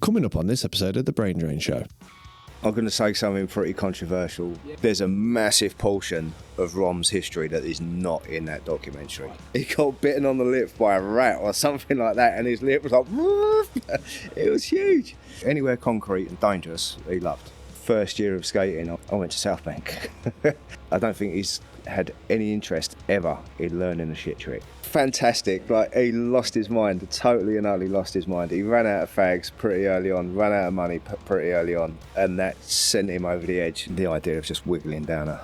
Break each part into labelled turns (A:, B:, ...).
A: Coming up on this episode of The Brain Drain Show.
B: I'm going to say something pretty controversial. There's a massive portion of Rom's history that is not in that documentary. He got bitten on the lip by a rat or something like that, and his lip was like, it was huge. Anywhere concrete and dangerous, he loved. First year of skating, I went to Southbank. I don't think he's had any interest ever in learning a shit trick. Fantastic, like he lost his mind, totally and utterly lost his mind. He ran out of fags pretty early on, ran out of money pretty early on, and that sent him over the edge. The idea of just wiggling down a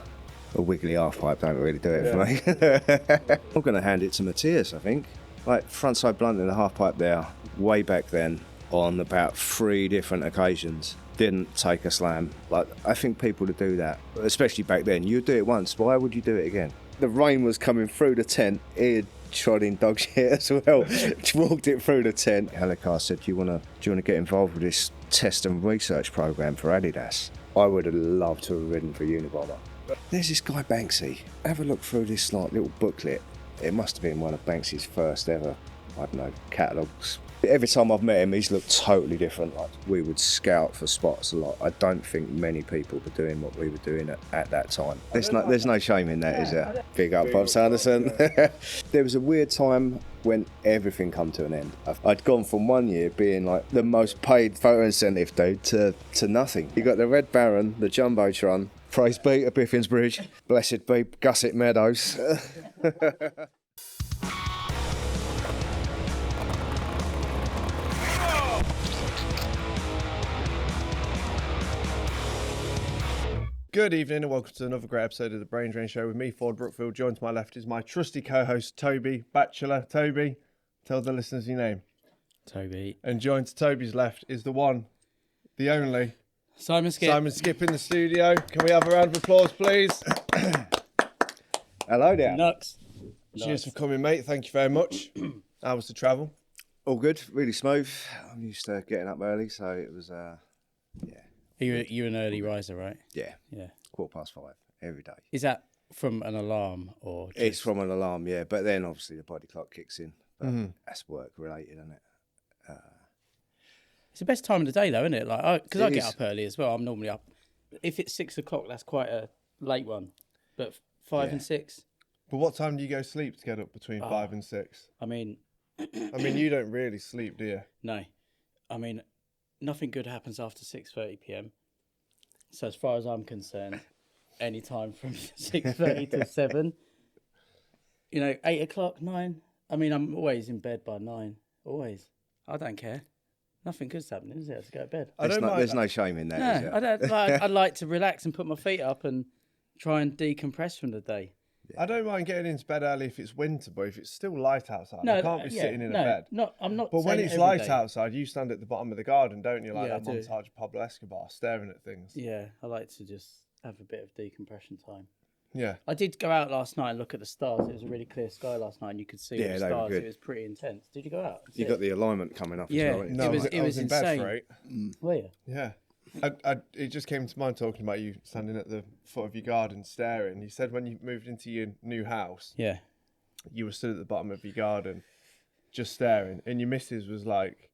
B: wiggly half pipe don't really do it for me. I'm going to hand it to Matthias, I think. Like frontside blunt in the half pipe there, way back then, on about 3 different occasions. Didn't take a slam. Like, I think people would do that, especially back then. You do it once, why would you do it again? The rain was coming through the tent. He had trod in dog shit as well. Walked it through the tent. Helicar said, do you want to get involved with this test and research program for Adidas? I would have loved to have ridden for Unabomber. There's this guy Banksy. Have a look through this like little booklet. It must have been one of Banksy's first ever, I don't know, catalogues. Every time I've met him, he's looked totally different. Like, we would scout for spots a lot. I don't think many people were doing what we were doing at that time. There's no shame in that, is there? Big up, Bob Sanderson. There was a weird time when everything come to an end. I'd gone from one year being like the most paid photo incentive dude to nothing. You got the Red Baron, the Jumbotron, praise be to Biffin's Bridge, blessed be Gusset Meadows.
A: Good evening and welcome to another great episode of The Brain Drain Show with me, Forde Brookfield. Joined to my left is my trusty co-host, Toby, Batchelor. Toby, tell the listeners your name.
C: Toby.
A: And joined to Toby's left is the one, the only...
C: Simon Skipp.
A: Simon Skipp in the studio. Can we have a round of applause, please?
B: Hello there.
C: Nux.
A: Cheers for coming, mate. Thank you very much. How was the travel?
B: All good, really smooth. I'm used to getting up early, so it was, yeah.
C: You're an early riser, right?
B: Yeah.
C: Yeah.
B: 5:15 every day.
C: Is that from an alarm or just...
B: It's from an alarm, yeah. But then obviously the body clock kicks in. But that's work related, isn't it?
C: It's the best time of the day, though, isn't it? Like, because I get
B: is.
C: up early as well. I'm normally up. If it's 6 o'clock, that's quite a late one. But 5 and 6.
A: But what time do you go sleep to get up between 5 and 6?
C: I mean,
A: you don't really sleep, do you?
C: no. I mean, nothing good happens after 6:30 p.m. So as far as I'm concerned, any time from 6:30 to 7. 8 o'clock, 9. I mean, I'm always in bed by 9. Always. I don't care. Nothing good's happening, is it? Let's go to bed.
B: There's no shame in that, is
C: No,
B: there?
C: I don't. I'd like to relax and put my feet up and try and decompress from the day.
A: I don't mind getting into bed early if it's winter, but if it's still light outside,
C: No,
A: I can't be sitting in a bed.
C: I'm not.
A: But when
C: saying
A: it's
C: every
A: light
C: day.
A: outside, you stand at the bottom of the garden, don't you? Like
C: Yeah, I
A: that
C: do.
A: montage of Pablo Escobar, staring at things.
C: Yeah, I like to just have a bit of decompression time.
A: Yeah.
C: I did go out last night and look at the stars. It was a really clear sky last night, and you could see
B: Yeah,
C: all the
B: they were
C: stars.
B: good.
C: It was pretty intense. Did you go out?
B: You got the alignment coming up
C: Yeah.
B: as well.
A: No,
C: It was
A: in bed
C: insane.
A: for 8.
C: Were you?
A: Yeah. It just came to mind talking about you standing at the foot of your garden staring. You said when you moved into your new house,
C: Yeah.
A: you were stood at the bottom of your garden just staring, and your missus was like,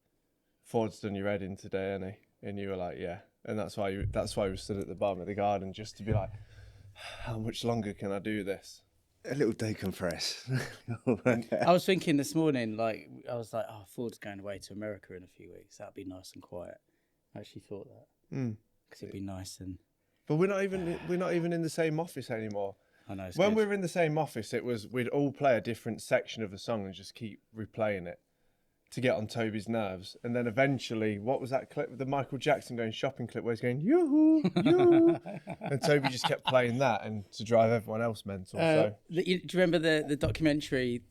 A: Forde's done your head in today, hasn't he? And you were like, yeah. And that's why you were stood at the bottom of the garden, just to be like, how much longer can I do this?
B: A little decompress.
C: I was thinking this morning, I was like, Forde's going away to America in a few weeks. That'd be nice and quiet. I actually thought that. Because it'd be nice and...
A: But we're not even in the same office anymore.
C: I know.
A: When we were in the same office, we'd all play a different section of a song and just keep replaying it to get on Toby's nerves. And then eventually, what was that clip? The Michael Jackson going shopping clip where he's going, yoo-hoo, yoo-hoo. And Toby just kept playing that and to drive everyone else mental. So
C: do you remember the documentary?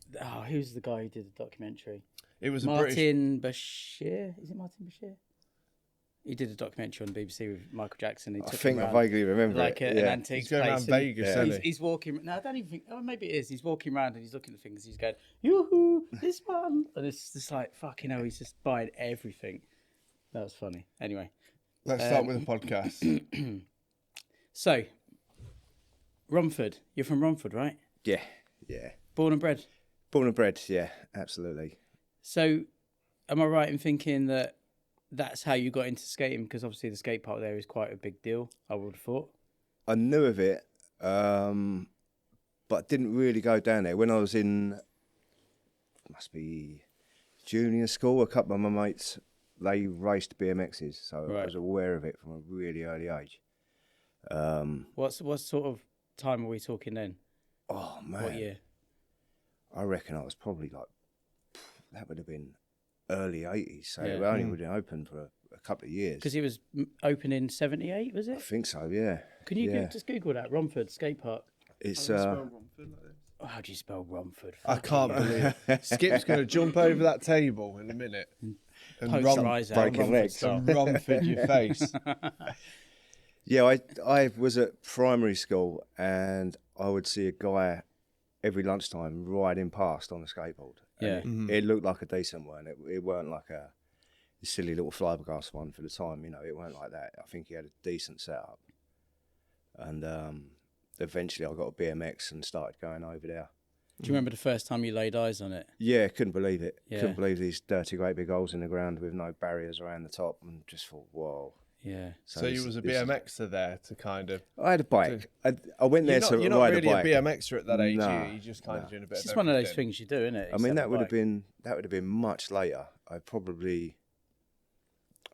C: Who's the guy who did the documentary?
A: it was
C: Martin Bashir. Is it Martin Bashir? He did a documentary on the BBC with Michael Jackson. He
B: I
C: took
B: think
C: him
B: I
C: around,
B: vaguely remember
C: like
B: it.
C: an antique
A: He's going
C: place.
A: around
C: and
A: Vegas, isn't he?
C: He's walking. No, I don't even think. Oh, maybe it is. He's walking around and he's looking at things. He's going, yoo-hoo, this one. And it's just like, fucking hell, he's just buying everything. That was funny. Anyway.
A: Let's start with the podcast.
C: So, Romford. You're from Romford, right?
B: Yeah.
C: Born and bred.
B: Born and bred, yeah, absolutely.
C: So, am I right in thinking that that's how you got into skating? Because obviously the skate park there is quite a big deal, I would have thought.
B: I knew of it, but didn't really go down there. When I was in, must be junior school, a couple of my mates, they raced BMXs, so I was aware of it from a really early age.
C: What sort of time are we talking then?
B: Oh, man.
C: What year?
B: I reckon I was probably like, that would have been early 80s, so it only would have been open for a couple of years.
C: Because it was open in 78, was
B: I
C: it?
B: think so, yeah.
C: Can you just Google that? Romford Skatepark.
B: It's
C: Oh, how do you spell Romford?
A: I can't believe it. Skip's going to jump over that table in a minute and
C: Poke your eyes out,
B: breaking
C: Romford
B: legs.
C: style.
A: and Romford your face.
B: Yeah, I was at primary school and I would see a guy every lunchtime riding past on a skateboard.
C: Yeah.
B: It looked like a decent one. It weren't like a silly little fiberglass one for the time, you know, it weren't like that. I think he had a decent setup. And eventually I got a BMX and started going over there.
C: Do you remember the first time you laid eyes on it?
B: Yeah, couldn't believe it.
C: Yeah.
B: Couldn't believe these dirty great big holes in the ground with no barriers around the top, and just thought, whoa.
C: Yeah.
A: So you was a BMXer there to kind of...
B: I had a bike. I went there to
A: You're
B: ride
A: not really
B: a bike.
A: a BMXer at that age,
B: No,
A: you're just kind of doing a bit
C: It's
A: of
C: just one of those
A: everything.
C: things you do, isn't it?
B: I mean, that would have been much later. I probably,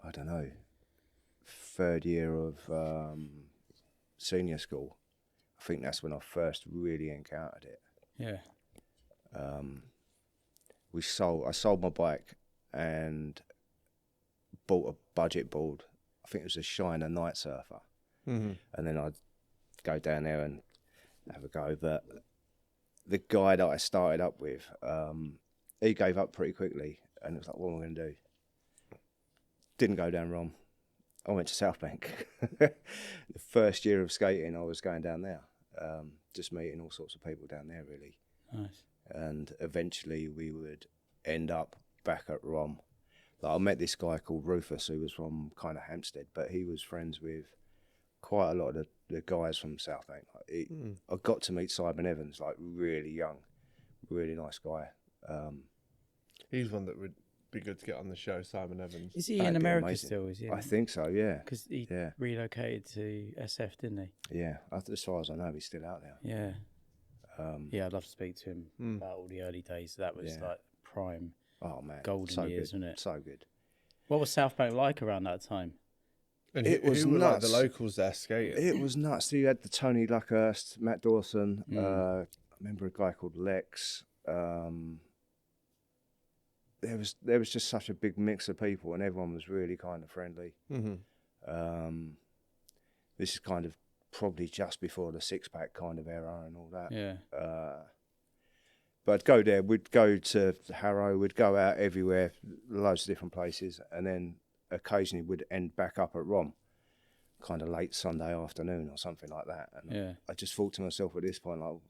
B: I don't know, third year of senior school. I think that's when I first really encountered it.
C: Yeah.
B: I sold my bike and bought a budget board. I think it was a Shiner Night Surfer. And then I'd go down there and have a go. But the guy that I started up with, he gave up pretty quickly, and it was like, what am I going to do? Didn't go down Rom. I went to Southbank. The first year of skating, I was going down there, just meeting all sorts of people down there, really.
C: Nice.
B: And eventually we would end up back at Rom. Like, I met this guy called Rufus, who was from kind of Hampstead, but he was friends with quite a lot of the guys from Southbank. Like, I got to meet Simon Evans, like really young, really nice guy.
A: He's one that would be good to get on the show, Simon Evans.
C: Is he
B: That'd
C: in
B: be
C: America
B: amazing.
C: still? Is he?
B: I think so, yeah.
C: Because he
B: Yeah.
C: relocated to SF, didn't he?
B: Yeah, as far as I know, he's still out there.
C: Yeah. Yeah, I'd love to speak to him about all the early days. That was like prime
B: Oh man,
C: golden
B: so
C: years,
B: good.
C: wasn't it?
B: So good.
C: What was Southbank like around that time?
A: And
B: It
A: who
B: was
A: were like the
B: nuts.
A: locals there skating?
B: It was nuts. You had the Tony Luckhurst, Matt Dawson. I remember a guy called Lex. There was just such a big mix of people, and everyone was really kind of friendly. This is kind of probably just before the six-pack kind of era and all that.
C: Yeah.
B: But I'd go there. We'd go to Harrow. We'd go out everywhere, loads of different places, and then occasionally we'd end back up at Rom, kind of late Sunday afternoon or something like that. And I just thought to myself at this point, like, I'm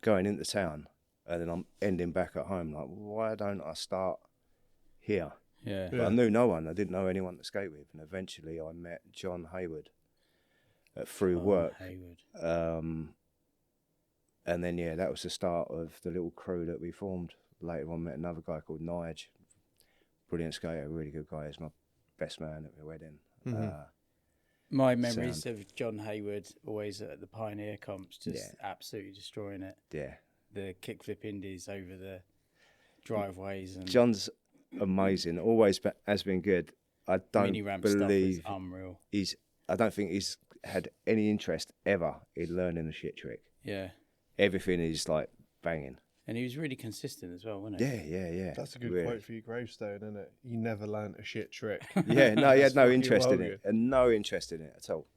B: going into town, and then I'm ending back at home. Like, why don't I start here?
C: Yeah.
B: But I knew no one. I didn't know anyone to skate with, and eventually I met John Haywood through work.
C: Haywood.
B: And then, yeah, that was the start of the little crew that we formed. Later on, met another guy called Nige. Brilliant skater, really good guy. He's my best man at my wedding.
C: My memories of John Haywood, always at the Pioneer comps, just absolutely destroying it.
B: Yeah.
C: The kickflip indies over the driveways. And
B: John's amazing, always has been good. I don't
C: mini ramp stuff
B: believe
C: is unreal.
B: I don't think he's had any interest ever in learning a shit trick.
C: Yeah.
B: Everything is like banging.
C: And he was really consistent as well, wasn't he?
B: Yeah.
A: That's a good
B: Really.
A: quote for your gravestone, isn't it? You never learnt a shit trick.
B: Yeah, no, he had no
A: fucking
B: interest in
A: well
B: it, and no interest in it at all.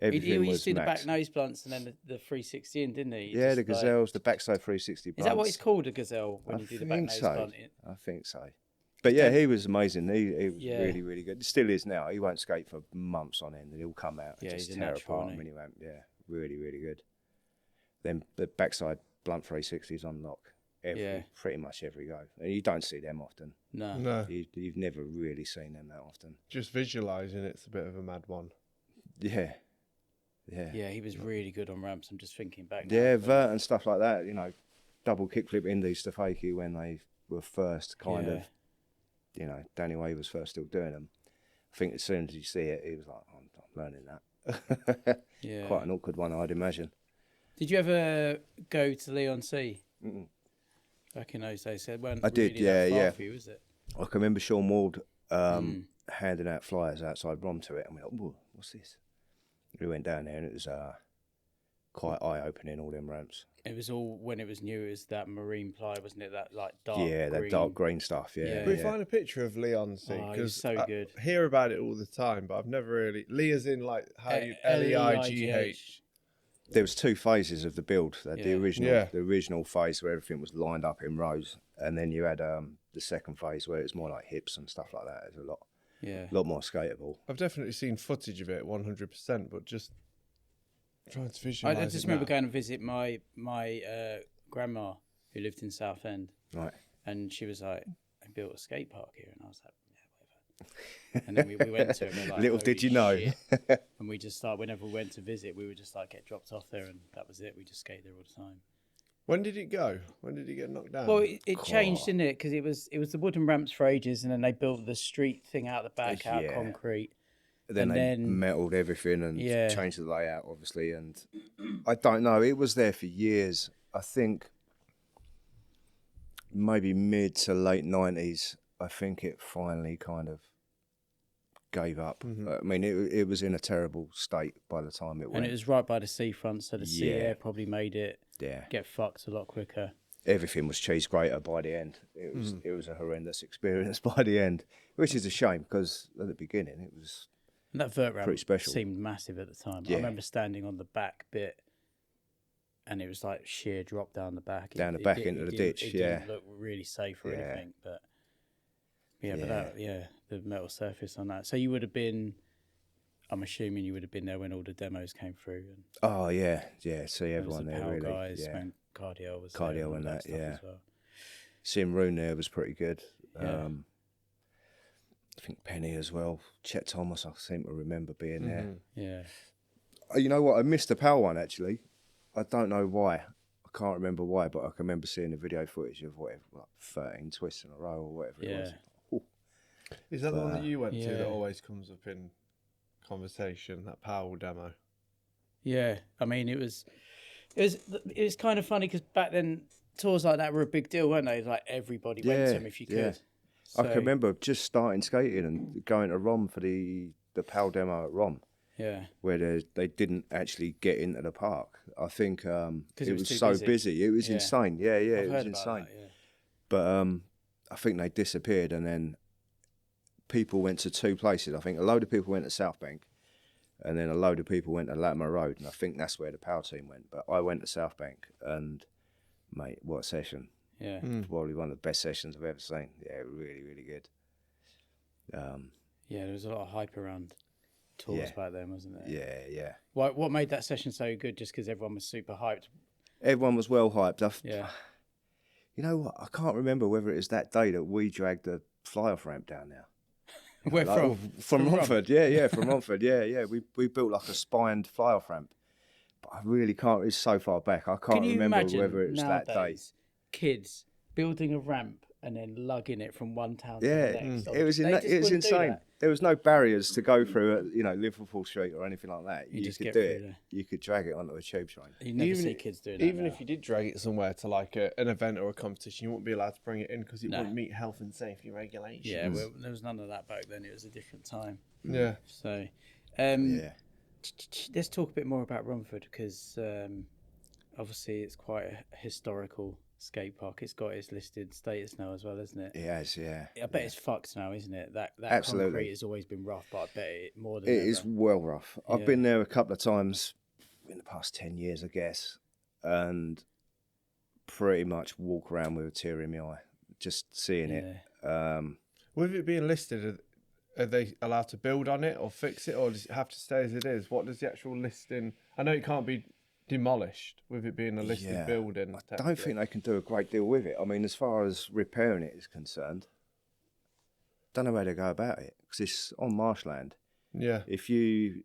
B: Everything
C: He
B: was
C: used to do the
B: max.
C: back nose blunts and then the 360 in, didn't he?
B: Yeah,
C: Just
B: the
C: like-
B: gazelles, the backside 360
C: Is
B: blunts.
C: that what it's called, a gazelle, when
B: I
C: you do the back
B: think
C: nose
B: so.
C: blunt?
B: I think so. But yeah, he was amazing. He was
C: Yeah.
B: really, really good. Still is now. He won't skate for months on end, and he'll come out and
C: Yeah,
B: just
C: he's a
B: tear
C: natural,
B: apart
C: isn't he?
B: mini ramp. Yeah, really, really good. Then the backside blunt 360s on lock pretty much every go, and you don't see them often.
C: No.
A: No,
B: You've never really seen them that often.
A: just visualising it's a bit of a mad one.
B: Yeah.
C: Yeah, he was really good on ramps. I'm just thinking back now.
B: Yeah,
C: but-
B: vert and stuff like that. You know, double kickflip indies to fakie when they were first kind of you know, Danny Way was first still doing them. I think as soon as you see it, he was like, I'm learning that.
C: Yeah.
B: Quite an awkward one, I'd imagine.
C: Did you ever go to Leigh-on-Sea? Back in those days, it weren't
B: I did,
C: really that far
B: yeah.
C: for you, was it?
B: I can remember Sean Ward handing out flyers outside Rom to it, and we went, "Whoa, what's this?" We went down there, and it was quite eye-opening, all them ramps.
C: It was all, when it was new, it was that marine ply, wasn't it? That like dark
B: Yeah,
C: green.
B: that dark green stuff, yeah.
C: Yeah.
A: We find a picture of Leigh-on-Sea
C: Oh,
A: because
C: he's so good.
A: I hear about it all the time, but I've never really. Lee is in like how you Leigh.
B: There was 2 phases of the build. The
A: Yeah.
B: original phase where everything was lined up in rows, and then you had the second phase where it's more like hips and stuff like that. It's a lot more skateable.
A: I've definitely seen footage of it, 100%, but just trying to visualize.
C: I just remember going to visit my grandma who lived in Southend,
B: Right.
C: and she was like, "I built a skate park here," and I was like, "Yeah, whatever." And then we went to it. And we were like,
B: Little did you know.
C: shit. And we just started, whenever we went to visit, we would just like get dropped off there, and that was it. We just skated there all the time.
A: When did it go? When did it get knocked down?
C: Well, it changed, didn't it? Because it was the wooden ramps for ages, and then they built the street thing out the back, out
B: Yeah.
C: concrete.
B: Then
C: And
B: they
C: then-
B: metalled everything and
C: Yeah.
B: changed the layout, obviously. And I don't know, it was there for years. I think maybe mid to late 90s, I think it finally kind of gave up. I mean, it was in a terrible state by the time it went.
C: And it was right by the seafront, so the sea
B: Yeah.
C: air probably made it
B: Yeah.
C: get fucked a lot quicker.
B: Everything was cheese grater by the end. It was a horrendous experience by the end, which is a shame because at the beginning it was
C: And that vert ramp
B: pretty special.
C: seemed massive at the time.
B: Yeah.
C: I remember standing on the back bit, and it was like sheer drop down the back.
B: Down the back into the ditch,
C: It
B: yeah.
C: didn't look really safe or
B: Yeah.
C: anything, but the metal surface on that. So you would have been, I'm assuming you would have been there when all the demos came through. And
B: Oh yeah. See
C: there was
B: everyone
C: the
B: there
C: Powell
B: really.
C: guys,
B: Yeah.
C: when Cardio was
B: Cardio
C: there
B: and
C: all
B: that,
C: stuff
B: yeah.
C: as well.
B: Sim Roon there was pretty good.
C: Yeah.
B: I think Penny as well. Chet Thomas, I seem to remember being there.
C: Yeah.
B: You know what? I missed the Powell one actually. I don't know why. I can't remember why, but I can remember seeing the video footage of whatever, like 13 twists in a row or whatever it was. Ooh.
A: Is that the one that you went to
C: Yeah.
A: that always comes up in conversation? That Powell demo.
C: Yeah, I mean, it was kind of funny because back then tours like that were a big deal, weren't they? Like everybody went to them if you could.
B: yeah. I can remember just starting skating and going to Rom for the Powell demo at Rom,
C: Yeah,
B: where they didn't actually get into the park. I think it was
C: too
B: so
C: busy.
B: busy. It was
C: Yeah.
B: insane. Yeah,
C: I've
B: it was
C: heard about
B: insane.
C: that, yeah.
B: But I think they disappeared, and then people went to 2 places. I think a load of people went to Southbank, and then a load of people went to Latimer Road, and I think that's where the Power team went. But I went to Southbank, and mate, what a session!
C: Yeah,
B: Probably one of the best sessions I've ever seen. Yeah, really, really good.
C: yeah. There was a lot of hype around tours
B: Yeah.
C: back then, wasn't there?
B: Yeah.
C: What made that session so good? Just because everyone was super hyped.
B: Everyone was well hyped.
C: Yeah,
B: You know what? I can't remember whether it was that day that we dragged the fly-off ramp down there.
C: where from?
B: From Romford, yeah, from Romford, yeah. We built like a spined fly-off ramp, but I really can't. It's so far back. I can't
C: Can you
B: remember
C: imagine
B: whether it was that day.
C: nowadays kids building a ramp and then lugging it from one town to
B: Yeah,
C: the next?
B: it was
C: They just
B: it was
C: wouldn't do
B: insane.
C: that.
B: There was no barriers to go through at Liverpool Street or anything like that.
C: You just
B: could
C: get
B: do
C: through
B: it.
C: there.
B: You could drag it onto a tube train.
C: You never
A: Even
C: see
A: if-
C: kids doing that
A: Even
C: now.
A: if you did drag it somewhere to like an event or a competition, you wouldn't be allowed to bring it in because it
C: No.
A: wouldn't meet health and safety regulations.
C: Yeah, well, there was none of that back then. It was a different time.
A: Yeah.
C: So,
B: Yeah,
C: let's talk a bit more about Romford because obviously it's quite a historical skate park. It's got its listed status now as well, isn't it?
B: it has. Yeah,
C: I bet it's fucked now, isn't it? That
B: Absolutely.
C: concrete has always been rough, but I bet it more than
B: it
C: ever.
B: is well rough. I've
C: Yeah.
B: been there a couple of times in the past 10 years, I guess, and pretty much walk around with a tear in my eye just seeing it.
A: With it being listed, are they allowed to build on it or fix it, or does it have to stay as it is? What does the actual listing? I know it can't be demolished with it being a listed
B: Yeah.
A: building.
B: I don't think they can do a great deal with it. I mean, as far as repairing it is concerned, don't know how to go about it because it's on marshland.
A: Yeah.
B: If you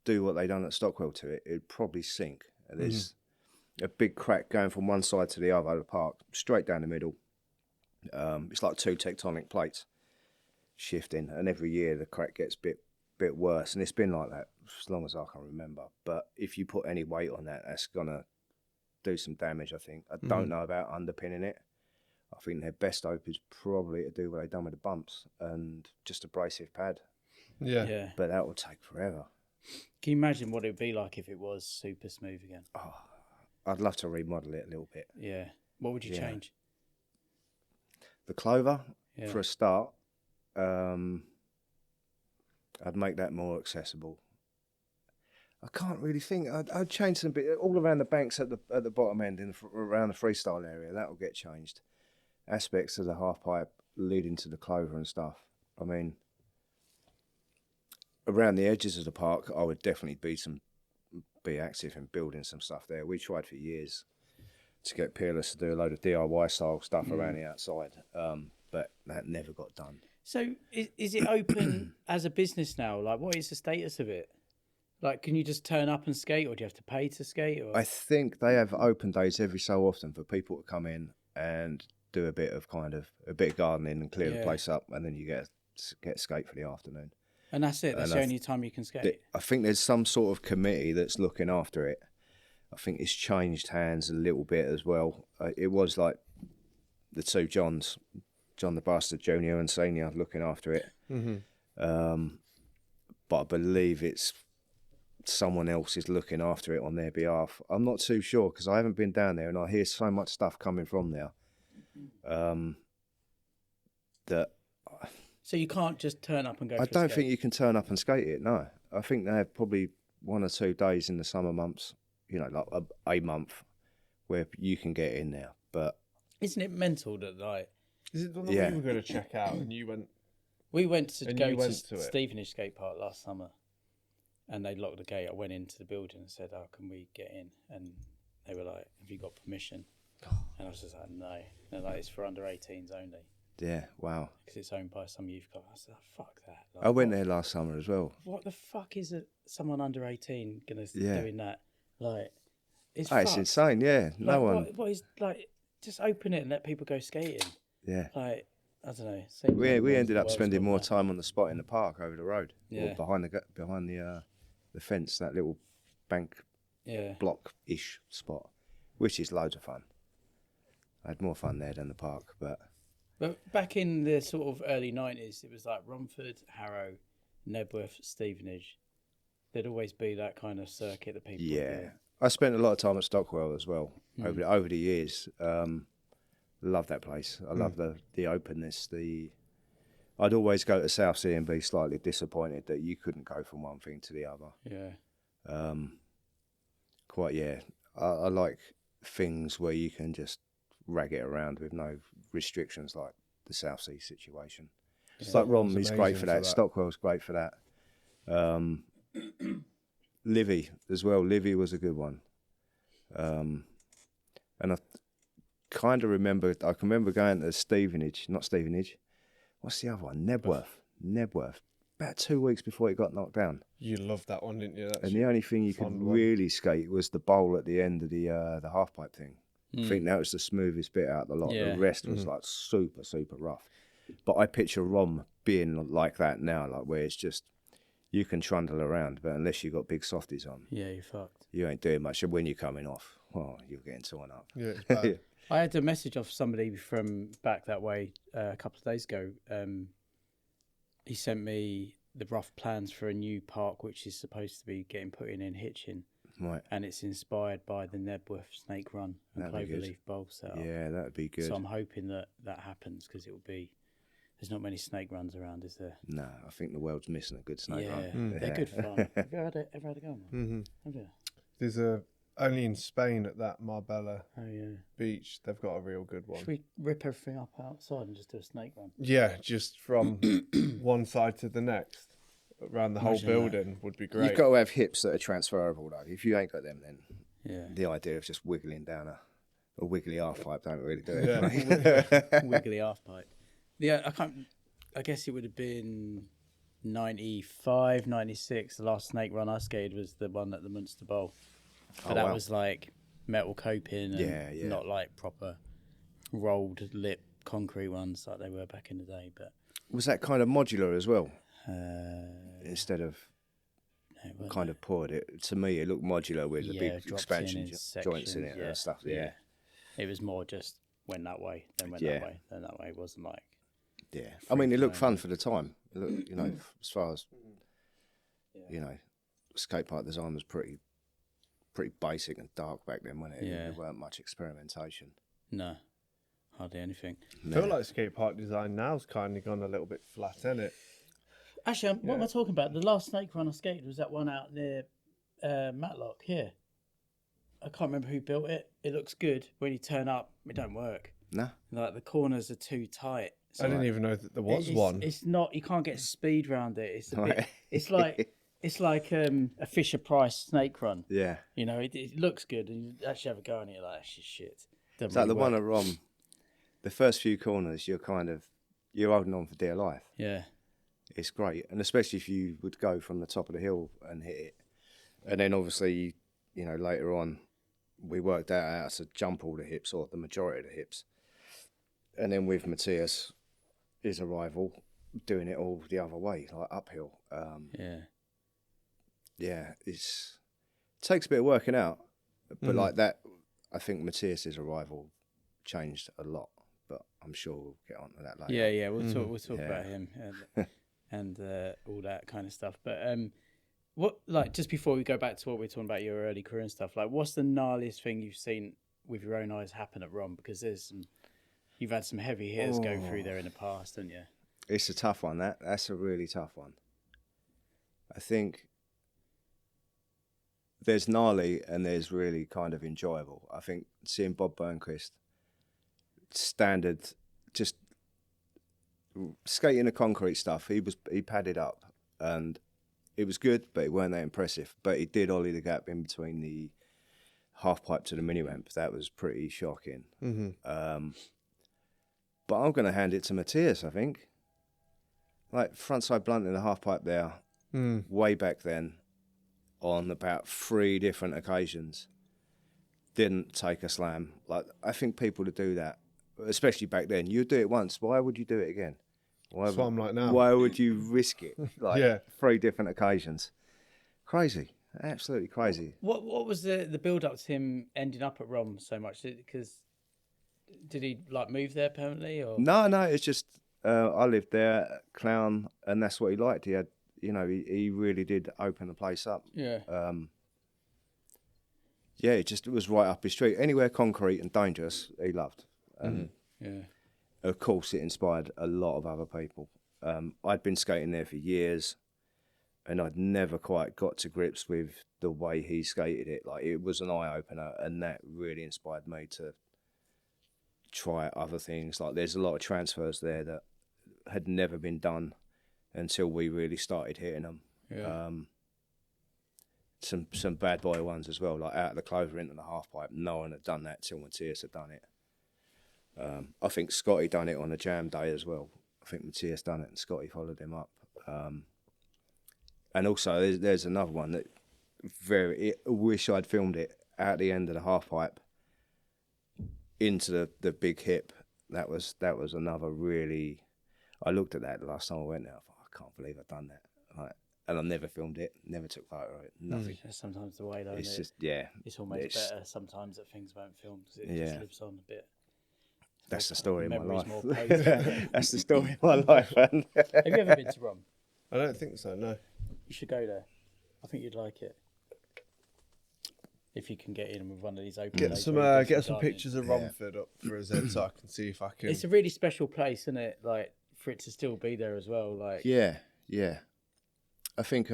B: do what they done at Stockwell to it, it'd probably sink. There's a big crack going from one side to the other of the park, straight down the middle. It's like 2 tectonic plates. shifting, and every year the crack gets bit worse, and it's been like that as long as I can remember. But if you put any weight on that, that's gonna do some damage, I think. I don't know about underpinning it. I think their best hope is probably to do what they've done with the bumps and just abrasive pad.
A: Yeah.
B: But that will take forever.
C: Can you imagine what it would be like if it was super smooth again?
B: Oh, I'd love to remodel it a little bit.
C: Yeah. What would you change?
B: The clover,
C: Yeah.
B: for a start, I'd make that more accessible. I can't really think. I'd change some bit all around the banks at the bottom end, around the freestyle area. That will get changed. Aspects of the half pipe leading to the clover and stuff. I mean, around the edges of the park, I would definitely be active in building some stuff there. We tried for years to get Peerless to do a load of DIY style stuff around the outside, but that never got done.
C: So is it open as a business now? Like, what is the status of it? Like, can you just turn up and skate, or do you have to pay to skate? Or?
B: I think they have open days every so often for people to come in and do a bit of gardening and clear the place up, and then you get skate for the afternoon.
C: And that's it. That's the only time you can skate.
B: I think there's some sort of committee that's looking after it. I think it's changed hands a little bit as well. It was like the two Johns, John the Bastard Junior and Senior, looking after it. But I believe it's someone else is looking after it on their behalf. I'm not too sure because I haven't been down there, and I hear so much stuff coming from there. That
C: So you can't just turn up and go.
B: I don't think you can turn up and skate it. No, I think they have probably 1 or 2 days in the summer months. You know, like a month where you can get in there. But
C: isn't it mental that like?
A: Is it the one that we were going to check out and you went?
C: We went to go to
A: it.
C: Stevenage Skatepark last summer, and they locked the gate. I went into the building and said, "Oh, can we get in?" And they were like, "Have you got permission?" And I was just like, "No." They're like, "It's for under 18s only."
B: yeah, wow.
C: Because it's owned by some youth club. I said, oh, "Fuck that!" Like,
B: I went there last summer as well.
C: What the fuck is someone under 18 gonna
B: Yeah.
C: doing that? Like, it's
B: Oh, it's
C: fucked.
B: insane. Yeah, no
C: Like,
B: one.
C: What is like? Just open it and let people go skating.
B: Yeah.
C: Like, I don't know.
B: We ended up spending more time on the spot in the park over the road,
C: Yeah.
B: or behind the fence, that little bank block-ish spot, which is loads of fun. I had more fun there than the park, but
C: back in the sort of early 90s, it was like Romford, Harrow, Nebworth, Stevenage. There'd always be that kind of circuit that people.
B: yeah. I spent a lot of time at Stockwell as well over the years. Love that place. I love the openness. I'd always go to South Sea and be slightly disappointed that you couldn't go from one thing to the other.
C: Yeah.
B: I like things where you can just rag it around with no restrictions, like the South Sea situation. It's like Rom is great for that. Stockwell's great for that. Livy as well. Livy was a good one. And I kind of remember, I can remember going to not Stevenage. What's the other one? Nebworth. About 2 weeks before it got knocked down.
A: You loved that one, didn't you?
B: And the only thing you could really skate was the bowl at the end of the half pipe thing. I think that was the smoothest bit out of the lot.
C: Yeah.
B: The rest was like super, super rough. But I picture Rom being like that now, like where it's just, you can trundle around, but unless you've got big softies on,
C: Yeah, you're fucked.
B: you ain't doing much. And when you're coming off, you're getting torn up.
A: Yeah, it's bad.
C: I had a message off somebody from back that way a couple of days ago. He sent me the rough plans for a new park, which is supposed to be getting put in Hitchin.
B: Right.
C: And it's inspired by the Nebworth Snake Run and
B: That'd be good.
C: Cloverleaf Bowl setup.
B: Yeah, that'd be good.
C: So I'm hoping that happens because it will be. There's not many snake runs around, is there?
B: No, I think the world's missing a good snake
C: Yeah,
B: run.
C: they're good fun. Have you ever had a go on one? Have you?
A: There's only in Spain at that Marbella
C: Oh yeah.
A: beach. They've got a real good one.
C: Should we rip everything up outside and just do a snake run?
A: Yeah, just from one side to the next, around the whole
C: Imagine
A: building would be great.
B: You've got to have hips that are transferable, though. If you ain't got them, then
C: Yeah.
B: the idea of just wiggling down a wiggly half pipe don't really do it.
A: Yeah.
C: Wiggly half pipe. Yeah, I guess it would have been 95, 96. The last snake run I skated was the one at the Munster Bowl. But that was like metal coping and not like proper rolled lip concrete ones like they were back in the day. But
B: Was that kind of modular as well? Instead of
C: no, it wasn't.
B: kind of poured it. To me, it looked modular with the big
C: drops
B: expansion
C: in
B: joints in it
C: sections,
B: and stuff. Yeah.
C: It was more just went that way, then went
B: Yeah.
C: that way, then that way. It wasn't like
B: Yeah. I mean, it looked fun for the time. It looked, as far as, skate park design was pretty basic and dark back then, wasn't it?
C: Yeah.
B: There weren't much experimentation.
C: no, hardly anything.
A: I feel like skate park design now's kind of gone a little bit flat, isn't it?
C: Actually, what am I talking about? The last snake run I skated was that one out near Matlock here. I can't remember who built it. It looks good. When you turn up, it don't work.
B: No.
C: Like the corners are too tight.
A: I didn't even know that there was one.
C: It's not. You can't get speed round it. It's a bit. It's like a Fisher Price snake run.
B: Yeah.
C: It looks good, and you actually have a go on it. You're like, actually, shit.
B: It's like the one at Rom. The first few corners, you're holding on for dear life.
C: Yeah.
B: It's great, and especially if you would go from the top of the hill and hit it, and then obviously, later on, we worked out how to jump all the hips or the majority of the hips, and then with Matthias, his arrival, doing it all the other way, like uphill. It takes a bit of working out, but like that, I think Matthias's arrival changed a lot. But I'm sure we'll get on to that later.
C: Yeah. We'll talk about him and all that kind of stuff. But just before we go back to what we were talking about your early career and stuff, like what's the gnarliest thing you've seen with your own eyes happen at Rom? Because you've had some heavy hitters go through there in the past, haven't you?
B: It's a tough one. That's a really tough one. I think there's gnarly and there's really kind of enjoyable. I think seeing Bob Burnquist standard, just skating the concrete stuff. He padded up and it was good, but it weren't that impressive. But he did ollie the gap in between the half pipe to the mini ramp. That was pretty shocking. Mm-hmm. But I'm going to hand it to Matthias, I think. Like frontside blunt in the half pipe there, way back then, on about 3 different occasions. Didn't take a slam. Like I think people to do that, especially back then, you do it once. Why would you do it again?
A: That's what I'm like now.
B: Why would you risk it? Like 3 different occasions. Crazy. Absolutely crazy.
C: What was the build up to him ending up at Rom so much? Because did he like move there permanently or?
B: No, it's just I lived there, Clown, and that's what he liked. He had, he really did open the place up.
C: Yeah.
B: It was right up his street. Anywhere concrete and dangerous, he loved. Of course, it inspired a lot of other people. I'd been skating there for years, and I'd never quite got to grips with the way he skated it. Like, it was an eye-opener, and that really inspired me to try other things. Like, there's a lot of transfers there that had never been done until we really started hitting them. Yeah. Some bad boy ones as well, like out of the clover into the half pipe. No one had done that till Matthias had done it. I think Scotty done it on a jam day as well. I think Matthias done it and Scotty followed him up. And also there's another one that I wish I'd filmed it at the end of the half pipe into the big hip. That was another really. I looked at that the last time I went there. I thought, I can't believe I've done that. And I never filmed it, never took photo of it, nothing.
C: That's sometimes the way, though.
B: It's just,
C: It's almost better sometimes that things won't film because it just lives on a bit.
B: That's the story of my life.
C: Yeah.
B: That's the story of my life, man.
C: Have you ever been to Rom?
A: I don't think so, no.
C: You should go there. I think you'd like it. If you can get in with one of these open
A: Get
C: days
A: some
C: where you do
A: some
C: gardening.
A: pictures of Romford up for us then so I can see if I can.
C: It's a really special place, isn't it? Like, for it to still be there as well. Like,
B: Yeah. I think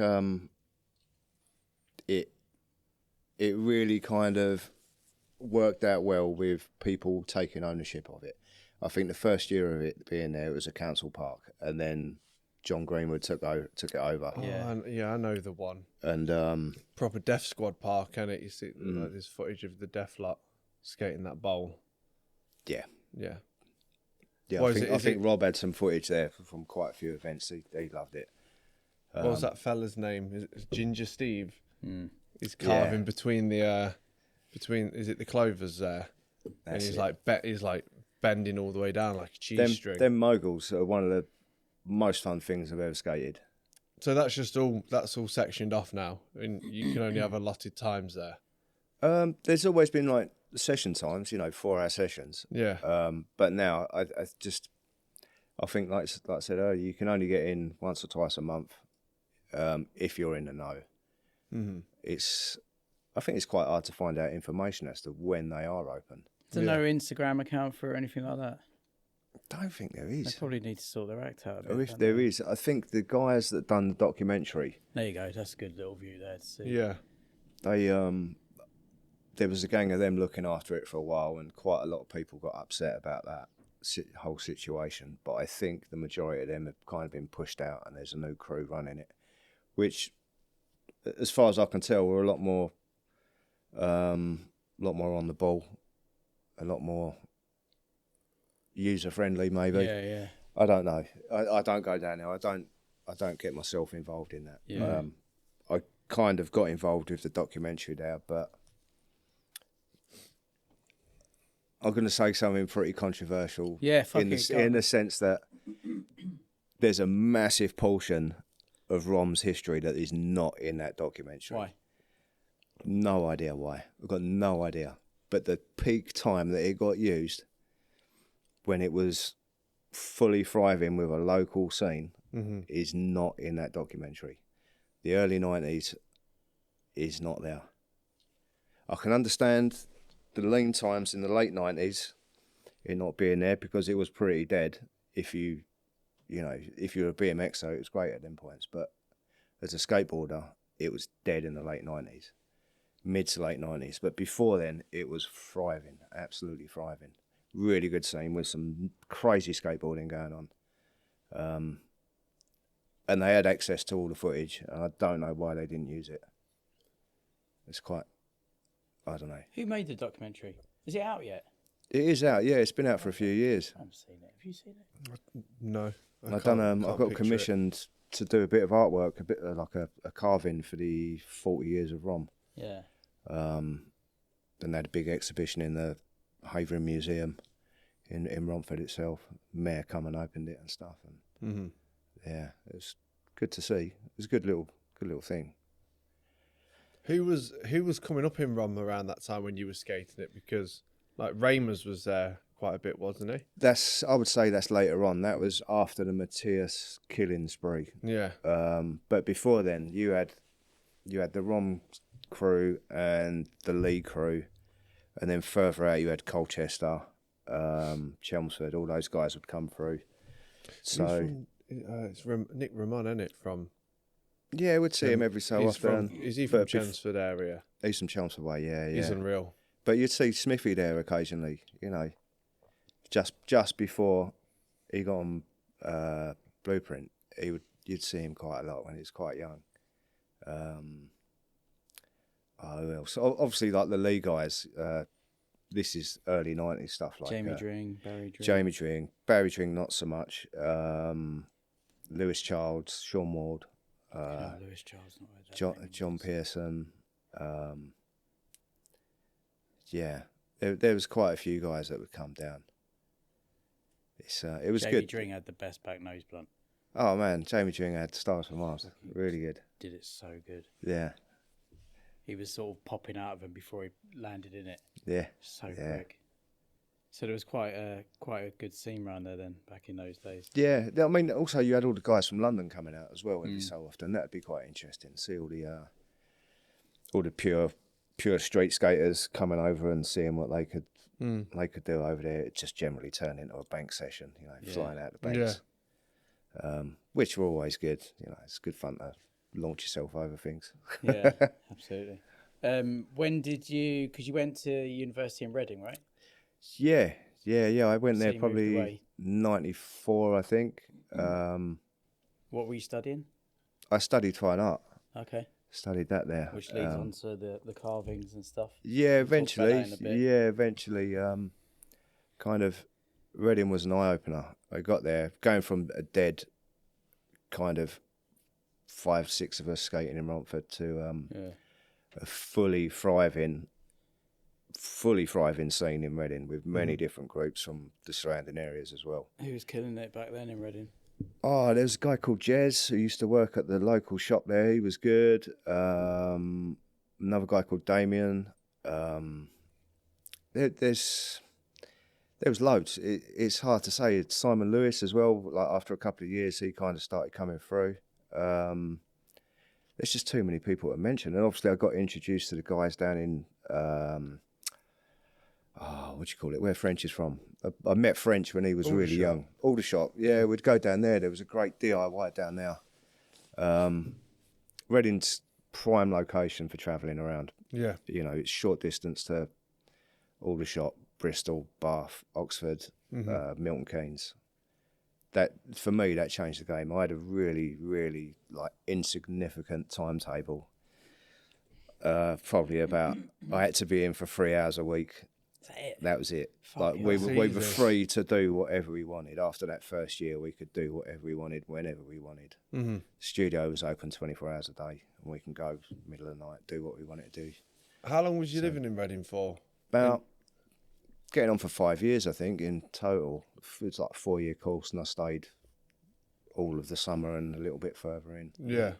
B: it really kind of worked out well with people taking ownership of it. I think the first year of it being there, it was a council park, and then John Greenwood took it over.
A: I know the one.
B: And
A: proper Deaf Squad park, and you see there's footage of the Deaf lot skating that bowl.
B: Yeah.
A: What
B: I think Rob had some footage there from quite a few events. He loved it.
A: What was that fella's name? Is it Ginger Steve? He's carving between the is it the clovers there? And he's like bending all the way down like a cheese string.
B: Them moguls are one of most fun things I've ever skated.
A: So that's all sectioned off now, and you can only have allotted times there.
B: There's always been like session times, 4-hour sessions.
A: Yeah.
B: But now I think like I said earlier, you can only get in once or twice a month if you're in the know.
A: Mm-hmm.
B: I think it's quite hard to find out information as to when they are open.
C: There's no Instagram account for anything like that.
B: I don't think there
C: They
B: is.
C: probably need to sort their act out.
B: Or if there is, I think the guys that done the documentary.
C: There you go. That's a good little view there to see.
A: Yeah.
B: They there was a gang of them looking after it for a while, and quite a lot of people got upset about that whole situation. But I think the majority of them have kind of been pushed out, and there's a new crew running it, which, as far as I can tell, we're a lot more on the ball, a lot more user friendly, maybe.
C: Yeah.
B: I don't know. I don't go down there. I don't get myself involved in that.
C: Yeah.
B: I kind of got involved with the documentary there, but I'm going to say something pretty controversial.
C: Yeah,
B: in the sense that there's a massive portion of Rom's history that is not in that documentary.
C: Why?
B: No idea why. I've got no idea. But the peak time that it got used, when it was fully thriving with a local scene, is not in that documentary. The early 90s is not there. I can understand the lean times in the late 90s, it not being there, because it was pretty dead. If you're a BMXer, it was great at them points. But as a skateboarder, it was dead in the late 90s, mid to late 90s. But before then, it was thriving, absolutely thriving. Really good scene with some crazy skateboarding going on. And they had access to all the footage, and I don't know why they didn't use it. It's quite, I don't know.
C: Who made the documentary? Is it out yet?
B: It is out, yeah. It's been out for a few years.
C: I haven't seen it. Have you seen it?
A: No.
B: I got commissioned to do a bit of artwork, a bit like a carving for the 40 years of Rom.
C: Yeah.
B: Then they had a big exhibition in the Heathen Museum in Romford itself. Mayor come and opened it and stuff, and yeah, it was good to see. It was a good little thing.
A: Who was coming up in Rom around that time when you were skating it? Because like Ramers was there quite a bit, wasn't he?
B: I would say that's later on. That was after the Matthias killing spree.
A: Yeah.
B: But before then, you had the Rom crew and the Leigh crew, and then further out you had Colchester, Chelmsford. All those guys would come through. So
A: it's Nick Ramon, isn't it? From
B: yeah, we'd see him every so often.
A: Is he from Chelmsford area?
B: He's from Chelmsford way, yeah.
A: He's unreal.
B: But you'd see Smithy there occasionally, just before he got on Blueprint. You'd see him quite a lot when he was quite young. Who else? Obviously, like the Leigh guys. This is early 90s stuff like
C: Jamie Dring, Barry Dring.
B: Jamie Dring, Barry Dring, not so much. Lewis Childs, Sean Ward,
C: Lewis Childs, not
B: John Pearson. Yeah, there was quite a few guys that would come down. It was
C: Jamie
B: good.
C: Dring had the best back nose blunt.
B: Oh man, Jamie Dring had Stars from Mars. Really good.
C: Did it so good.
B: Yeah.
C: He was sort of popping out of him before he landed in it.
B: Yeah.
C: So quick. So there was quite a good scene around there then, back in those days.
B: Yeah, I mean, also you had all the guys from London coming out as well every so often. That'd be quite interesting. See all the pure street skaters coming over and seeing what they could do over there. It just generally turned into a bank session, flying out the banks. Yeah. Which were always good. It's good fun to launch yourself over things.
C: Yeah, absolutely. When did you? Because you went to university in Reading, right?
B: Yeah. I went
C: So
B: there
C: you
B: probably
C: moved away.
B: 94, I think.
C: What were you studying?
B: I studied fine art.
C: Okay.
B: Studied that there.
C: Which leads on to the carvings and stuff.
B: Yeah,
C: We'll talk about that
B: eventually.
C: in a bit.
B: Kind of, Reading was an eye-opener. I got there, going from a dead kind of 5-6 of us skating in Romford to a fully thriving scene in Reading with many different groups from the surrounding areas as well.
C: Who was killing it back then in Reading?
B: Oh, there was a guy called Jez who used to work at the local shop there. He was good. Another guy called Damien. There was loads. It's hard to say. It's Simon Lewis as well. Like after a couple of years, he kind of started coming through. There's just too many people to mention. And obviously, I got introduced to the guys down in what do you call it? Where French is from. I met French when he was really young. Aldershot. Yeah, we'd go down there. There was a great DIY down there. Reading's prime location for travelling around.
A: Yeah.
B: You know, it's short distance to Aldershot, Bristol, Bath, Oxford, Milton Keynes. That, for me, that changed the game. I had a really, really like insignificant timetable. Probably about, I had to be in for 3 hours a week. That was it. Like we were free to do whatever we wanted. After that first year, we could do whatever we wanted, whenever we wanted. Mm-hmm. Studio was open 24 hours a day, and we can go middle of the night, do what we wanted to do.
A: How long was you living in Reading for?
B: About getting on for 5 years, I think, in total. It was like a 4-year course, and I stayed all of the summer and a little bit further in.
A: Yeah.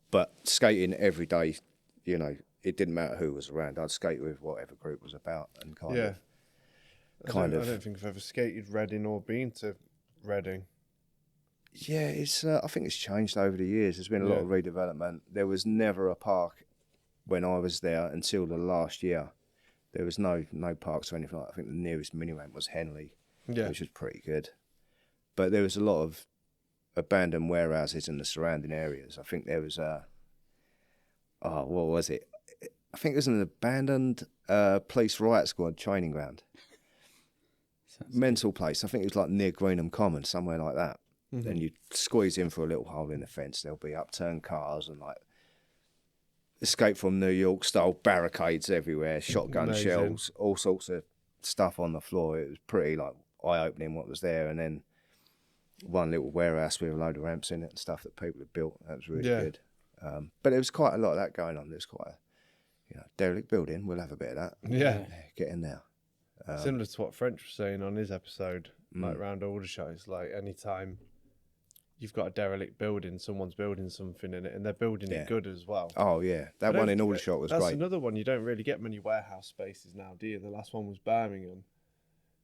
B: But skating every day, you know, it didn't matter who was around. I'd skate with whatever group was about, and kind of. I don't think I've ever skated Reading or been to Reading. Yeah, it's. I think it's changed over the years. There's been a lot of redevelopment. There was never a park when I was there until the last year. There was no parks or anything like that. I think the nearest mini ramp was Henley, which was pretty good. But there was a lot of abandoned warehouses in the surrounding areas. I think there was what was it? I think it was an abandoned police riot squad training ground. Mental place. I think it was like near Greenham Common, somewhere like that. Mm-hmm. Then you squeeze in for a little hole in the fence. There'll be upturned cars and like Escape from New York style barricades everywhere, shotgun shells, all sorts of stuff on the floor. It was pretty like eye-opening what was there. And then one little warehouse with a load of ramps in it and stuff that people had built. That was really good. But there was quite a lot of that going on. There's quite a derelict building. We'll have a bit of that.
A: Yeah.
B: Get in there.
A: Similar to what French was saying on his episode, like round Aldershot, it's like any time you've got a derelict building, someone's building something in it, and they're building it good as well.
B: Oh, yeah. That one in Aldershot was great.
A: That's another one. You don't really get many warehouse spaces now, do you? The last one was Birmingham.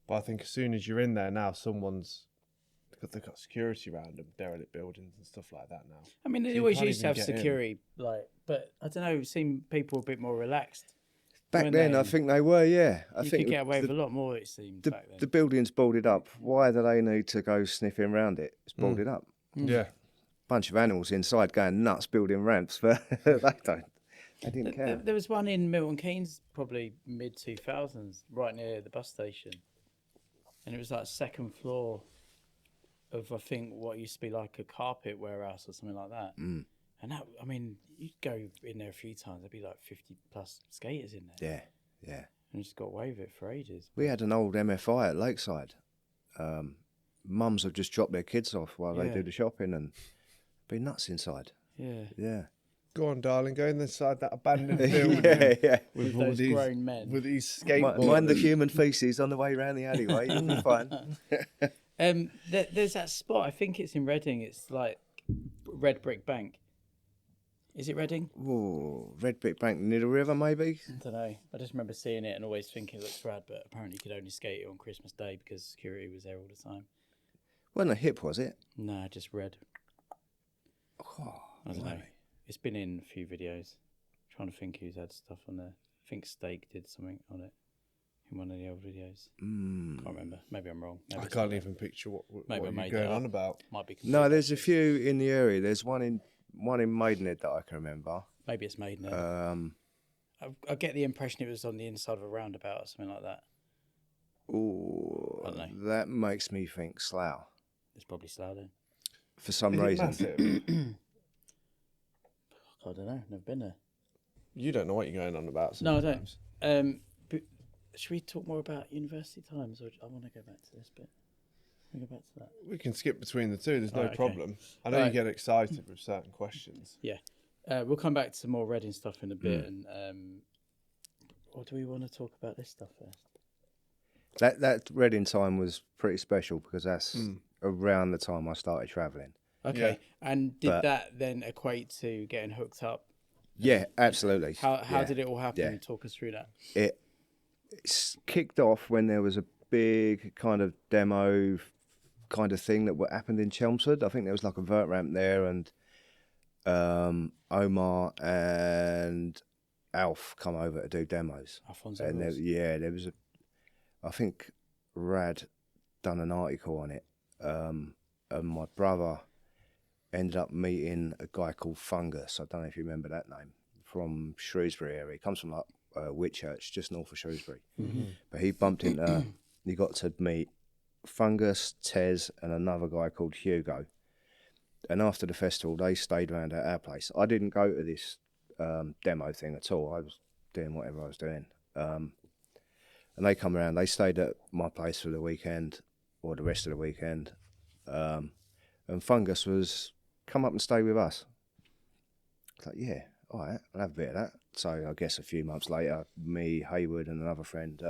A: But I think as soon as you're in there now, they've got security around them, derelict buildings and stuff like that now.
C: I mean, they always used to have security, but I don't know, it seemed people were a bit more relaxed.
B: Back then, I think they were, yeah. I think
C: you could get away with a lot more, it seemed, back then.
B: The building's boarded up. Why do they need to go sniffing around it? It's boarded up.
A: Yeah.
B: Bunch of animals inside going nuts building ramps, but they didn't care.
C: There was one in Milton Keynes, probably mid-2000s, right near the bus station. And it was like second floor of, I think, what used to be like a carpet warehouse or something like that. Mm. And that, I mean, you'd go in there a few times, there'd be like 50 plus skaters in there.
B: Yeah.
C: And you just got away with it for ages.
B: We had an old MFI at Lakeside. Mums have just dropped their kids off while they do the shopping and be nuts inside. Yeah.
A: Go on, darling, go inside that abandoned building.
C: With those grown men.
A: With these skateboards.
B: Mind the human feces on the way around the alleyway, you'll be fine.
C: There's that spot, I think it's in Reading, it's like Red Brick Bank. Is it Reading?
B: Oh, Red Brick Bank near the river, maybe?
C: I don't know. I just remember seeing it and always thinking it looks rad, but apparently you could only skate it on Christmas Day because security was there all the time.
B: Wasn't a hip, was it?
C: No, just red.
B: Oh,
C: I don't know. It's been in a few videos. I'm trying to think who's had stuff on there. I think Steak did something on it in one of the old videos. Can't remember. Maybe I'm wrong. Maybe
A: I can't even picture what you're going on about.
C: Might be.
B: No, there's a few in the area. There's one in Maidenhead that I can remember.
C: Maybe it's Maidenhead. I get the impression it was on the inside of a roundabout or something like that.
B: Oh,
C: I don't know.
B: That makes me think Slough.
C: It's probably Slough then.
B: For some reason.
C: I don't know. Never been there.
A: You don't know what you're going on about.
C: Sometimes. No, I don't. But should we talk more about university times, or I want to go back to this bit? Can we go back to that?
A: We can skip between the two. There's no problem. I know you get excited with certain questions.
C: Yeah. We'll come back to more Reading stuff in a bit. And or do we want to talk about this stuff first?
B: That Reading time was pretty special because that's around the time I started travelling.
C: Okay. And did
B: But-
C: that then equate to getting hooked up?
B: Yeah, absolutely.
C: How did it all happen?
B: Yeah.
C: Talk us through that.
B: It's kicked off when there was a big kind of demo kind of thing that happened in Chelmsford. I think there was like a vert ramp there, and Omar and Alf come over to do demos.
C: Alfonso
B: And
C: Ross.
B: there was I think Rad done an article on it, and my brother ended up meeting a guy called Fungus. I don't know if you remember that name, from Shrewsbury area. He comes from like Whitchurch, just north of Shrewsbury. But he bumped into, he got to meet Fungus, Tez, and another guy called Hugo. And after the festival, they stayed around at our place. I didn't go to this demo thing at all. I was doing whatever I was doing. And they come around, they stayed at my place for the weekend, or the rest of the weekend. And Fungus was, come up and stay with us. It's like, yeah, all right, I'll have a bit of that. So I guess a few months later, me, Haywood, and another friend,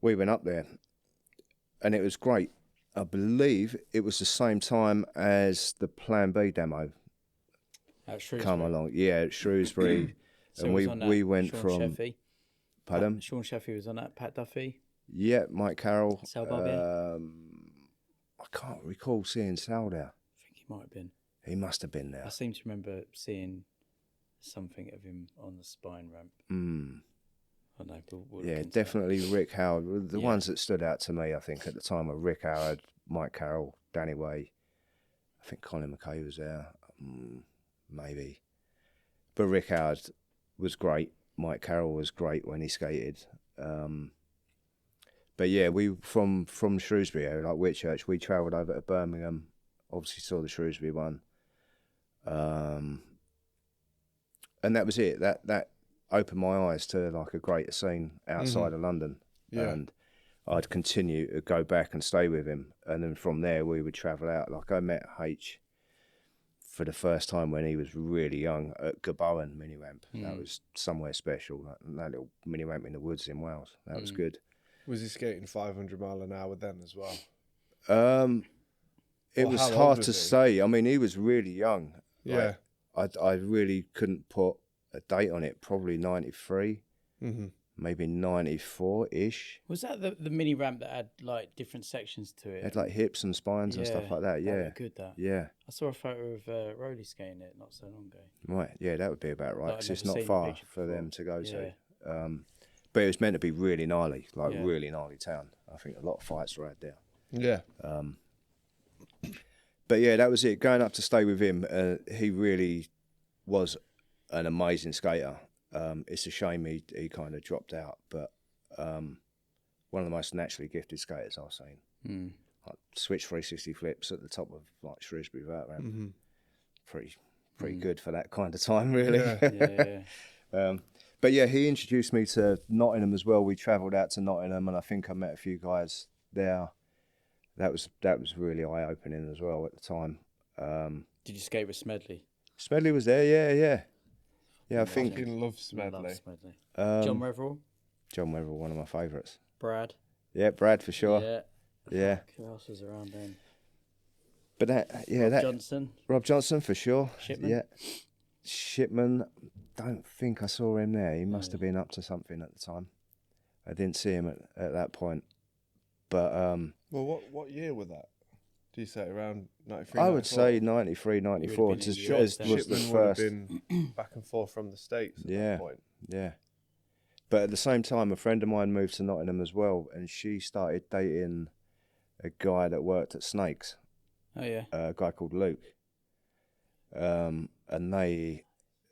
B: we went up there. And it was great. I believe it was the same time as the Plan B demo
C: At Shrewsbury.
B: come along. Yeah, at Shrewsbury.
C: So
B: And
C: it was on that
B: we went
C: Sean
B: from...
C: Sheffy.
B: Pardon?
C: Sean Sheffy was on that. Pat Duffy.
B: Yeah, Mike Carroll.
C: Sal Barbier.
B: I can't recall seeing Sal there.
C: I think he might have been.
B: He must have been there.
C: I seem to remember seeing something of him on the spine ramp. I don't know, but we'll look
B: Yeah,
C: into
B: definitely Rick Howard. The
C: Yeah.
B: ones that stood out to me, I think, at the time were Rick Howard, Mike Carroll, Danny Way. I think Colin McKay was there, maybe. But Rick Howard was great. Mike Carroll was great when he skated. But yeah, we from Shrewsbury area, like Whitchurch, we travelled over to Birmingham. Obviously saw the Shrewsbury one, and that was it. That opened my eyes to like a greater scene outside of London.
A: Yeah.
B: And I'd continue to go back and stay with him, and then from there we would travel out. Like I met H for the first time when he was really young at Gabowen mini ramp. That was somewhere special. That little mini ramp in the woods in Wales. That was good.
A: Was he skating 500 mile an hour then as well?
B: It
A: Or
B: was
A: how old
B: hard
A: was
B: to
A: he?
B: say. I mean, he was really young.
A: Yeah.
B: I really couldn't put a date on it. Probably 93, maybe 94-ish.
C: Was that the mini ramp that had like different sections to it?
B: It had like hips and spines and stuff like that.
C: That
B: Yeah,
C: looked good. That
B: yeah.
C: I saw a photo of Rolly skating it not so long ago.
B: Right, yeah, that would be about right.
C: Like,
B: 'Cause
C: I've
B: it's
C: never
B: not
C: seen the
B: far
C: picture
B: for them
C: before.
B: to go
C: Yeah.
B: to. But it was meant to be really gnarly, like
C: Yeah.
B: really gnarly town. I think a lot of fights were had there.
A: Yeah.
B: But yeah, that was it. Going up to stay with him, he really was an amazing skater. It's a shame he kind of dropped out, but one of the most naturally gifted skaters I've seen. Like, switch 360 flips at the top of like Shrewsbury vert ramp. Pretty good for that kind of time, really.
C: Yeah.
B: But yeah, he introduced me to Nottingham as well. We travelled out to Nottingham, and I think I met a few guys there. That was really eye opening as well at the time.
C: Did you skate with Smedley?
B: Smedley was there, yeah. I think
A: Fucking love
C: Love
A: Smedley.
C: Smedley. John Reverell,
B: John Weaver, one of my favourites.
C: Brad.
B: Yeah, Brad for sure.
C: Yeah.
B: Yeah.
C: Who else was around then?
B: But that
C: Johnson.
B: Rob Johnson for sure.
C: Shipman?
B: Yeah. Shipman, don't think I saw him there. He must have been up to something at the time. I didn't see him at that point. But
A: Well, what year was that? Do you say around 93?
B: I would say 93, 94
C: been in
B: just
C: Europe
B: as
C: then.
B: was the
A: Shipman would have
B: first.
A: been back and forth from the States at
B: Yeah.
A: that point.
B: Yeah. But at the same time, a friend of mine moved to Nottingham as well, and she started dating a guy that worked at Snakes,
C: Oh yeah.
B: a guy called Luke. And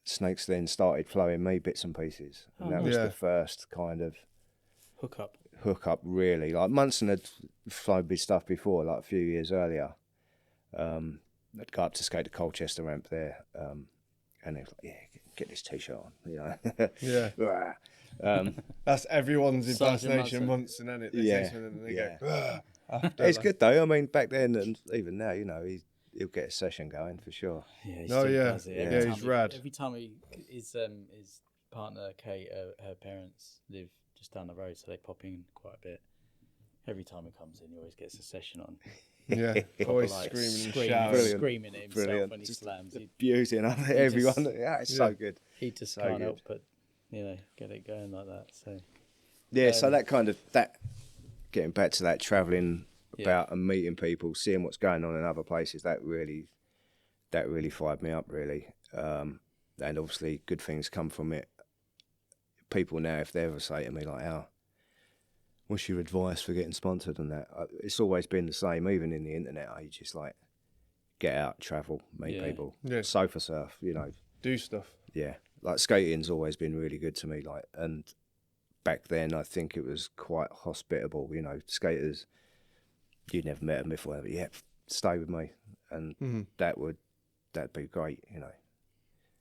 B: Snakes then started flowing me bits and pieces. And that was
A: Yeah.
B: the first kind of
C: Hook up.
B: hook-up, really. Like, Munson had flowed me stuff before, like a few years earlier. I'd go up to skate the Colchester ramp there, and they was like, yeah, get this T-shirt on, you know.
A: Yeah.
B: Rah.
A: That's everyone's
C: Sergeant
A: impersonation of
C: Munson.
A: Munson, isn't it? They
B: Yeah,
A: say something and they
B: yeah.
A: go, "Ugh," after,
B: It's
A: like-
B: good though. I mean, back then and even now, you know, he'll get a session going for sure.
C: Yeah. He
A: No,
C: still
A: yeah.
C: does it.
B: Yeah,
C: Every time
A: he's rad.
C: Every time his partner Kate, her parents live just down the road, so they pop in quite a bit. Every time he comes in, he always gets a session on.
A: Yeah,
C: proper,
A: always
C: like,
A: screaming and
C: screaming,
A: shouting.
B: Brilliant.
C: screaming at himself
B: Brilliant.
C: when he
B: Just
C: slams.
B: abusing everyone.
C: just-
B: Yeah, it's
A: Yeah.
B: so good.
C: He just
B: So
C: can't
B: good.
C: help but, get it going like that. So
B: Yeah, so that kind of getting back to that travelling
C: Yeah.
B: about and meeting people, seeing what's going on in other places, that really fired me up, really. And obviously, good things come from it. People now, if they ever say to me like, "Oh, what's your advice for getting sponsored?" and that, it's always been the same. Even in the internet age, it's like get out, travel, meet
C: Yeah.
B: people,
A: Yeah.
B: sofa surf.
A: Do stuff.
B: Yeah, like skating's always been really good to me. Like, and back then, I think it was quite hospitable. Skaters, you'd never met them before, but yeah, stay with me, and that'd be great.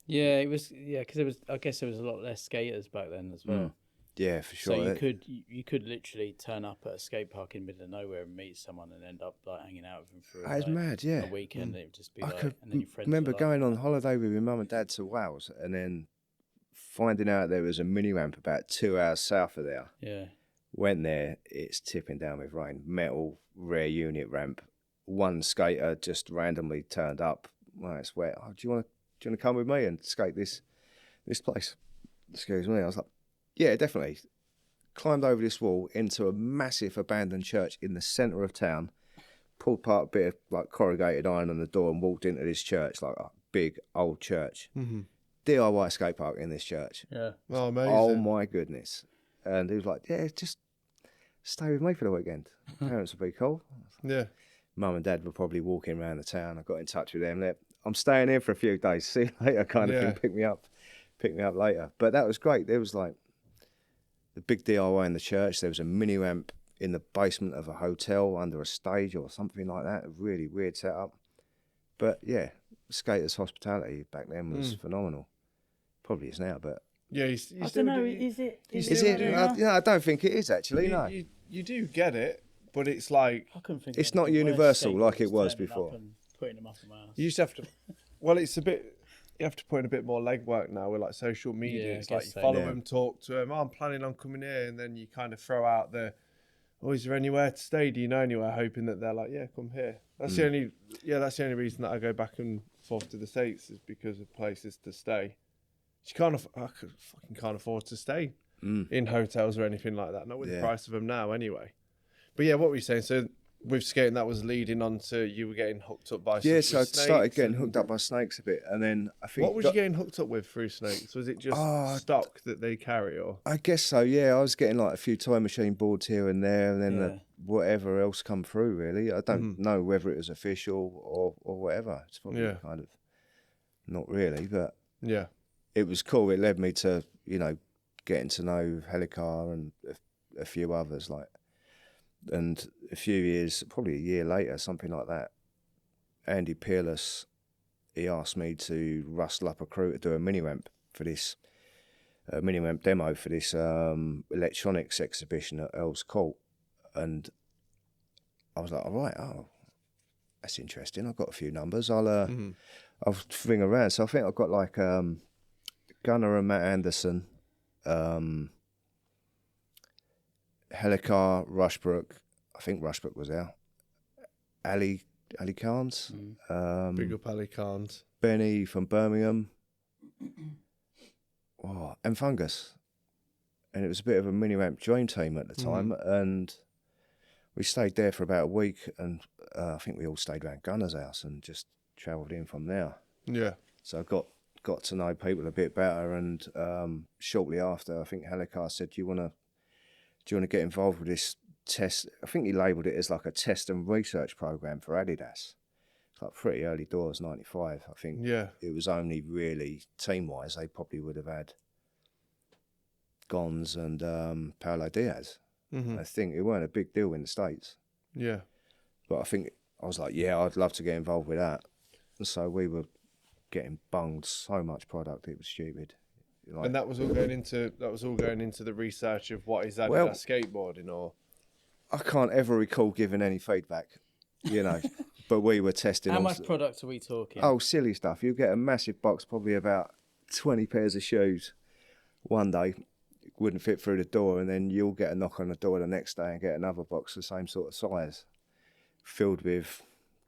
C: yeah, it was because I guess there was a lot less skaters back then as well.
B: Yeah, for sure.
C: So you could literally turn up at a skate park in the middle of nowhere and meet someone and end up like hanging out with them for
B: That is mad, yeah.
C: a weekend. And it would just be
B: I
C: like,
B: could
C: and then your friends
B: remember
C: were like,
B: going on holiday with my mum and dad to Wales, and then finding out there was a mini ramp about 2 hours south of there.
C: yeah,
B: Went there, it's tipping down with rain. Metal, rare unit ramp. One skater just randomly turned up. Well, it's wet. Oh, do you want to come with me and skate this place? Excuse me. I was like, yeah, definitely. Climbed over this wall into a massive abandoned church in the centre of town. Pulled apart a bit of like corrugated iron on the door and walked into this church, like a big old church. DIY skate park in this church.
C: yeah.
A: Oh, amazing.
B: Oh my goodness. And he was like, yeah, just stay with me for the weekend. Parents would be cool.
A: Yeah.
B: Mum and dad were probably walking around the town. I got in touch with them. I'm staying here for a few days. See you later, kind of
A: Yeah.
B: thing. Pick me up later. But that was great. There was like the big DIY in the church. There was a mini ramp in the basement of a hotel under a stage or something like that. A really weird setup. But yeah, skaters' hospitality back then was phenomenal. Probably is now, but
A: Yeah,
C: I
A: still
C: don't know.
A: do-
C: Is it?
A: Is
B: is
A: still
B: it?
A: do
B: I don't think it is actually. No.
A: You do get it, but it's like
C: I couldn't think.
B: It's
C: of
B: not
C: anything worse
B: universal like it
C: skateboards
B: was
C: turning up
B: before.
C: and putting them up in my house.
A: you used to have to. Well, it's a bit. You have to put in a bit more legwork now with like social media.
C: Yeah, I
A: It's like you
C: guess so.
A: follow
B: Yeah.
A: them, talk to them. Oh, I'm planning on coming here, and then you kind of throw out the. Oh, is there anywhere to stay? Do you know anywhere? Hoping that they're like, yeah, come here. That's the only. Yeah, that's the only reason that I go back and forth to the States is because of places to stay. You can't. I fucking can't afford to stay in hotels or anything like that. Not with the
B: Yeah.
A: price of them now, anyway. But yeah, what were you saying? So with skating, that was leading on to you were getting hooked up by.
B: Yeah,
A: stuff
B: so I
A: with
B: started
A: snakes
B: getting
A: and-
B: hooked up by snakes a bit, and then I think
A: What was you getting hooked up with through snakes? Was it just stock that they carry, or?
B: I guess so. Yeah, I was getting like a few time machine boards here and there, and then
C: Yeah.
B: whatever else come through. Really, I don't know whether it was official or whatever. It's probably
A: Yeah.
B: kind of not really, but
A: Yeah.
B: it was cool. It led me to getting to know Helicar and a few others like. And a few years, probably a year later, something like that, Andy Peerless, he asked me to rustle up a crew to do a mini ramp for this, mini ramp demo for this electronics exhibition at Earl's Court. And I was like, all right, that's interesting. I've got a few numbers. I'll ring around. So I think I've got like Gunnar and Matt Anderson, Helicar, Rushbrook. I think Rushbrook was there. Ali Carnes,
A: Big up Ali Khan's.
B: Benny from Birmingham, and Fungus. And it was a bit of a mini ramp dream team at the time, and we stayed there for about a week, and I think we all stayed around Gunner's house and just travelled in from there.
A: Yeah.
B: So I got to know people a bit better, and shortly after, I think Helicar said, "Do you want to get involved with this test?" I think he labelled it as like a test and research program for Adidas. It's like pretty early doors, 95. I think
A: Yeah.
B: it was only really team-wise, they probably would have had Gons and Paolo Diaz. I think it weren't a big deal in the States.
A: Yeah.
B: But I think I was like, yeah, I'd love to get involved with that. And so we were getting bunged so much product, it was stupid. Like,
A: And that was all going into the research of what is Adidas
B: Well-
A: skateboarding, or
B: I can't ever recall giving any feedback, but we were testing.
C: How
B: all
C: much product are we talking?
B: Oh, silly stuff. You get a massive box, probably about 20 pairs of shoes one day, wouldn't fit through the door, and then you'll get a knock on the door the next day and get another box the same sort of size. filled with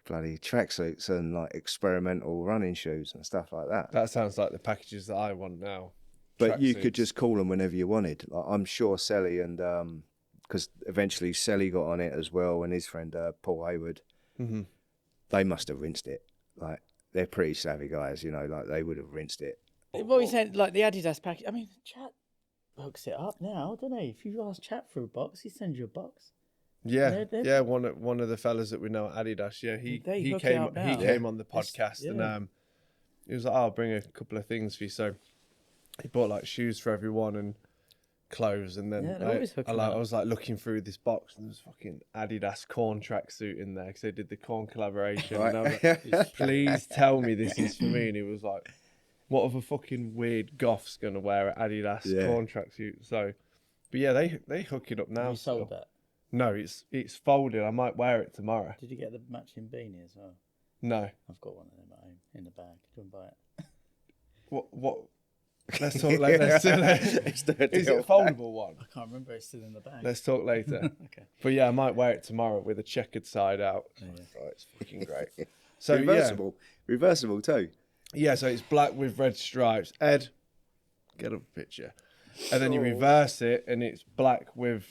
B: bloody tracksuits and like experimental running shoes and stuff like that.
A: That sounds like the packages that I want now.
B: But you
A: Tracksuits.
B: could just call them whenever you wanted. Like, I'm sure Selly and because eventually Selly got on it as well, and his friend Paul Haywood, they must have rinsed it. Like, they're pretty savvy guys, you know. Like, they would have rinsed it.
C: What we said, like the Adidas package. I mean, Chat hooks it up now, don't he? If you ask Chat for a box, he sends you a box.
A: Yeah,
C: They're-
A: yeah. One of the fellas that we know at Adidas, yeah, he
C: hook it
A: came
C: up now.
A: he came on the podcast
C: Yeah.
A: and he was like, "Oh, I'll bring a couple of things for you." So he bought like shoes for everyone and clothes, and then
C: Yeah, they're always hooking up.
A: I was like looking through this box and there was fucking Adidas corn tracksuit in there because they did the corn collaboration. And I was like, "Please tell me this is for me." And he was like, "What other fucking weird goth's gonna wear an Adidas corn tracksuit?" So, but yeah, they hook it up now.
C: You sold
A: still.
C: that.
A: No, it's folded. I might wear it tomorrow.
C: Did you get the matching beanie as well?
A: No.
C: I've got one of them at home in the bag. Do you want to buy it?
A: What? Let's talk later. Is it a foldable one?
C: I can't remember. It's still in the bag.
A: Let's talk later.
C: Okay.
A: But yeah, I might wear it tomorrow with a checkered side out.
C: Yeah.
A: Oh, it's fucking great. So
B: reversible too.
A: yeah, so it's black with red stripes. Ed, get a picture. And then you reverse it, and it's black with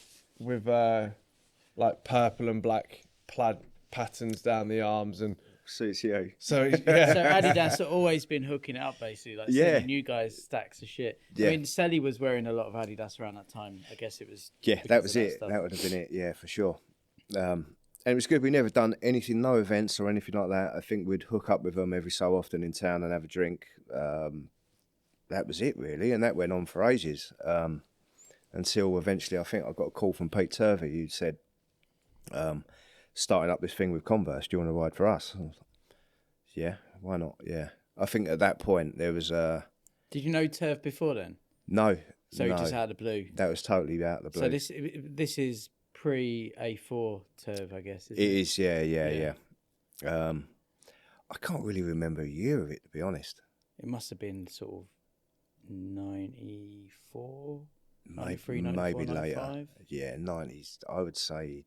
A: like purple and black plaid patterns down the arms, and
B: Suits you.
A: so yeah.
C: So Adidas have always been hooking it up, basically, like sending you guys stacks of shit.
B: Yeah.
C: I mean, Sally was wearing a lot of Adidas around that time. I guess it was.
B: Yeah,
C: because
B: that
C: of
B: was it.
C: stuff.
B: That would have been it. Yeah, for sure. And it was good. We never done anything, no events or anything like that. I think we'd hook up with them every so often in town and have a drink. That was it, really. And that went on for ages. Until eventually, I think I got a call from Pete Turvey who said, starting up this thing with Converse, do you want to ride for us? I was like, yeah, why not? Yeah. I think at that point there was
C: Did you know Turf before then?
B: no.
C: So
B: no,
C: just out of the blue.
B: that was totally out of the blue.
C: So this is pre A4 Turf, I guess. Isn't
B: It is, yeah. I can't really remember a year of it, to be honest.
C: It must have been sort of 94,
B: Maybe,
C: 93, 94,
B: maybe
C: 95.
B: later. Yeah, 90s. I would say,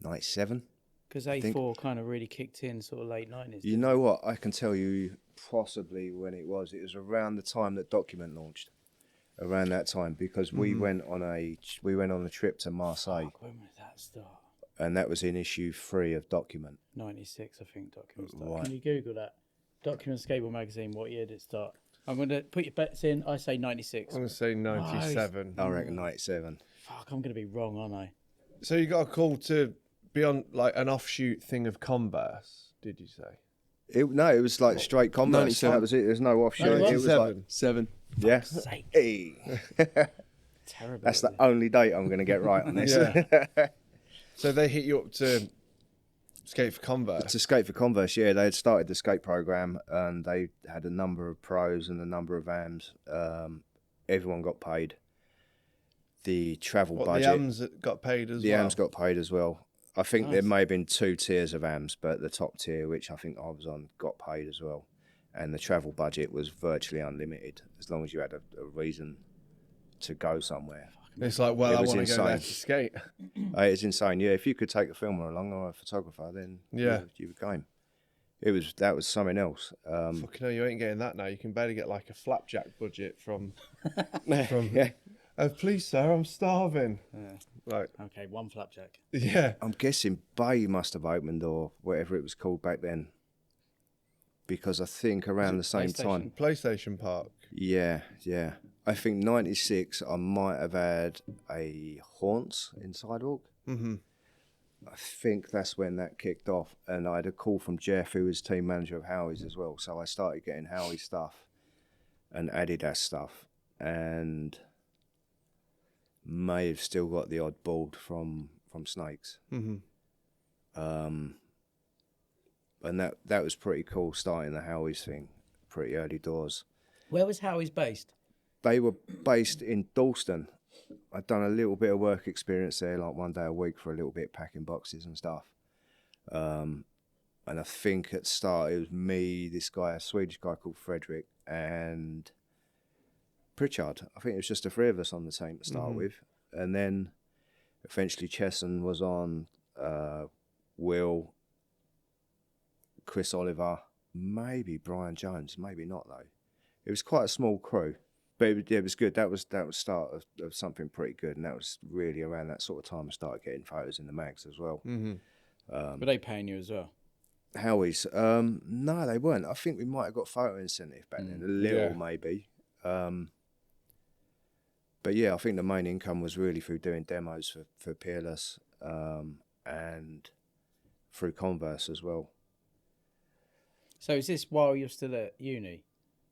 B: 97.
C: Because
B: think-
C: A4 kind of really kicked in sort of late 90s.
B: You know what? I can tell you possibly when it was. It was around the time that Document launched. Around that time, because we went on a trip to Marseille,
C: Fuck, when was that start?
B: and that was in issue 3 of Document.
C: 96, I think, Document start.
B: Right.
C: Can you Google that? Document Skateboard Magazine, what year did it start? I'm going to put your bets in. I say 96.
A: I'm gonna say 97.
B: I reckon 97.
C: Fuck, I'm going to be wrong, aren't I?
A: So you got a call to be on like an offshoot thing of Converse, did you say?
B: It was like straight Converse. So that was it. There's no offshoot.
C: No,
B: It was like
D: 7.
B: yeah.
C: Sake.
B: Hey.
C: Terrible.
B: That's the only date I'm going to get right on this.
A: Yeah. So they hit you up to skate for Converse.
B: To skate for Converse, yeah, they had started the skate program and they had a number of pros and a number of AMs. Everyone got paid. The travel
A: What,
B: budget.
A: the AMs got paid as
B: the
A: well.
B: AMs got paid as well. I think
C: Nice.
B: there may have been 2 tiers of AMs, but the top tier, which I think I was on, got paid as well. And the travel budget was virtually unlimited as long as you had a reason to go somewhere.
A: It's like, well,
B: It
A: I
B: was
A: want to go there to
B: insane.
A: skate.
B: It's insane. Yeah, if you could take a filmer along or a photographer, then
A: Yeah.
B: you were game. That was something else.
A: Fucking hell, you ain't getting that now. You can barely get like a flapjack budget from.
B: Yeah.
A: Please, sir, I'm starving.
C: Yeah.
A: Like,
C: Okay, one flapjack.
A: yeah.
B: I'm guessing Bay must have opened or whatever it was called back then. Because I think around the same time.
A: PlayStation Park.
B: Yeah. I think 96, I might have had a Haunts in Sidewalk.
A: Mm-hmm.
B: I think that's when that kicked off. And I had a call from Jeff, who was team manager of Howies as well. So I started getting Howie stuff and Adidas stuff. And may have still got the odd board from Snakes.
A: Mm-hmm.
B: And that was pretty cool, starting the Howies thing, pretty early doors.
C: Where was Howie's based?
B: They were based in Dalston. I'd done a little bit of work experience there, like one day a week for a little bit, packing boxes and stuff. And I think at start it was me, this guy, a Swedish guy called Frederick, and Pritchard. I think it was just the 3 of us on the team to start with. And then Eventually, Chesson was on, Will, Chris Oliver, maybe Brian Jones, maybe not though. It was quite a small crew, but it was good. That was start of something pretty good, and that was really around that sort of time I started getting photos in the mags as well.
C: Were they paying you as well?
B: Howies, no, they weren't. I think we might have got photo incentive back then, a little maybe. But yeah, I think the main income was really through doing demos for Peerless, and through Converse as well.
C: So is this while you're still at uni?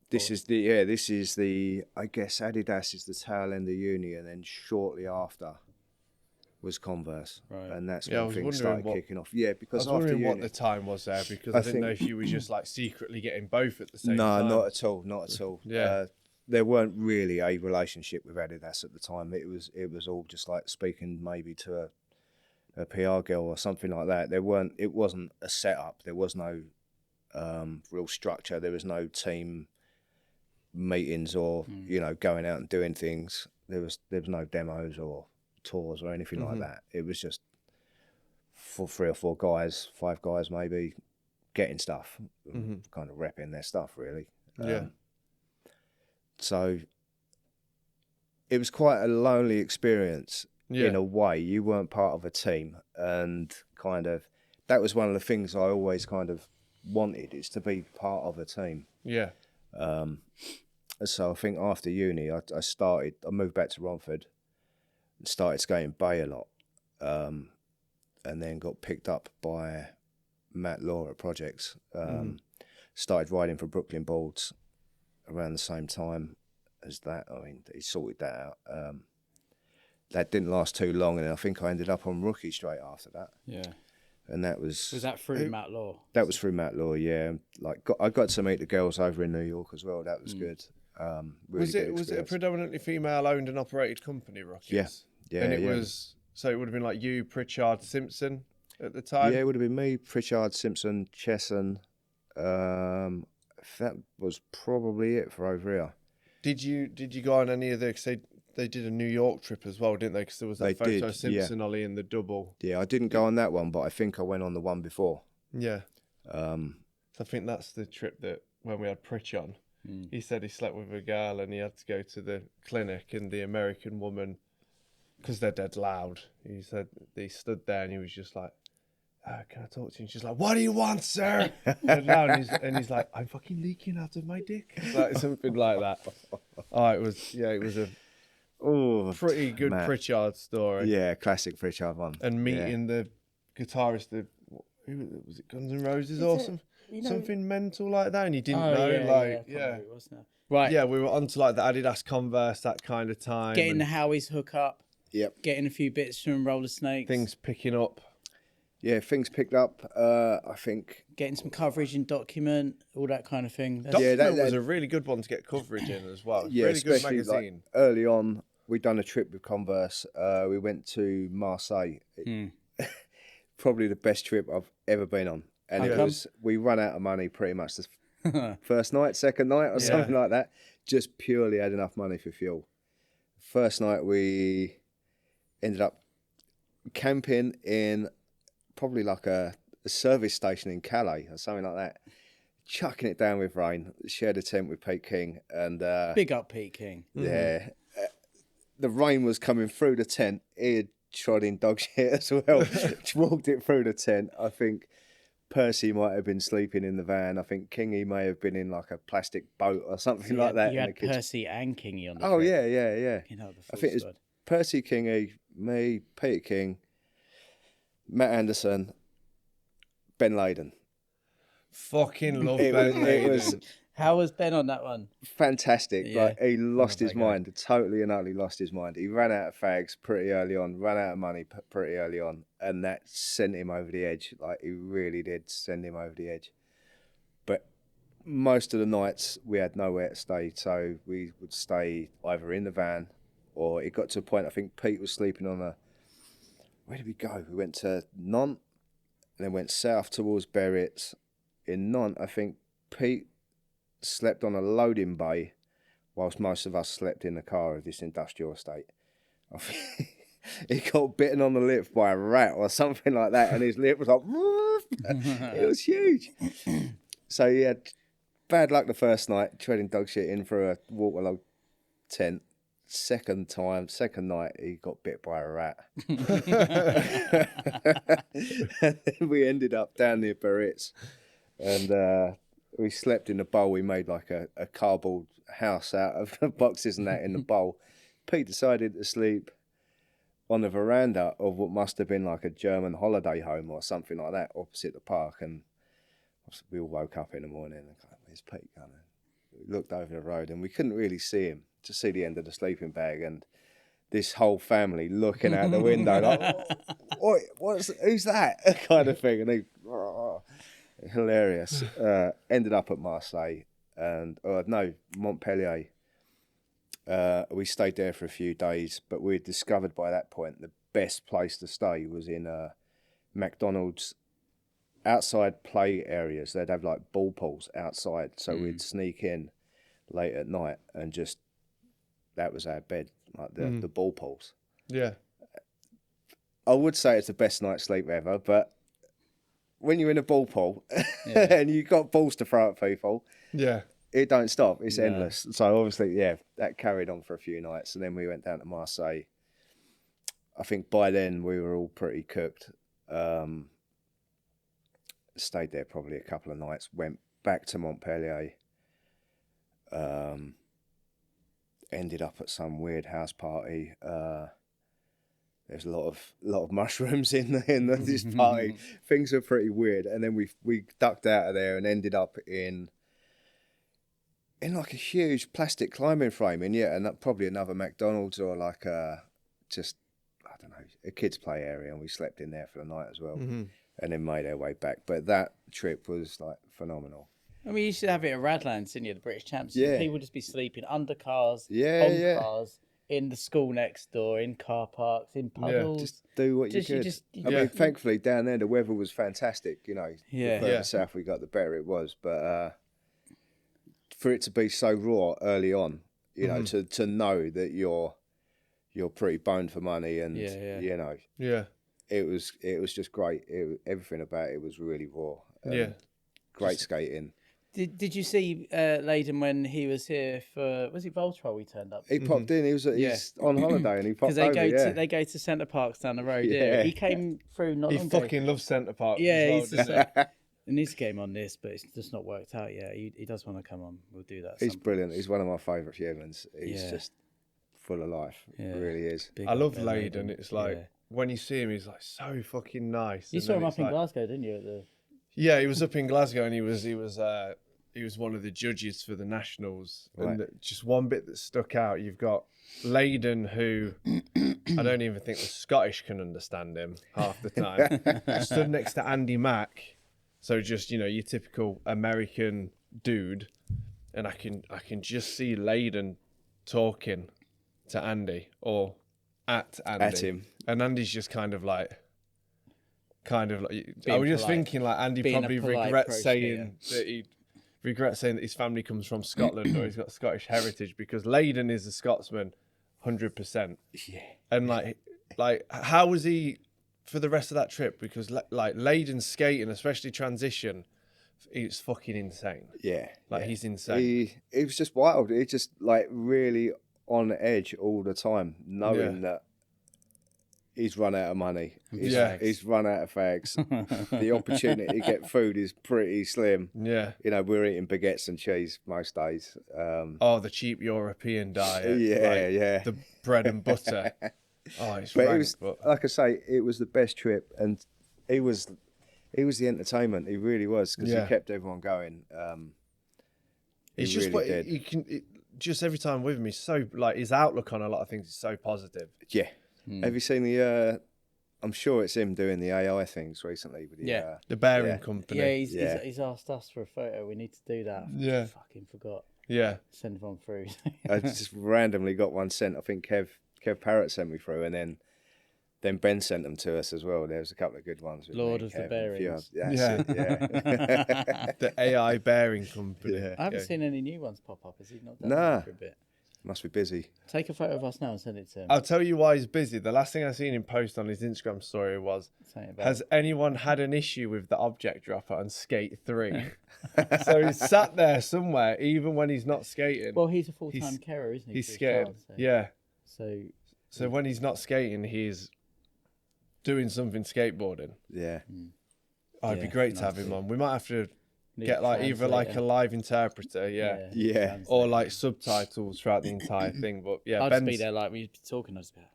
B: This is the I guess Adidas is the tail end of uni, and then shortly after was Converse,
C: Right.
B: And that's
A: Yeah,
B: when things started kicking off. Yeah, because
A: I was
B: after
A: wondering
B: uni,
A: what the time was there, because I didn't know if you were just like secretly getting both at the same
B: no,
A: time.
B: not at all, not at all.
A: Yeah.
B: There weren't really a relationship with Adidas at the time. It was all just like speaking maybe to a PR girl or something like that. It wasn't a setup. There was no real structure. There was no team meetings or going out and doing things. There was no demos or tours or anything like that. It was just for 3 or 4 guys, 5 guys maybe, getting stuff, kind of repping their stuff really. So it was quite a lonely experience in a way. You weren't part of a team, and kind of that was one of the things I always kind of wanted, is to be part of a team.
A: Yeah.
B: So I think after uni, I moved back to Romford and started skating Bay a lot, and then got picked up by Matt Law at Projects. Started riding for Brooklyn Boards around the same time as that. I mean, he sorted that out. That didn't last too long, and I think I ended up on Rookie straight after that.
C: Yeah.
B: And that was
C: that through Matt Law? That
B: was through Matt Law, yeah. Like I got to meet the girls over in New York as well. That was good. Really
A: Was it a predominantly female owned and operated company, Rockies?
B: Yeah.
A: And it was, so it would have been like you, Pritchard, Simpson at the time?
B: Yeah, it would have been me, Pritchard, Simpson, Chesson. That was probably it for over here.
A: Did you go on any of the? Cause they did a New York trip as well, didn't they? Because there was that photo of Simpson, Ollie, in the double.
B: Yeah, I didn't go on that one, but I think I went on the one before.
A: Yeah. So I think that's the trip that when we had Pritch on, he said he slept with a girl and he had to go to the clinic, and the American woman, because they're dead loud, he said he stood there and he was just like, can I talk to you? And she's like, what do you want, sir? and he's like, I'm fucking leaking out of my dick. Like something like that. Oh, it was a pretty good Pritchard story.
B: Yeah, classic Pritchard one.
A: And meeting the guitarist, who was it, Guns N' Roses or something mental like that, and you didn't know, Right. Yeah, we were onto like the Adidas Converse, that kind of time.
C: Getting the Howies hook up.
B: Yep.
C: Getting a few bits from Rollersnakes.
A: Things picking up.
B: Yeah, things picked up. I think
C: getting some coverage in Document, all that kind of thing.
A: Document was a really good one to get coverage in as well.
B: Yeah,
A: really good
B: magazine.
A: Like,
B: early on, we'd done a trip with Converse. We went to Marseille. Probably the best trip I've ever been on. And we ran out of money pretty much the first night, second night, or something like that. Just purely had enough money for fuel. First night we ended up camping in probably like a service station in Calais or something like that, chucking it down with rain. Shared a tent with Pete King, and
C: big up Pete King.
B: Yeah, the rain was coming through the tent. He had trod in dog shit as well. Walked it through the tent. I think Percy might have been sleeping in the van. I think Kingy may have been in like a plastic boat or something like that.
C: You had Percy and Kingy on the
B: trip.
C: Yeah. You know,
B: I think it was Percy, Kingy, me, Peter King, Matt Anderson, Ben Leyden.
A: Fucking love Ben Leyden.
C: How was Ben on that one?
B: Fantastic. Yeah. Like, he lost his mind. Totally and utterly lost his mind. He ran out of fags pretty early on, ran out of money pretty early on, and that sent him over the edge. Like, he really did send him over the edge. But most of the nights we had nowhere to stay, so we would stay either in the van, or it got to a point, I think Pete was sleeping on a... Where did we go? We went to Nantes and then went south towards Berritz. In Nantes, I think Pete slept on a loading bay whilst most of us slept in the car of this industrial estate. he got bitten on the lip by a rat or something like that, and his lip was like, it was huge. So he had bad luck the first night, treading dog shit in for a waterlogged tent. Second night, he got bit by a rat. And then we ended up down near Biarritz, and we slept in a bowl. We made like a cardboard house out of boxes and that in the bowl. Pete decided to sleep on the veranda of what must have been like a German holiday home or something like that opposite the park. And we all woke up in the morning and go, where's Pete going? We looked over the road and we couldn't really see him, just see the end of the sleeping bag, and this whole family looking out the window like, who's that? Kind of thing. And they, hilarious. Ended up at Marseille and Montpellier. We stayed there for a few days, but we had discovered by that point the best place to stay was in McDonald's outside play areas. They'd have like ball pools outside, so we'd sneak in late at night and just, that was our bed, like the ball pools.
A: Yeah.
B: I would say it's the best night's sleep ever, but when you're in a ball pool and you've got balls to throw at people, it don't stop. It's endless. So obviously, that carried on for a few nights, and then we went down to Marseille. I think by then we were all pretty cooked. Stayed there probably a couple of nights. Went back to Montpellier. Ended up at some weird house party. There's a lot of mushrooms in this party. Things are pretty weird, and then we ducked out of there and ended up in like a huge plastic climbing frame, and probably another McDonald's or like a kids play area, and we slept in there for the night as well, and then made our way back. But that trip was like phenomenal.
C: I mean, you used to have it at Radlands, didn't you? The British Champs.
B: Yeah.
C: People would just be sleeping under cars, cars, in the school next door, in car parks, in puddles.
B: Just do what you could. I mean, thankfully down there the weather was fantastic. The further south we got, the better it was. But for it to be so raw early on, to know that you're pretty boned for money, and it was just great. Everything about it was really raw. Great skating.
C: Did you see Leyden when he was here for, was it Voltrol he turned up?
B: He popped in, he's on holiday and he popped over,
C: they go to Centre Parks down the road, He came through not long ago.
A: He fucking loves Centre Park.
C: He's just like, I need to get him on this, but it's just not worked out yet. He does want to come on. We'll do that.
B: He's brilliant. He's one of my favourite humans. He's just full of life. He really is.
A: I love Leyden. It's like, when you see him, he's like so fucking nice.
C: You saw him up in Glasgow, didn't you?
A: Yeah, he was up in Glasgow, and he was one of the judges for the nationals.
B: Right.
A: And just one bit that stuck out, you've got Leyden, who I don't even think the Scottish can understand him half the time. Stood next to Andy Mack, so just your typical American dude, and I can just see Leyden talking to Andy or at Andy,
B: at him,
A: and Andy's just kind of like. I was just thinking, like, Andy probably regrets saying that his family comes from Scotland or he's got Scottish heritage, because Leyden is a Scotsman, 100%. Yeah. And like, how was he for the rest of that trip? Because like Leyden skating, especially transition, it's fucking insane.
B: Yeah.
A: He's insane.
B: He was just wild. He just like really on edge all the time, knowing that he's run out of money. He's run out of fags. The opportunity to get food is pretty slim. Yeah. We're eating baguettes and cheese most days.
A: The cheap European diet.
B: The
A: bread and butter. It's
B: but rank, like I say, it was the best trip, and he was the entertainment. He really was, because he kept everyone going.
A: It's just really did. Just every time with him, he's so, like, his outlook on a lot of things is so positive.
B: Yeah. Have you seen the? I'm sure it's him doing the AI things recently with
A: the bearing company.
C: Yeah, he's asked us for a photo. We need to do that. I fucking forgot.
A: Yeah,
C: send one through.
B: I just randomly got one sent. I think Kev Parrott sent me through, and then Ben sent them to us as well. There was a couple of good ones.
C: Lord of the Bearings.
A: The AI bearing company.
C: I haven't seen any new ones pop up. Has he not done
B: that
C: for a bit?
B: Must be busy.
C: Take a photo of us now and send it to him.
A: I'll tell you why he's busy. The last thing I seen him post on his Instagram story was, has anyone had an issue with the object dropper on Skate 3? So he's sat there somewhere, even when he's not skating.
C: Well, he's a full-time carer, isn't he?
A: He's skating. Yeah. So when he's not skating, he's doing something skateboarding.
B: Yeah.
A: Oh, it'd be great to have him on. We might have to get like either like a live interpreter,
B: yeah,
A: or like subtitles throughout the entire thing. But yeah,
C: I'd just be there like we'd be talking. I'd just be like,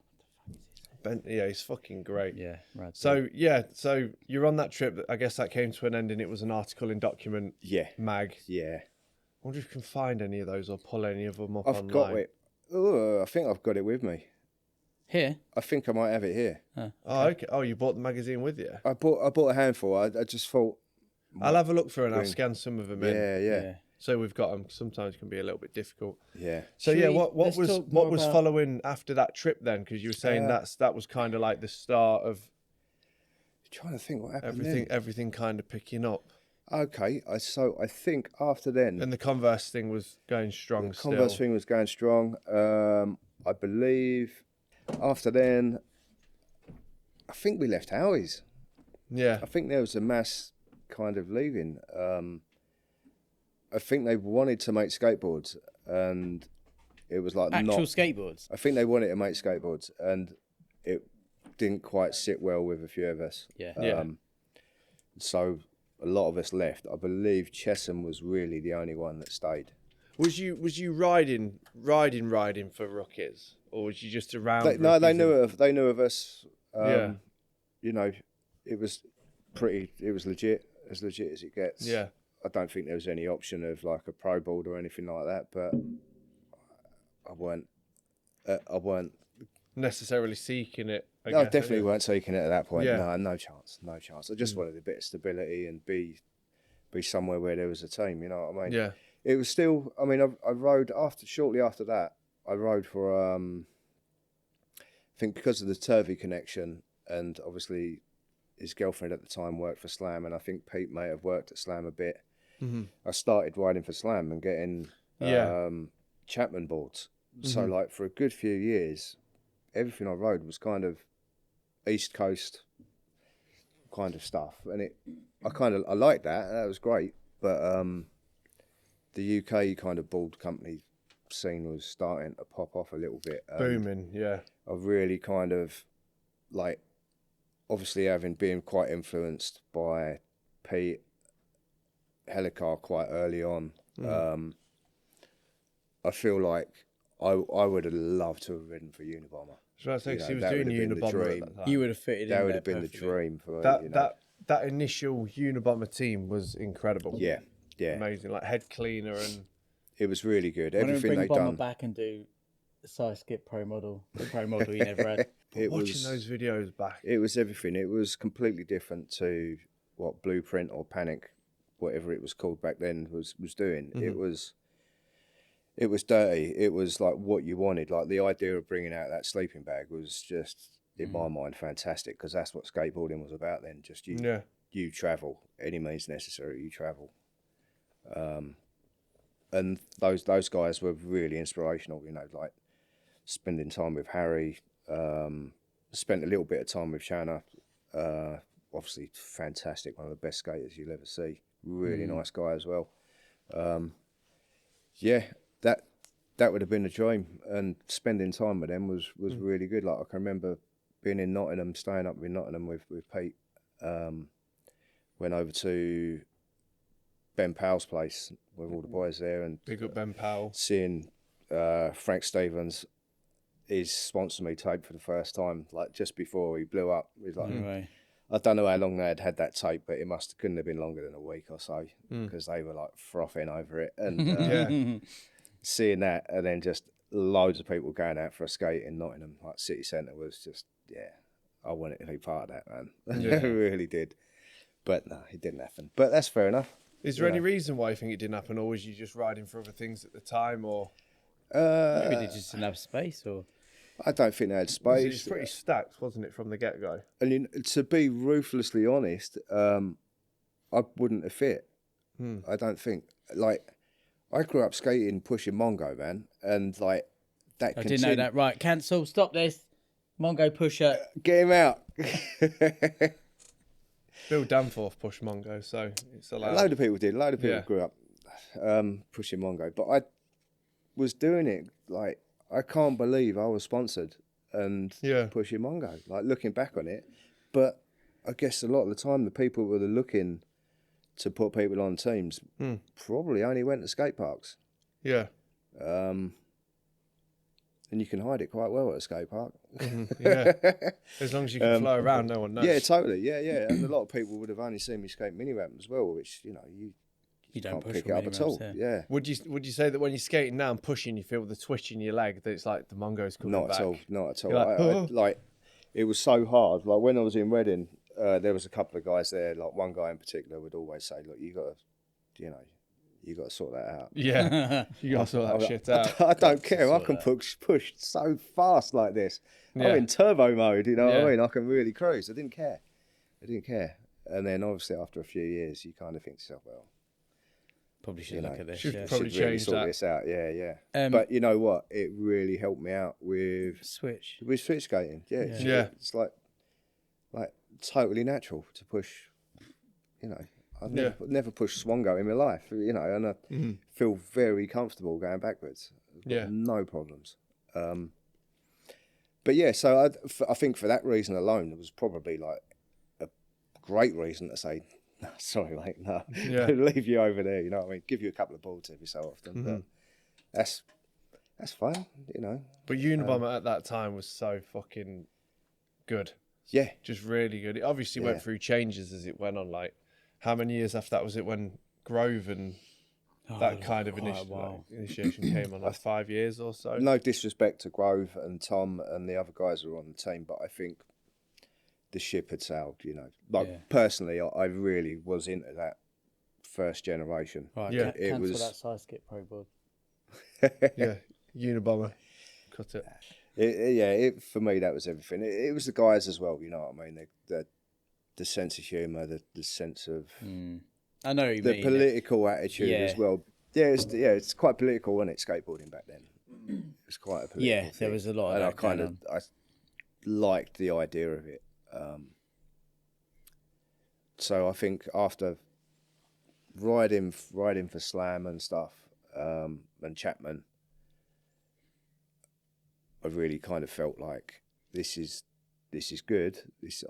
C: what the fuck is
A: Ben, yeah, he's fucking great.
C: Yeah, right.
A: So so you're on that trip. I guess that came to an end, and it was an article in Document Mag.
B: Yeah.
A: I wonder if you can find any of those or pull any of them up
B: I've
A: online.
B: got it. Oh, I think I've got it with me.
C: Here?
B: I think I might have it here.
A: Oh, okay. Oh, you bought the magazine with you?
B: I bought a handful. I just thought.
A: I'll have a look through and I'll scan some of them in.
B: Yeah.
A: So we've got them. Sometimes it can be a little bit difficult.
B: Yeah.
A: So what was following after that trip then? Because you were saying that was kind of like the start of.
B: I'm trying to think what happened.
A: Everything kind of picking up.
B: Okay, so I think after then.
A: And the Converse thing was going strong.
B: The Converse thing was going strong. I believe after then, I think we left Howies.
A: Yeah.
B: I think there was a mass kind of leaving. I think they wanted to make skateboards, and it was like
C: actual skateboards.
B: I think they wanted to make skateboards, and it didn't quite sit well with a few of us.
C: Yeah.
B: So a lot of us left. I believe Chesham was really the only one that stayed.
A: Was you riding for rookies, or was you just around?
B: They knew of us.
A: Yeah.
B: You know, it was legit, as legit as it gets.
A: Yeah.
B: I don't think there was any option of like a pro board or anything like that, but I weren't
A: necessarily seeking it. I
B: definitely weren't seeking it at that point.
A: Yeah.
B: No chance. I just wanted a bit of stability and be somewhere where there was a team. You know what I mean?
A: Yeah.
B: It was still. I mean, I rode shortly after that. I rode for I think because of the Turvey connection, and obviously his girlfriend at the time worked for Slam, and I think Pete may have worked at Slam a bit. Mm-hmm. I started riding for Slam and getting Chapman boards. Mm-hmm. So like for a good few years, everything I rode was kind of East Coast kind of stuff, and I liked that. That was great, but the UK kind of board company scene was starting to pop off a little bit.
A: Booming, yeah.
B: I've really kind of like, obviously been quite influenced by Pete, Helicar quite early on. I feel like I would have loved to have ridden for Unabomber.
A: So I think he was doing Unabomber at that time.
C: You would have fitted in there.
B: That would have been the dream for
A: that initial Unabomber team was incredible.
B: Yeah.
A: Amazing, like head cleaner, and
B: it was really good.
C: When
B: Everything they
C: Bomber
B: done.
C: back and do the size skip pro model, the pro model you never had.
A: Watching those videos back,
B: it was everything. It was completely different to what Blueprint or Panic, whatever it was called back then, was doing. Mm-hmm. It was dirty. It was like what you wanted. Like the idea of bringing out that sleeping bag was just, in my mind, fantastic, because that's what skateboarding was about then. Just you travel, any means necessary, you travel. And those guys were really inspirational. You know, like spending time with Harry. Spent a little bit of time with Shanna. Obviously, fantastic. One of the best skaters you'll ever see. Really nice guy as well. That would have been a dream, and spending time with them was really good. Like I can remember being in Nottingham, staying up in Nottingham with Pete. Went over to Ben Powell's place with all the boys there, and
A: big up Ben Powell.
B: Seeing Frank Stevens, he's sponsored me tape for the first time, like just before he blew up. He was like, I don't know how long they had that tape, but it couldn't have been longer than a week or so, because they were like frothing over it. And seeing that, and then just loads of people going out for a skate in Nottingham, like city centre, was just, I wanted to be part of that, man. I really did. But no, it didn't happen. But that's fair enough.
A: Is there any reason why you think it didn't happen, or was you just riding for other things at the time, or
C: maybe they just didn't have space, or
B: I don't think they had space.
A: It was pretty stacked, wasn't it, from the get-go?
B: And to be ruthlessly honest, I wouldn't have fit. I don't think. Like, I grew up skating, pushing Mongo, man, and like that.
C: I didn't know that. Right, cancel. Stop this. Mongo pusher.
B: Get him out.
A: Bill Danforth pushed Mongo, so it's
B: A
A: allowed.
B: load of people did. A load of people
A: Yeah.
B: grew up pushing Mongo, but I was doing it like I can't believe I was sponsored and
A: Yeah.
B: pushing Mongo. Like looking back on it, but I guess a lot of the time the people who were looking to put people on teams probably only went to skate parks.
A: Yeah.
B: And you can hide it quite well at a skate park.
A: Yeah. As long as you can fly around, no one knows.
B: Yeah, totally. Yeah. And a lot of people would have only seen me skate mini ramp as well, which you
C: don't
B: can't
C: push
B: pick
C: on
B: it up
C: mini
B: at all.
C: ramps,
B: Yeah.
A: Would you say that when you're skating now and pushing, you feel the twitch in your leg that it's like the Mongo's coming
B: Not
A: back?
B: at all. Not at all.
A: You're like, "Oh."
B: Like it was so hard. Like when I was in Reading, there was a couple of guys there. Like one guy in particular would always say, "Look, you got to, you got to sort that out."
A: Yeah. You got to sort that shit out.
B: I don't care. I
C: sort
B: can
C: that.
B: push so fast like this.
A: Yeah.
B: I'm in turbo mode. You know what
A: Yeah.
B: I mean? I can really cruise. I didn't care. And then obviously after a few years, you kind of think to yourself, well,
C: Probably should look at this.
A: should
C: Yeah.
A: probably
B: should really
A: change
B: sort
A: that.
B: this out. Yeah.
C: Um,
B: But you know what? It really helped me out with
C: Switch.
B: switch skating. Yeah.
A: Yeah.
B: It's like totally natural to push. I've never pushed Swango in my life. And I feel very comfortable going backwards. I've got
A: Yeah.
B: no problems. But yeah, so I think for that reason alone, it was probably like a great reason to say, no, sorry, mate, no,
A: Yeah.
B: leave you over there. You know what I mean? Give you a couple of balls every so often. But that's fine.
A: But Unabomber at that time was so fucking good.
B: Yeah.
A: Just really good. It obviously
B: Yeah.
A: went through changes as it went on. Like, how many years after that was it when Grove and that kind of
C: quite a while.
A: initiation came on? Like 5 years or so?
B: No disrespect to Grove and Tom and the other guys who were on the team, but I think the ship had sailed, personally, I really was into that first generation.
C: Right,
A: Yeah.
C: cancel
B: was-
C: that side skip pro board.
A: Yeah. Unabomber. Cut it.
B: For me, that was everything. It was the guys as well, you know what I mean? The sense of humour, the sense of
C: I know what you
B: the
C: mean.
B: political attitude
C: Yeah.
B: as well. It's quite political, wasn't it, skateboarding back then? It was quite a political
C: Yeah, there
B: thing.
C: was a lot of
B: and
C: that going on.
B: I liked the idea of it. So I think after riding for Slam and stuff, and Chapman, I really kind of felt like this is good.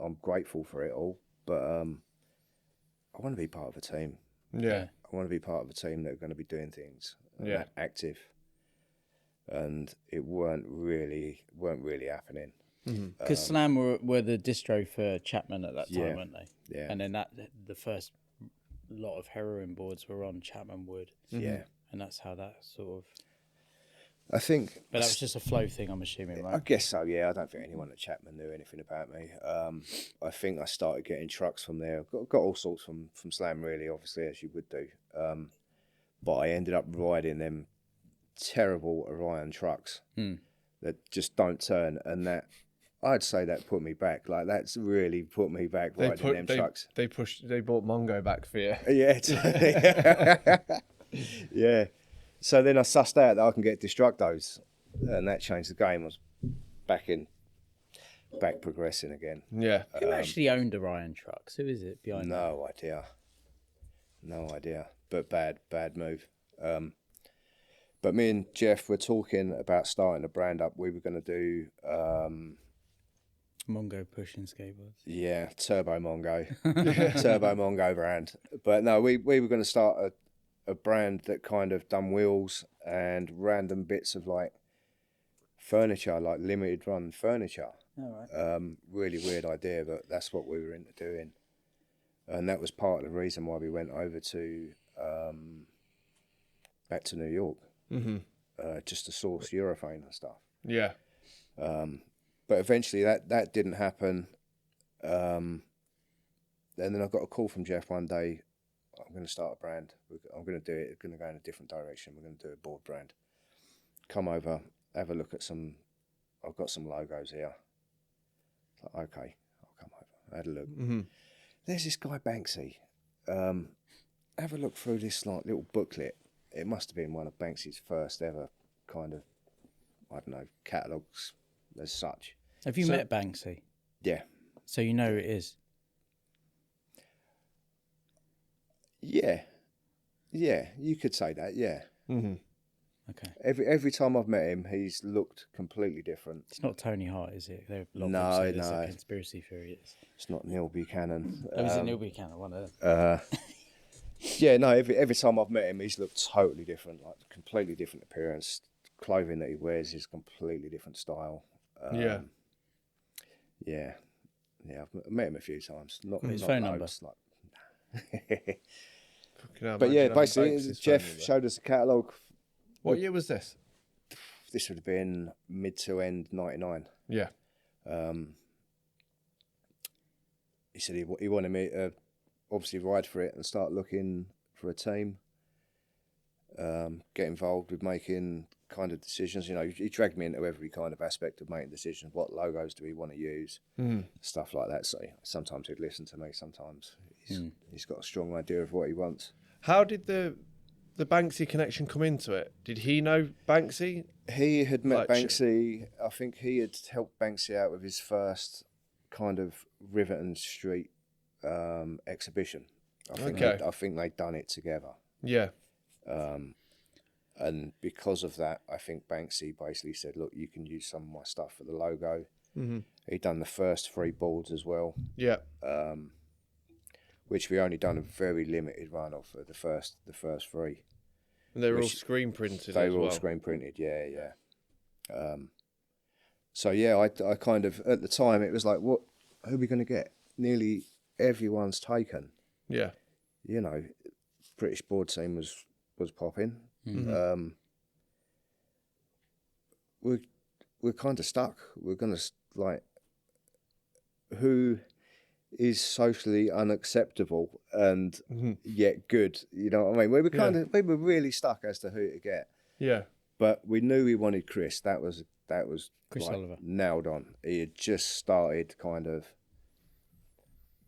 B: I'm grateful for it all, but I want to be part of a team.
A: Yeah.
B: I want to be part of a team that are going to be doing things,
A: Yeah.
B: active, and it weren't really happening.
C: Because Slam were the distro for Chapman at that time,
B: Yeah.
C: weren't they?
B: Yeah.
C: And then the first lot of heroin boards were on Chapman wood.
B: Yeah,
C: And that's how that sort of...
B: I think.
C: But that was just a flow thing, I'm assuming,
B: I
C: right?
B: guess so. Yeah, I don't think anyone at Chapman knew anything about me. I think I started getting trucks from there. Got all sorts from Slam, really, obviously, as you would do. But I ended up riding them terrible Orion trucks that just don't turn, and that I'd say that put me back. Like that's really put me back riding them trucks.
A: They bought Mongo back for you.
B: Yeah, yeah. So then I sussed out that I can get Destructos, and that changed the game. I was back progressing again.
A: Yeah.
C: Who actually owned Orion trucks? Who is it behind that?
B: No idea. But bad move. But me and Jeff were talking about starting a brand up. We were going to do,
C: Mongo pushing skateboards.
B: yeah, Turbo Mongo, Turbo Mongo brand. But no, we were going to start a brand that kind of done wheels and random bits of like furniture, like limited run furniture.
C: All right.
B: Really weird idea, but that's what we were into doing. And that was part of the reason why we went over to back to New York, just to source urethane and stuff.
A: Yeah.
B: But eventually that didn't happen. And then I got a call from Jeff one day. I'm going to start a brand. I'm going to do it. It's going to go in a different direction. We're going to do a board brand. Come over, have a look at some. I've got some logos here. Like, okay, I'll come over. I had a look. There's this guy Banksy. Have a look through this like little booklet. It must have been one of Banksy's first ever kind of I don't know, catalogues as such.
C: Have you met Banksy?
B: Yeah.
C: So you know who it is?
B: Yeah. Yeah, you could say that, yeah.
A: Mm-hmm.
C: Okay.
B: Every time I've met him, he's looked completely different.
C: It's not Tony Hart, is it?
B: No,
C: There's a conspiracy theory.
B: It's not Neil Buchanan.
C: Is it Neil Buchanan? One of them.
B: Yeah, no, every time I've met him, he's looked totally different, like completely different appearance. Clothing that he wears is completely different style.
A: Yeah.
B: Yeah. I've met him a few times. Not
C: His
B: not
C: phone
B: loads, like...
A: Hell,
B: But yeah,
A: imagine having
B: basically,
A: Banksy's
B: Jeff
A: phone number.
B: showed us a catalogue.
A: What year was this?
B: This would have been mid to end 99.
A: Yeah.
B: He said he wanted me to obviously ride for it and start looking for a team, get involved with making kind of decisions. You know, he dragged me into every kind of aspect of making decisions. What logos do we want to use? Stuff like that. So sometimes he'd listen to me. Sometimes he's got a strong idea of what he wants.
A: How did the Banksy connection come into it? Did he know Banksy?
B: He had met
A: Like,
B: Banksy. I think he had helped Banksy out with his first kind of Riverton Street exhibition. I think they'd done it together.
A: Yeah.
B: And because of that, I think Banksy basically said, look, you can use some of my stuff for the logo.
A: Mm-hmm.
B: He'd done the first 3 boards as well,
A: Yeah.
B: which we only done a very limited run of the first 3.
A: And they were all screen printed
B: They
A: as
B: were all
A: well.
B: screen printed, yeah. So yeah, I kind of, at the time, it was like, who are we going to get? Nearly everyone's taken.
A: Yeah.
B: You know, British board team was popping.
A: Mm-hmm.
B: We're kind of stuck. We're going to, like, who is socially unacceptable and yet good? You know what I mean? We were really stuck as to who to get.
A: Yeah.
B: But we knew we wanted Chris. That was
C: Chris
B: like,
C: Oliver.
B: nailed on. He had just started kind of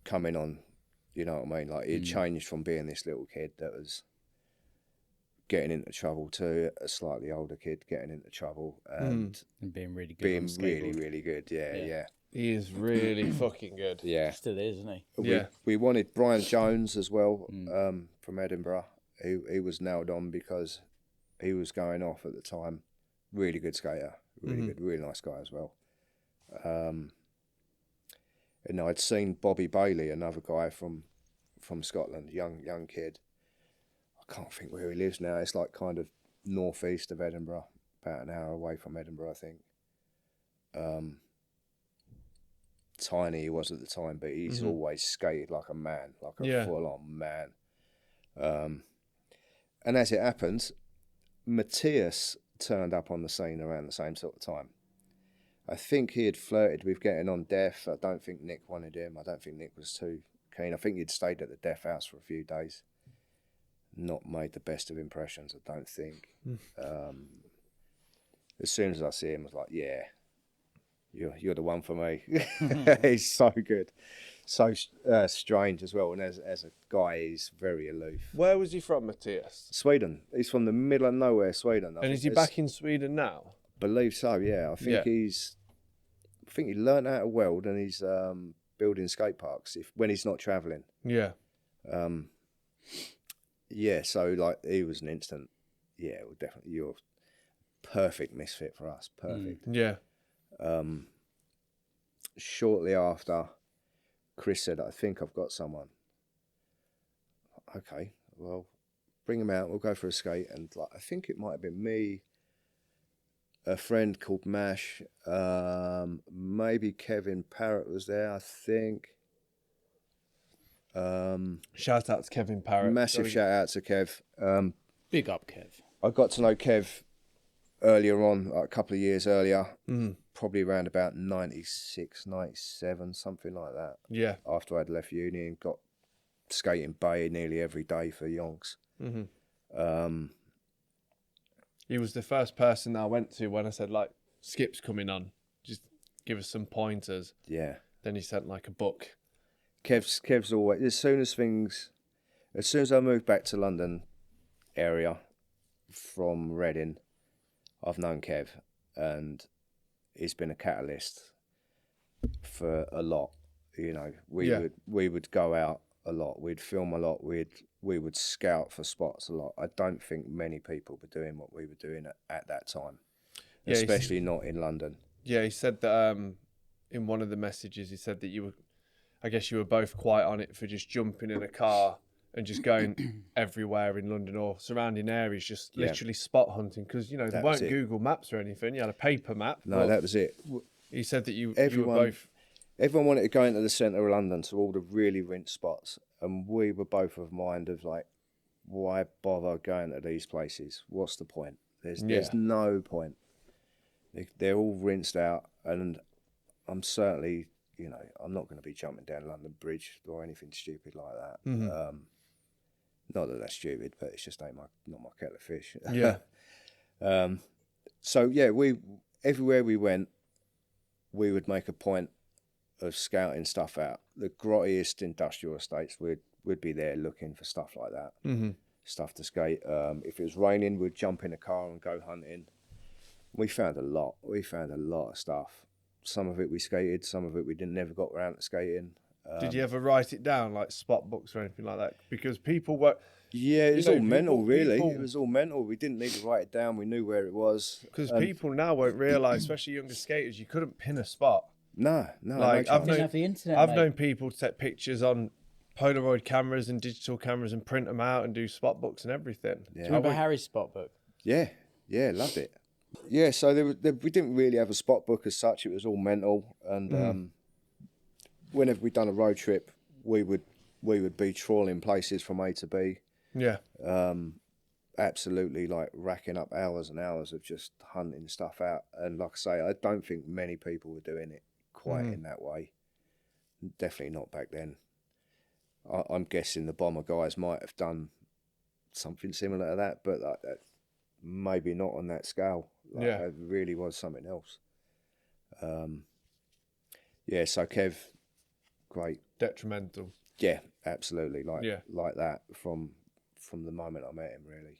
B: coming on. You know what I mean? Like, he had changed from being this little kid that was getting into trouble to a slightly older kid getting into trouble and
C: being really good.
B: being really, really good. Yeah.
A: He is really fucking good.
B: Yeah.
C: Still is, isn't he?
B: We wanted Brian Jones as well from Edinburgh. He was nailed on because he was going off at the time. Really good skater. Really good. Really nice guy as well. And I'd seen Bobby Bailey, another guy from Scotland, young kid. I can't think where he lives now. It's like kind of northeast of Edinburgh, about an hour away from Edinburgh, I think. Tiny he was at the time, but he's always skated like a man, like a full-on man. And as it happens, Matthias turned up on the scene around the same sort of time. I think he had flirted with getting on Deaf. I don't think Nick wanted him. I don't think Nick was too keen. I think he'd stayed at the Deaf house for a few days. Not made the best of impressions, I don't think. As soon as I see him, I was like, yeah, you're the one for me. He's so good. So strange as well. And as a guy, he's very aloof.
A: Where was he from, Matthias?
B: Sweden. He's from the middle of nowhere, Sweden.
A: And is he back in Sweden now?
B: Believe so, yeah. I think he learnt how to weld and he's building skate parks when he's not travelling.
A: Yeah.
B: Yeah, so like he was an instant, well, definitely you're perfect misfit for us. Perfect.
A: Yeah.
B: Shortly after, Chris said, I think I've got someone. Okay, well, bring him out, we'll go for a skate. And like, I think it might have been me, a friend called Mash, maybe Kevin Parrott was there, I think.
A: Shout out to Kevin Parrott.
B: Massive shout out to Kev.
C: Big up, Kev.
B: I got to know Kev earlier on, like a couple of years earlier, probably around about 96, 97, something like that.
A: Yeah.
B: After I'd left uni and got skating bay nearly every day for yonks.
A: He was the first person that I went to when I said, like, Skip's coming on. Just give us some pointers.
B: Yeah.
A: Then he sent, like, a book.
B: Kev's always, as soon as I moved back to London area from Reading, I've known Kev. and he's been a catalyst for a lot. You know, we would go out a lot, we'd film a lot, we would scout for spots a lot. I don't think many people were doing what we were doing at that time, especially not in London.
A: Yeah, he said that in one of the messages, he said that I guess you were both quite on it for just jumping in a car and just going everywhere in London or surrounding areas, just literally spot hunting, because, you know, there weren't Google Maps or anything. You had a paper map.
B: No, that was it.
A: He said that you were both...
B: Everyone wanted to go into the centre of London to all the really rinsed spots, and we were both of mind of like, why bother going to these places? What's the point? There's no point. They're all rinsed out, and I'm certainly, you know, I'm not going to be jumping down London Bridge or anything stupid like that.
A: Mm-hmm.
B: Not that that's stupid, but it's just not my kettle of fish.
A: Yeah.
B: So yeah, everywhere we went, we would make a point of scouting stuff out. The grottiest industrial estates, we'd be there looking for stuff like that, stuff to skate. If it was raining, we'd jump in a car and go hunting. We found a lot. We found a lot of stuff. Some of it we skated, some of it we never got around to skating.
A: Did you ever write it down, like spot books or anything like that? Because people were...
B: Yeah, it was all mental, really. It was all mental. We didn't need to write it down. We knew where it was.
A: Because people now won't realise, especially younger skaters, you couldn't pin a spot.
B: No.
A: Like,
C: I've
A: known people to take pictures on Polaroid cameras and digital cameras and print them out and do spot books and everything.
C: Yeah. Do you remember Harry's spot book?
B: Yeah, loved it. Yeah, so we didn't really have a spot book as such. It was all mental. And whenever we'd done a road trip, we would be trawling places from A to B.
A: Yeah.
B: Absolutely, like racking up hours and hours of just hunting stuff out. And like I say, I don't think many people were doing it quite in that way. Definitely not back then. I'm guessing the bomber guys might have done something similar to that, but like that, maybe not on that scale. Like, it really was something else. Yeah, so Kev, great.
A: Detrimental.
B: Yeah, absolutely. Like that from the moment I met him, really.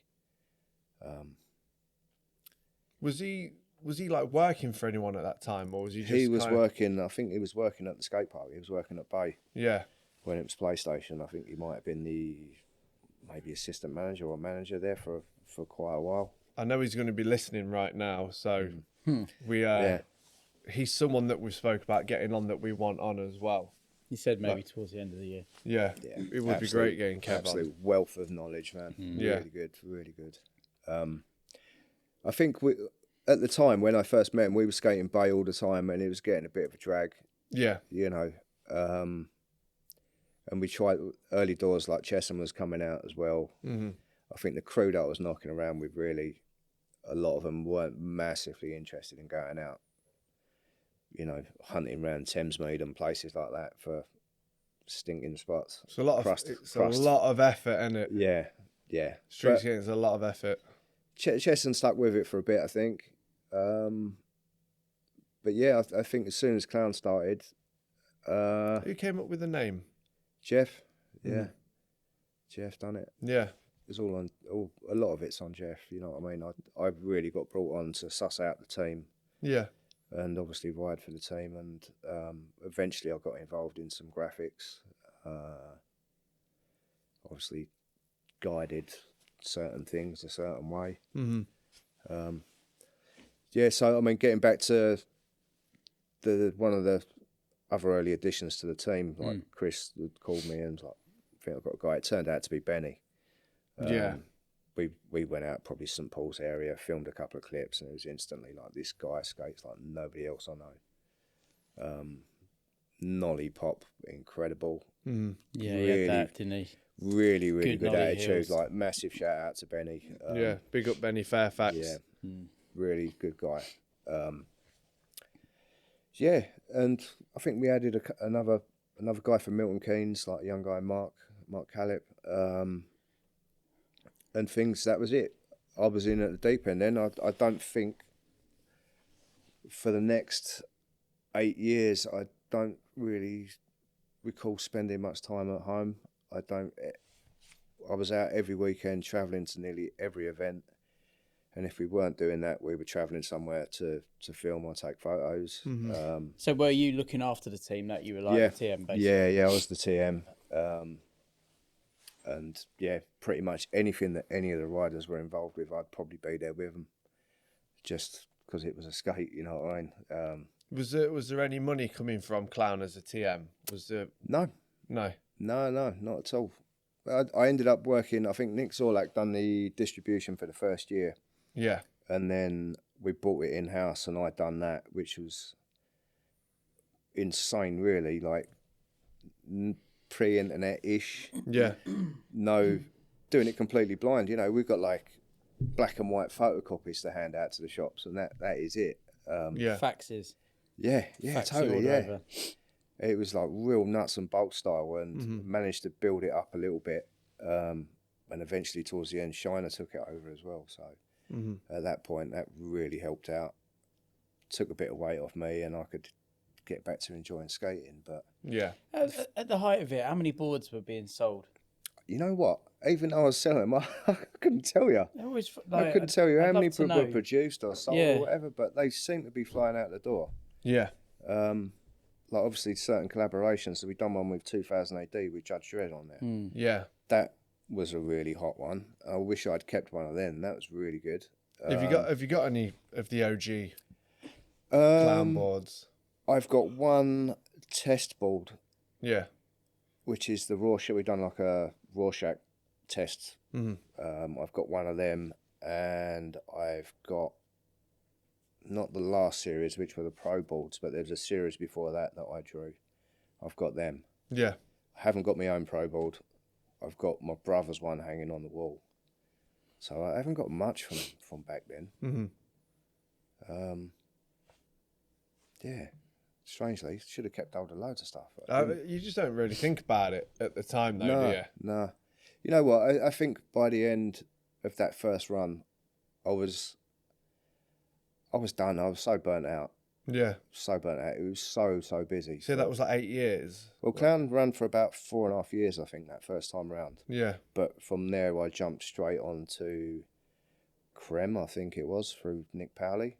A: Was he like working for anyone at that time, or was he just?
B: He was working. I think he was working at the skate park. He was working at Bay.
A: Yeah.
B: When it was PlayStation, I think he might have been maybe assistant manager or manager there for quite a while.
A: I know he's going to be listening right now, so he's someone that we've spoke about getting on, that we want on as well.
C: He said maybe towards the end of the year.
A: Yeah, it would be great getting Kev
B: absolute
A: on.
B: Wealth of knowledge, man. Really good. I think at the time when I first met him, we were skating Bay all the time, and it was getting a bit of a drag. Yeah, you know, and we tried early doors, like Chesham was coming out as well. I think the crew that I was knocking around with, really, a lot of them weren't massively interested in going out. You know, hunting around Thamesmead and places like that for stinking spots.
A: It's a lot of effort, isn't it?
B: Yeah.
A: Street skating is a lot of effort.
B: Chesson stuck with it for a bit, I think. But yeah, I think as soon as Clown started...
A: Who came up with the name?
B: Jeff. Yeah. Jeff done it.
A: Yeah.
B: It's all on... a lot of it's on Jeff, you know what I mean? I really got brought on to suss out the team. Yeah. And obviously ride for the team, and eventually I got involved in some graphics. Obviously guided certain things a certain way. Yeah, so I mean, getting back to one of the other early additions to the team, like Chris had called me and like, I think I've got a guy. It turned out to be Benny. We went out probably St Paul's area, filmed a couple of clips, and it was instantly like, this guy skates like nobody else I know. Nollie pop, incredible.
C: Yeah, he had that, didn't he?
B: Really good attitude. Heels. Like, massive shout out to Benny.
A: Big up Benny Fairfax.
B: Yeah, really good guy. Yeah, and I think we added another guy from Milton Keynes, like a young guy, Mark Callip. And things, that was it. I was in at the deep end then. I don't think for the next 8 years, I don't really recall spending much time at home. I was out every weekend, travelling to nearly every event, And if we weren't doing that, we were travelling somewhere to film or take photos.
C: So were you looking after the team that you were like
B: Yeah,
C: the TM basically?
B: yeah, I was the TM. And yeah, pretty much anything that any of the riders were involved with, I'd probably be there with them, just because it was a skate, you know what I mean?
A: Was there any money coming from Clown as a TM? Was there?
B: No,
A: No.
B: not at all. I ended up working, I think Nick Zorlak done the distribution for the first year,
A: Yeah.
B: and then we bought it in-house, and I'd done that, which was insane, really, like pre-internet-ish.
A: Yeah.
B: No, doing it completely blind. You know, we've got like black and white photocopies to hand out to the shops, and that is it.
A: Yeah.
C: Faxes.
B: Yeah,
C: Fax the
B: totally,
C: order
B: yeah.
C: over.
B: It was like real nuts and bolts style, and managed to build it up a little bit. And eventually, towards the end, Shiner took it over as well. So at that point, that really helped out. Took a bit of weight off me, and I could get back to enjoying skating. But
A: Yeah.
C: At the height of it, how many boards were being sold?
B: you know what? Even though I was selling them, I couldn't tell you. I couldn't tell you how many were produced or sold or whatever, but they seem to be flying out the door.
A: Yeah.
B: Like obviously certain collaborations. So we've done one with 2000 AD with Judge Dredd on there.
A: Yeah.
B: That was a really hot one. I wish I'd kept one of them. That was really good.
A: Have you got any of the OG Clown boards?
B: I've got one test board,
A: Yeah.
B: which is the Rorschach. We've done like a Rorschach test. I've got one of them, and I've got not the last series, which were the Pro boards, but there's a series before that I drew. I've got them.
A: Yeah.
B: I haven't got my own Pro board. I've got my brother's one hanging on the wall. So I haven't got much from back then. Yeah, strangely, should have kept hold of loads of stuff.
A: You just don't really think about it at the time, though, do you?
B: No. You know what? I think by the end of that first run, I was done. I was so burnt out.
A: Yeah.
B: So burnt out. It was so busy.
A: So that was like 8 years.
B: Well, Clown ran for about 4.5 years, I think, that first time round.
A: Yeah.
B: But from there, I jumped straight on to Creme, I think it was, through Nick Powell.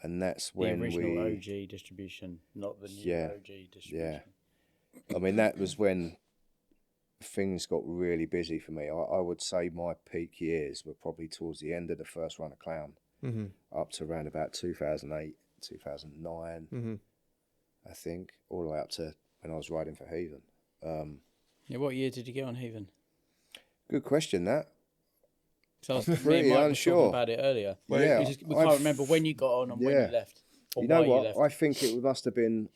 B: And that's when
C: the original OG distribution, not the new OG distribution.
B: Yeah. I mean, that was when things got really busy for me. I would say my peak years were probably towards the end of the first run of Clown, up to around about 2008, 2009, I think, all the way up to when I was riding for Heathen.
C: What year did you get on Heathen?
B: Good question, that.
C: So I was
B: pretty unsure.
C: Talking about it earlier.
B: Yeah,
C: we can't remember when you got on and when you left. Or
B: you know
C: why
B: what?
C: You left.
B: I think it must have been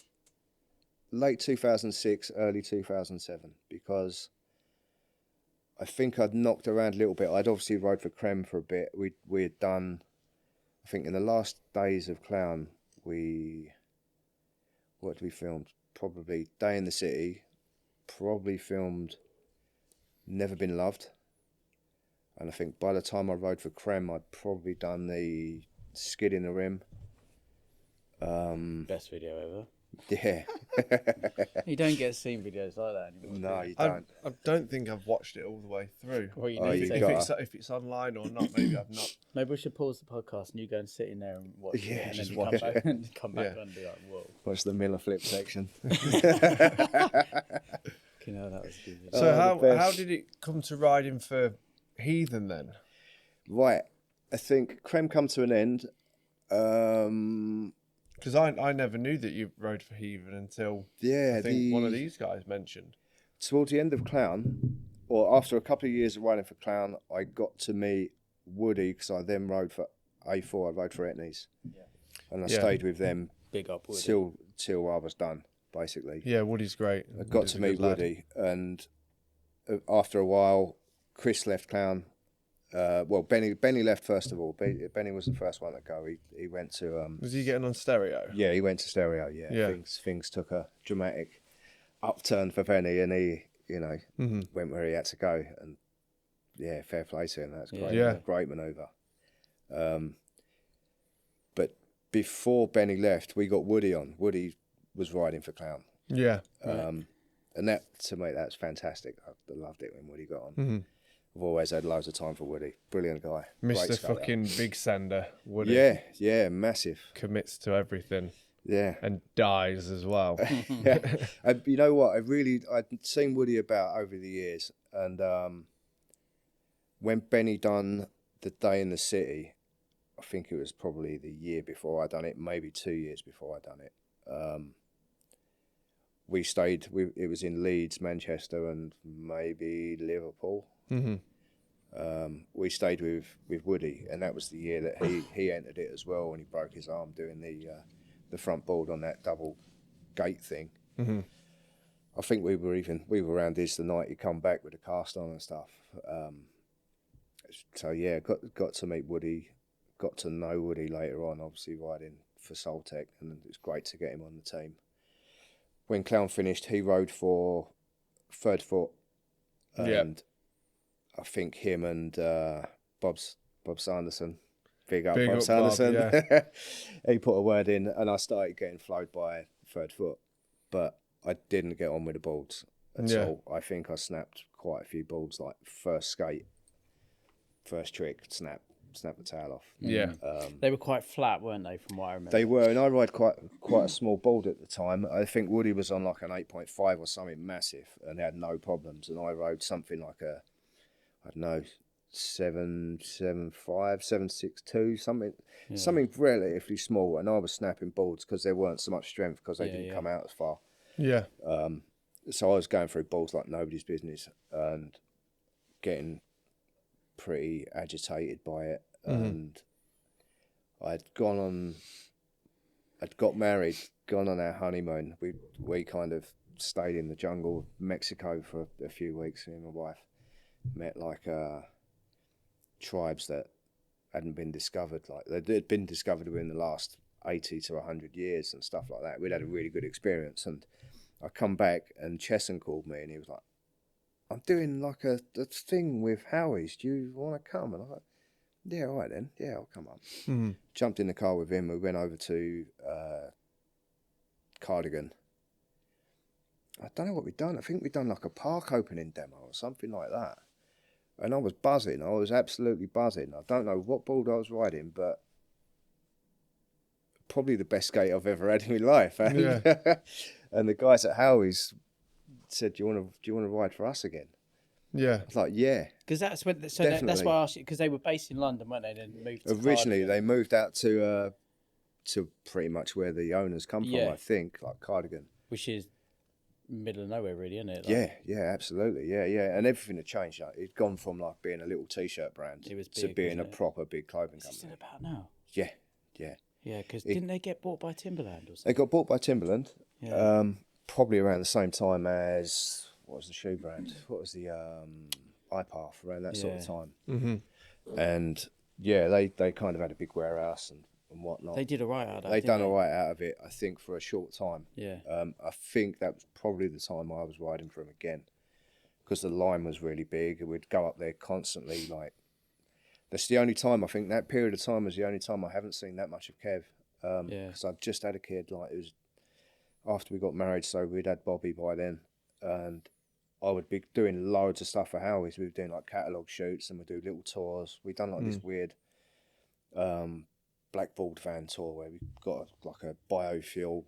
B: late 2006, early 2007, because I think I'd knocked around a little bit. I'd obviously rode for Creme for a bit. We had done, I think in the last days of Clown, what did we film? Probably Day in the City, probably filmed Never Been Loved. And I think by the time I rode for Creme, I'd probably done the Skid in the Rim.
C: Best video ever.
B: Yeah.
C: You don't get seen videos like that anymore.
B: No, you don't.
A: I don't think I've watched it all the way through.
C: Well, you
B: Oh,
C: need
B: you
C: to.
B: got-
A: If it's online or not, maybe I've not.
C: Maybe we should pause the podcast and you go and sit in there and watch
B: Yeah,
C: it, and
B: just
C: then you
B: watch
C: come back and come back
A: Yeah.
C: and be like, "Whoa,
B: Watch the Miller flip section.
C: you know that was good."
A: So
B: the
A: how
B: best.
A: did it come to riding for Heathen then?
B: Right. I think Creme come to an end.
A: Because I never knew that you rode for Heathen until
B: Yeah,
A: I think one of these guys mentioned.
B: towards the end of Clown, or after a couple of years of riding for Clown, I got to meet Woody, because I then rode for A4. I rode for Etnies, and I stayed with them
C: Big up, Woody.
B: till I was done, basically.
A: Yeah, Woody's great.
B: I got to meet Woody, and after a while, Chris left Clown. Well, Benny left first of all. Benny was the first one to go. He went to
A: Was he getting on stereo?
B: yeah, he went to stereo.
A: Yeah.
B: Things took a dramatic upturn for Benny, and he went where he had to go. And yeah, fair play to him. That's great.
A: Yeah.
B: Great manoeuvre. But before Benny left, we got Woody on. Woody was riding for Clown.
A: Yeah.
B: And that, to me, that's fantastic. I loved it when Woody got on. I've always had loads of time for Woody. Brilliant guy. Great
A: Mr.
B: skater.
A: fucking Big Sander, Woody.
B: Yeah, massive.
A: Commits to everything.
B: Yeah.
A: And dies as well.
B: Yeah. And you know what? I'd seen Woody about over the years. And when Benny done the day in the city, I think it was probably the year before I done it, maybe 2 years before I done it. We stayed, it was in Leeds, Manchester, and maybe Liverpool. We stayed with Woody, and that was the year that he entered it as well, and he broke his arm doing the front board on that double gate thing. I think we were around his the night he come back with the cast on and stuff. So yeah, got to meet Woody, got to know Woody later on, obviously riding for Soltec, and it was great to get him on the team. When Clown finished, he rode for Third Foot, and I think him and Bob Sanderson, big up Bob Sanderson,
A: yeah.
B: he put a word in, and I started getting flowed by Third Foot, but I didn't get on with the boards at all. I think I snapped quite a few boards, like first skate, first trick, snap the tail off.
A: Yeah.
C: They were quite flat, weren't they, from what I remember?
B: They were, and I ride quite a small board at the time. I think Woody was on like an 8.5 or something massive and had no problems, and I rode something like a, I don't know, 7.75, 7.62, something relatively small, and I was snapping boards because there weren't so much strength because they didn't come out as far.
A: Yeah.
B: So I was going through boards like nobody's business and getting pretty agitated by it. And I'd got married, gone on our honeymoon. We kind of stayed in the jungle of Mexico for a few weeks. Me and my wife met like tribes that hadn't been discovered, like they'd been discovered within the last 80 to 100 years and stuff like that. We'd had a really good experience, and I come back and Chesson called me and he was like, I'm doing like a thing with Howies, do you want to come? And I'm like, yeah, all right then, yeah, I'll come up. Jumped in the car with him, we went over to Cardigan. I don't know what we'd done. I think we'd done like a park opening demo or something like that. And I was buzzing. I was absolutely buzzing. I don't know what board I was riding, but probably the best skate I've ever had in my life. And, and the guys at Howies said, "Do you want to ride for us again?"
A: Yeah.
B: I was like, "Yeah."
C: Because that's when. That's why I asked you. Because they were based in London, weren't they? Then moved.
B: Originally, they moved out to pretty much where the owners come from. I think, like Cardigan,
C: which is middle of nowhere, really, isn't it? Like,
B: yeah, absolutely, yeah, and everything had changed. Like, it'd gone from like being a little t-shirt brand to being a proper big clothing company.
C: Is it still about now?
B: Yeah.
C: Yeah, because didn't they get bought by Timberland or something?
B: They got bought by Timberland, probably around the same time as, what was the shoe brand? What was the iPath, around that sort of time. And yeah, they kind of had a big warehouse and whatnot.
C: They did all right out of it.
B: They done all right out of it, I think, for a short time.
C: Yeah.
B: I think that was probably the time I was riding for them again, because the line was really big and we'd go up there constantly. Like, that's the only time, I think that period of time was the only time I haven't seen that much of Kev. Because I'd just had a kid. Like, it was after we got married, so we'd had Bobby by then, and I would be doing loads of stuff for Howies. We were doing like catalogue shoots and we'd do little tours. We'd done like this weird blackboard van tour where we got like a biofuel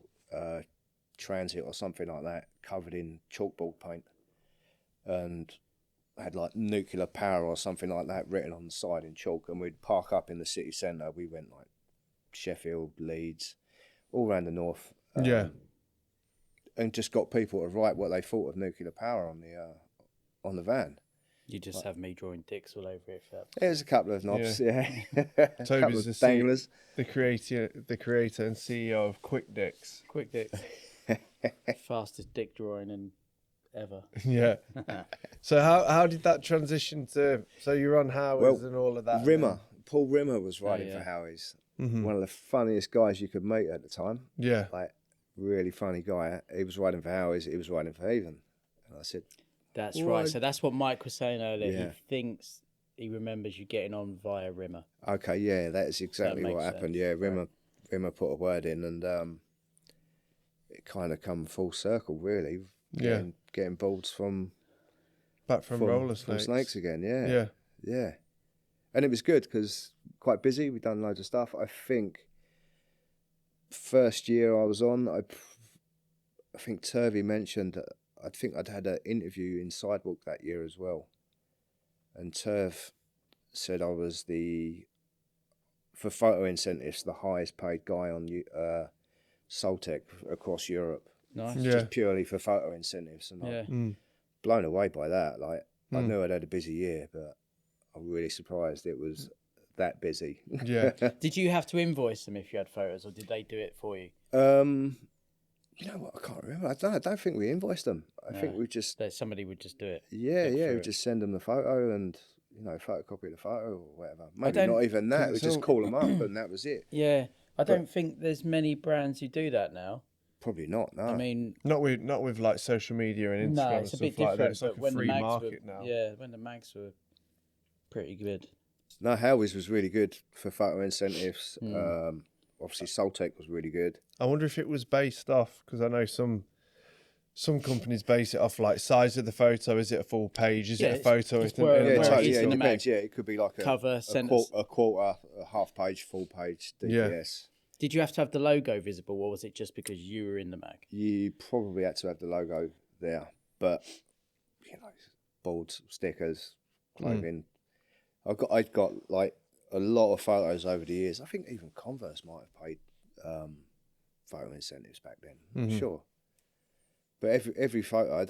B: transit or something like that, covered in chalkboard paint, and had like nuclear power or something like that written on the side in chalk. And we'd park up in the city centre. We went like Sheffield, Leeds, all around the north. And just got people to write what they thought of nuclear power on the van. You
C: just have me drawing dicks all over it.
B: There's a couple of knobs,
A: Toby's
B: the danglers.
A: The creator and CEO of Quick Dicks.
C: Quick Dicks. Fastest dick drawing ever.
A: Yeah. So how did that transition to? So you're on Howies and all of that.
B: Paul Rimmer was riding for Howies. One of the funniest guys you could meet at the time.
A: Yeah.
B: Like, really funny guy. He was riding for Howies. He was riding for Heathen. And I said,
C: that's right. So that's what Mike was saying earlier. He remembers you getting on via Rimmer.
B: Okay, yeah, that is exactly what happened. Yeah, Rimmer put a word in, and it kind of come full circle, really. Getting boards from
A: Back from Rollersnakes.
B: Snakes again, yeah.
A: Yeah.
B: Yeah. And it was good because quite busy. We'd done loads of stuff. I think first year I was on, I think Turvey mentioned, I think I'd had an interview in Sidewalk that year as well. And Turv said I was for photo incentives, the highest paid guy on Soltec across Europe.
C: Nice.
A: Yeah.
B: Just purely for photo incentives. And
C: Yeah.
B: I'm blown away by that. Like, I knew I'd had a busy year, but I'm really surprised it was that busy.
A: Yeah.
C: Did you have to invoice them if you had photos, or did they do it for you?
B: You know what? I can't remember. I don't think we invoiced them. I think we just
C: Somebody would just do it.
B: we just send them the photo and photocopy the photo or whatever. Maybe
C: don't-
B: not even that. We just call them up and that was it.
C: Yeah, I don't think there's many brands who do that now.
B: Probably not. No.
C: I mean,
A: Not with like social media and Instagram
C: no,
A: and
C: it's a
A: stuff
C: bit
A: like
C: different.
A: that. It's like
C: but
A: a
C: when the
A: free
C: mags
A: market
C: were,
A: now.
C: yeah, when the mags were pretty good.
B: No, Howies was really good for photo incentives. Obviously, Soltec was really good.
A: I wonder if it was based off, because I know some companies base it off like size of the photo. Is it a full page? Is it a photo?
C: it's where
B: Yeah,
C: it
B: totally.
C: is
B: Yeah,
C: in
B: it
C: the
B: depends.
C: mag.
B: Yeah, it could be like
C: Cover,
B: a quarter, a half page, full page DPS.
C: Did you have to have the logo visible, or was it just because you were in the mag?
B: You probably had to have the logo there, but boards, stickers, clothing. I've got like a lot of photos over the years. I think even Converse might have paid photo incentives back then. I'm sure, but every photo, I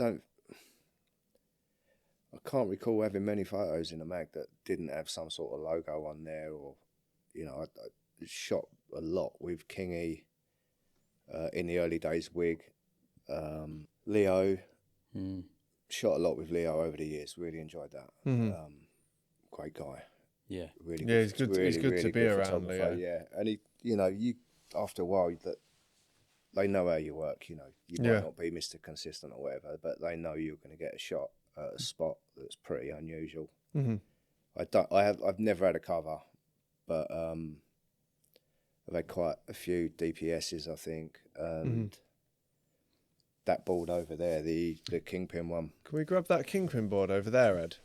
B: can't recall having many photos in a mag that didn't have some sort of logo on there, or I shot a lot with Kingy in the early days. Wig, Leo, shot a lot with Leo over the years. Really enjoyed that. Great guy.
C: Yeah,
B: Really.
A: Yeah, it's good. It's good to be around
B: photographer,
A: Leo.
B: Yeah, and you after a while that they know how you work. You might not be Mr. Consistent or whatever, but they know you're going to get a shot at a spot that's pretty unusual. I've never had a cover, but I've had quite a few DPSs, I think, and that board over there, the Kingpin one.
A: Can we grab that Kingpin board over there, Ed?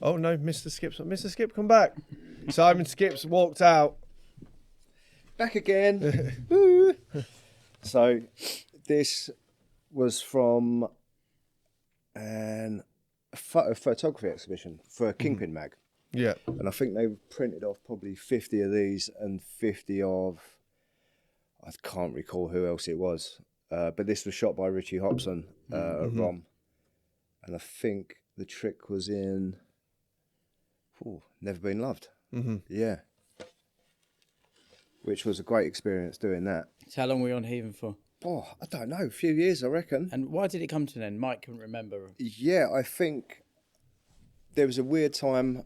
A: Oh no, Mr. Skipp, come back. Simon Skipp's walked out.
B: Back again. Woo. So this was from a photography exhibition for a Kingpin mag.
A: Yeah.
B: And I think they printed off probably 50 of these and 50 of, I can't recall who else it was, but this was shot by Richie Hobson at Rom. And I think the trick was in Never Been Loved. Yeah. Which was a great experience doing that.
C: So how long were you on Heathen for?
B: Oh, I don't know, a few years, I reckon.
C: And why did it come to an end? Mike couldn't remember.
B: Yeah, I think there was a weird time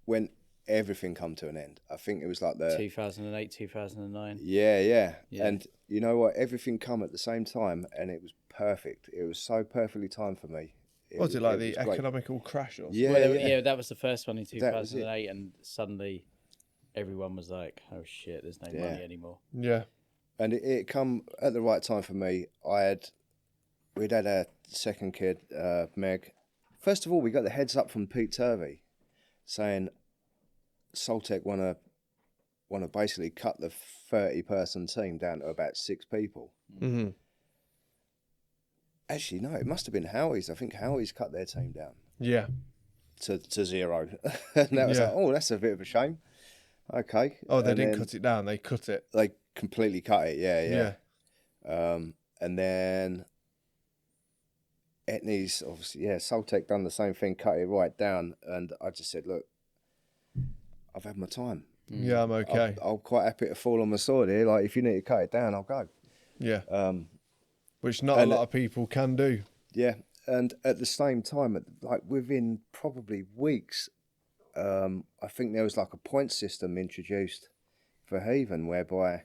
B: when everything come to an end. I think it was like
C: 2008, 2009.
B: Yeah. And you know what? Everything come at the same time, and it was perfect. It was so perfectly timed for me.
A: Was it like the
B: was great.
A: economical crash or something?
B: Yeah,
C: That was the first one in
B: That was it.
C: 2008, and suddenly everyone was like, "Oh shit, there's no money anymore."
A: Yeah.
B: And it come at the right time for me. We'd had our second kid, Meg. First of all, we got the heads up from Pete Turvey saying Soltec want to basically cut the 30-person team down to about 6 people. Actually, no, it must have been Howies. I think Howies cut their team down
A: Yeah.
B: to 0. And that was like, oh, that's a bit of a shame. Okay.
A: Oh, they
B: And
A: didn't
B: then
A: cut it down. They cut it.
B: They completely cut it, yeah. And then Etney's, obviously, Soltec done the same thing, cut it right down. And I just said, look, I've had my time.
A: Yeah, I'm okay.
B: I'm quite happy to fall on my sword here. Like, if you need to cut it down, I'll go.
A: Yeah. Which not a lot of people can do.
B: Yeah. And at the same time, like within probably weeks, I think there was like a point system introduced for Heathen, whereby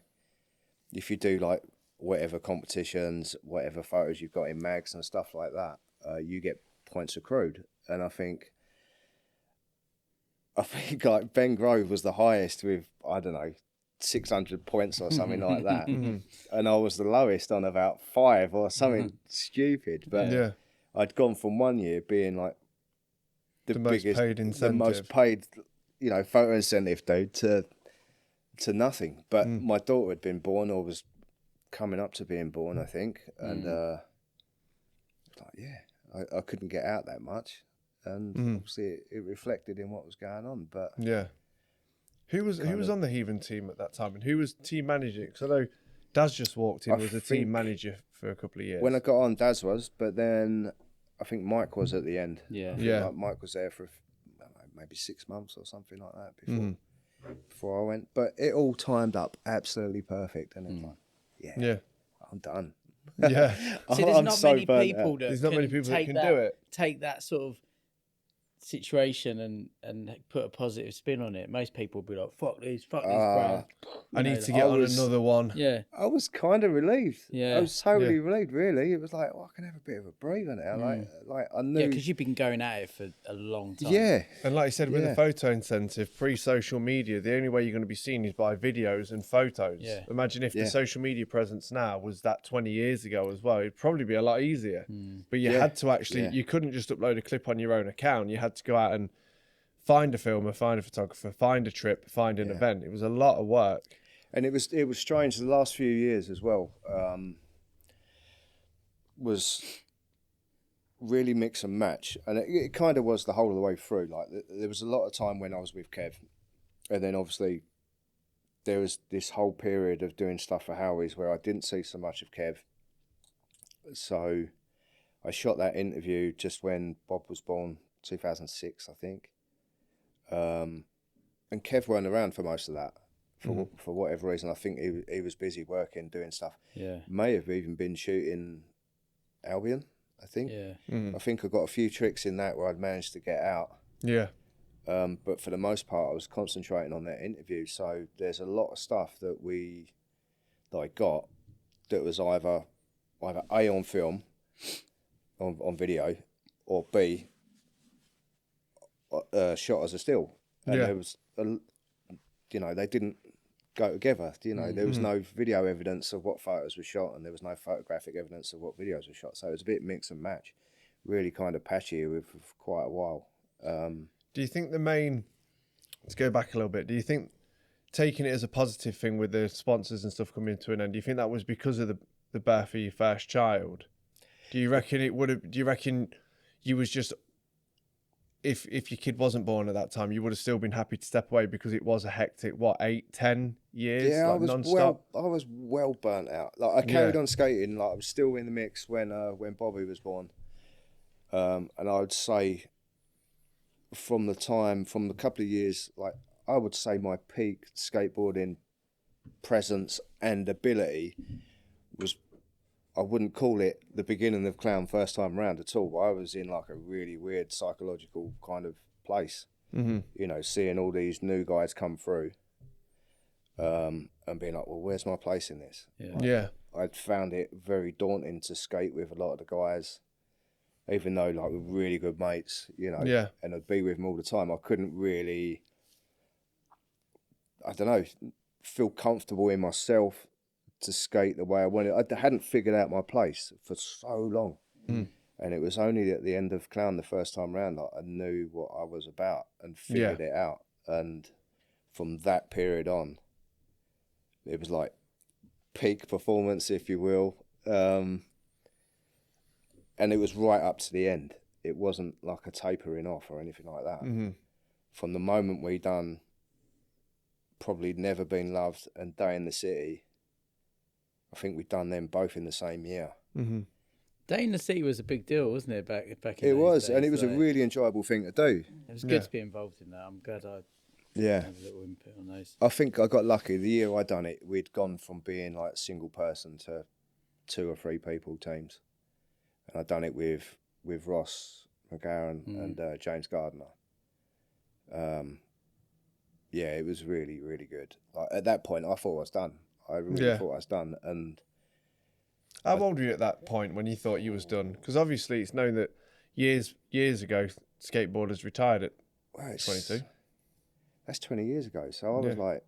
B: if you do like whatever competitions, whatever photos you've got in mags and stuff like that, you get points accrued. And I think like Ben Grove was the highest with, I don't know, 600 points or something like that. And I was the lowest on about 5 or something stupid. But I'd gone from one year being like
A: the most paid incentive.
B: the most paid, photo incentive, dude, to nothing. But my daughter had been born, or was coming up to being born, I think, and I couldn't get out that much, and obviously it reflected in what was going on. But
A: yeah, who was on the Heathen team at that time, and who was team manager? Because I know Daz just walked in, was a team manager for a couple of years.
B: When I got on, Daz was, but then I think Mike was at the end.
C: Yeah.
B: Mike was there for maybe 6 months or something like that before I went. But it all timed up absolutely perfect, and it's like, yeah, I'm done.
A: Yeah.
C: See, there's not many people
A: that can do it.
C: Take that sort of situation and put a positive spin on it. Most people will be like, fuck these brands.
A: I need to get on another one.
C: Yeah.
B: I was kind of relieved.
C: Yeah.
B: I was totally relieved, really. It was like, I can have a bit of a breather now. Like I knew.
C: Yeah, because you've been going at it for a long time.
B: Yeah.
A: And like you said, with the photo incentive, pre-social media, the only way you're going to be seen is by videos and photos.
C: Yeah.
A: Imagine if the social media presence now was that 20 years ago as well. It'd probably be a lot easier. But you had to actually, you couldn't just upload a clip on your own account. You had to go out and find a filmer, find a photographer, find a trip, find an event. It was a lot of work. And
B: it was strange. The last few years as well was really mix and match, and it kind of was the whole of the way through. Like there was a lot of time when I was with Kev, and then obviously there was this whole period of doing stuff for Howies where I didn't see so much of Kev. So I shot that interview just when Bob was born, 2006, I think. And Kev weren't around for most of that. For whatever reason, I think he was busy working, doing stuff.
C: Yeah.
B: May have even been shooting Albion, I think.
C: Yeah.
B: I think I got a few tricks in that where I'd managed to get out.
A: Yeah.
B: But for the most part, I was concentrating on that interview. So there's a lot of stuff that I got that was either A, on film, on video, or B, shot as a still. And there was, they didn't go together. There was no video evidence of what photos were shot, and there was no photographic evidence of what videos were shot. So it was a bit mix and match, really kind of patchy for quite a while.
A: Do you think let's go back a little bit, do you think taking it as a positive thing with the sponsors and stuff coming to an end, do you think that was because of the birth of your first child? Do you reckon you was just, if your kid wasn't born at that time, you would have still been happy to step away because it was a hectic, 8-10 years?
B: Yeah,
A: like non-stop?
B: I was well burnt out. Like I carried on skating, like I was still in the mix when Bobby was born. And I would say from the couple of years, like I would say my peak skateboarding presence and ability was, I wouldn't call it the beginning of Clown first time round at all, but I was in like a really weird psychological kind of place. Seeing all these new guys come through and being like, well, where's my place in this? I'd found it very daunting to skate with a lot of the guys, even though like we're really good mates, and I'd be with them all the time. I couldn't really, I don't know, feel comfortable in myself to skate the way I wanted. I hadn't figured out my place for so long. And it was only at the end of Clown the first time round that I knew what I was about and figured it out. And from that period on, it was like peak performance, if you will. And it was right up to the end. It wasn't like a tapering off or anything like that. From the moment we done Probably Never Been Loved and Day in the City, I think we'd done them both in the same year.
C: Day in the City was a big deal, wasn't it? Back in
B: it was,
C: days,
B: and it was a really enjoyable thing to do.
C: It was good to be involved in that. I'm glad I had a little input on those.
B: I think I got lucky. The year I done it, we'd gone from being like single person to 2 or 3 people teams, and I'd done it with Ross McGarren and James Gardner. It was really, really good. Like, at that point, I thought I was done. I really thought I was done. And
A: how old were you at that point when you thought you was done? Because obviously it's known that years ago, skateboarders retired at 22.
B: That's 20 years ago. So I was like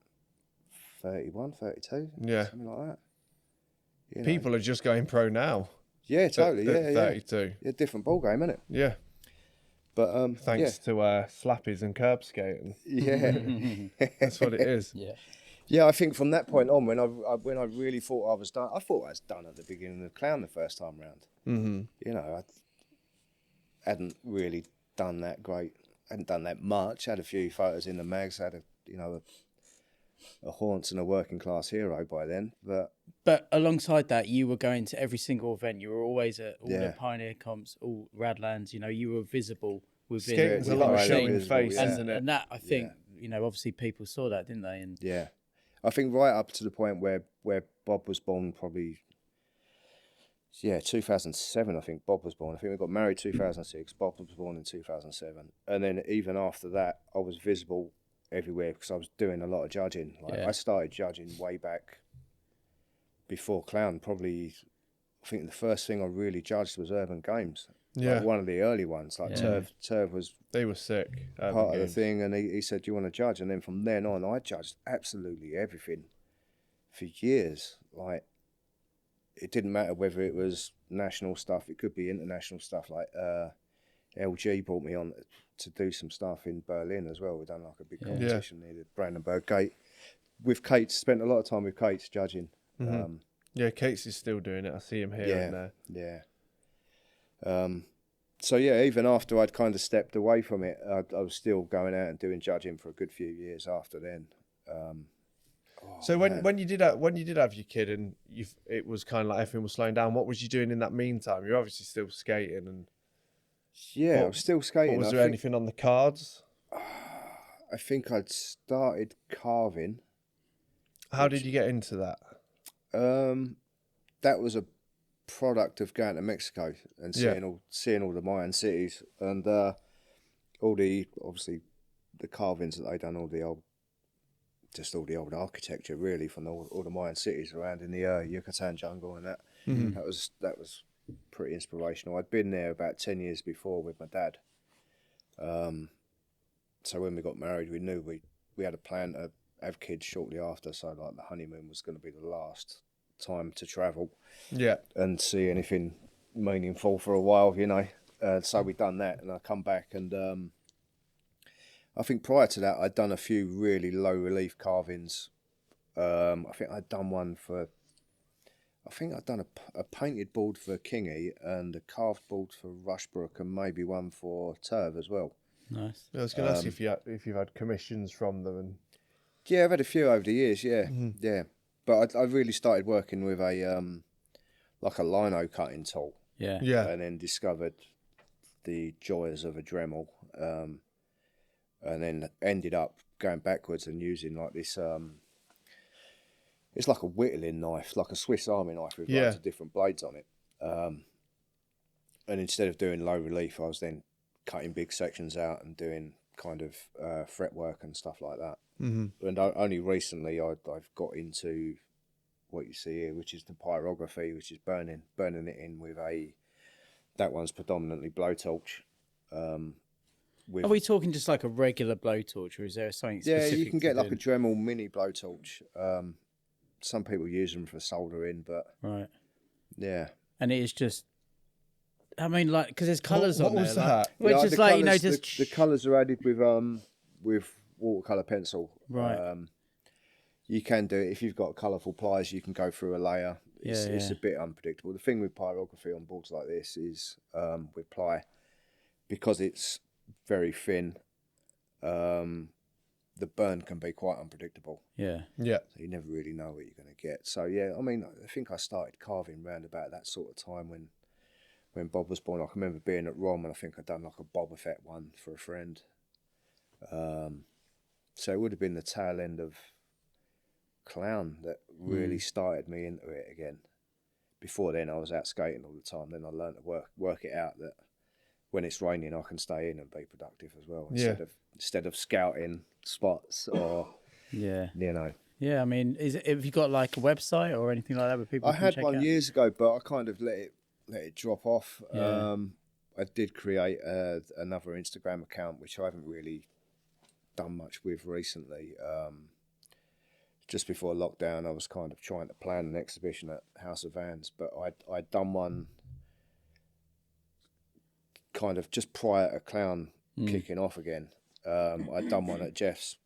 B: 31, 32, something like that.
A: People are just going pro now.
B: Yeah, totally.
A: At 32.
B: Yeah, different ball game, isn't it?
A: Yeah.
B: But
A: Thanks to slappies and curb skating.
B: yeah.
A: That's what it is.
C: Yeah.
B: Yeah, I think from that point on, when I really thought I was done, I thought I was done at the beginning of Clown the first time round.
A: Mm-hmm.
B: You know, I hadn't really done that great, hadn't done that much. Had a few photos in the mags, had a haunts and a working class hero by then.
C: But alongside that, you were going to every single event. You were always at all the
B: Yeah.
C: Pioneer comps, all Radlands. You know, you were visible within.
A: Skating's a
B: Yeah,
A: lot of
B: highly
A: showing
B: visible,
A: face,
B: yeah.
A: isn't it?
C: And that, I think, you know, obviously people saw that, didn't they? And
B: Yeah, I think right up to the point where Bob was born, probably. Yeah, 2007. I think Bob was born. I think we got married 2006. Bob was born in 2007, and then even after that, I was visible everywhere because I was doing a lot of judging. Like
C: Yeah.
B: I started judging way back before Clown. Probably, I think the first thing I really judged was Urban Games.
A: Yeah.
B: Like one of the early ones. Like
C: Yeah.
B: Turv was
A: They were sick.
B: part of the thing, and he said, "Do you want to judge?" And then from then on, I judged absolutely everything for years. Like it didn't matter whether it was national stuff; it could be international stuff. Like LG brought me on to do some stuff in Berlin as well. We done like a big competition near the Brandenburg Gate with Kate. Spent a lot of time with Kate judging.
A: Mm-hmm. Yeah, Kate's is still doing it. I see him here and there.
B: Yeah. So yeah, even after I'd kind of stepped away from it, I was still going out and doing judging for a good few years after then.
A: So when you did have your kid and it was kind of like everything was slowing down, what was you doing in that meantime? You're obviously still skating, and
B: I was still skating.
A: was there anything on the cards?
B: I think I'd started carving.
A: How did you get into that?
B: That was a product of going to Mexico and seeing all the Mayan cities and all the obviously the carvings that they done, all the old architecture really from all the Mayan cities around in the Yucatan jungle and that.
A: Mm-hmm.
B: That was pretty inspirational. I'd been there about 10 years before with my dad. So when we got married, we knew we had a plan to have kids shortly after. So like the honeymoon was going to be the last time to travel, and see anything meaningful for a while, you know. So we done that, and I come back, and I think prior to that, I'd done a few really low relief carvings. I think I'd done one for. I think I'd done a painted board for Kingy and a carved board for Rushbrook, and maybe one for Turv as well.
C: nice.
A: I was going to ask if you've had commissions from them. And
B: Yeah, I've had a few over the years. Yeah, yeah. But I really started working with a like a lino cutting tool.
C: Yeah.
B: And then discovered the joys of a Dremel, and then ended up going backwards and using like this. It's like a whittling knife, like a Swiss Army knife with lots of different blades on it. And instead of doing low relief, I was then cutting big sections out and doing kind of fretwork and stuff like that.
A: Mm-hmm.
B: And only recently I've got into what you see here, which is the pyrography, which is burning it in with that one's predominantly blowtorch.
C: Are we talking just like a regular blowtorch, or is there something specific?
B: Yeah, you can get like
C: doing?
B: a Dremel mini blowtorch. Some people use them for soldering, but
C: Right.
B: yeah.
C: And it is just, I mean, like, because there's colours on there.
A: was
C: like,
A: that?
C: which
B: Yeah,
C: is
B: the
C: like,
B: colours,
C: you know, just...
B: the colours are added with watercolour pencil.
C: Right.
B: You can do it if you've got colourful pliers. You can go through a layer. It's a bit unpredictable. The thing with pyrography on boards like this is with ply, because it's very thin. The burn can be quite unpredictable.
C: Yeah.
A: Yeah.
B: So you never really know what you're going to get. So yeah, I mean, I think I started carving round about that sort of time when Bob was born. I can remember being at Rom, and I think I'd done like a Boba Fett one for a friend. So it would have been the tail end of Clown that really started me into it again. Before then, I was out skating all the time. Then I learned to work it out that when it's raining, I can stay in and be productive as well, instead of scouting spots or you know.
C: Yeah, I mean, have you got like a website or anything like that where people
B: I
C: can
B: had
C: check
B: one
C: out?
B: years ago, but I kind of let it drop off.
C: Yeah.
B: I did create another Instagram account, which I haven't really done much with recently. Just before lockdown, I was kind of trying to plan an exhibition at House of Vans, but I'd done one kind of just prior to Clown kicking off again. I'd done one at Jeff's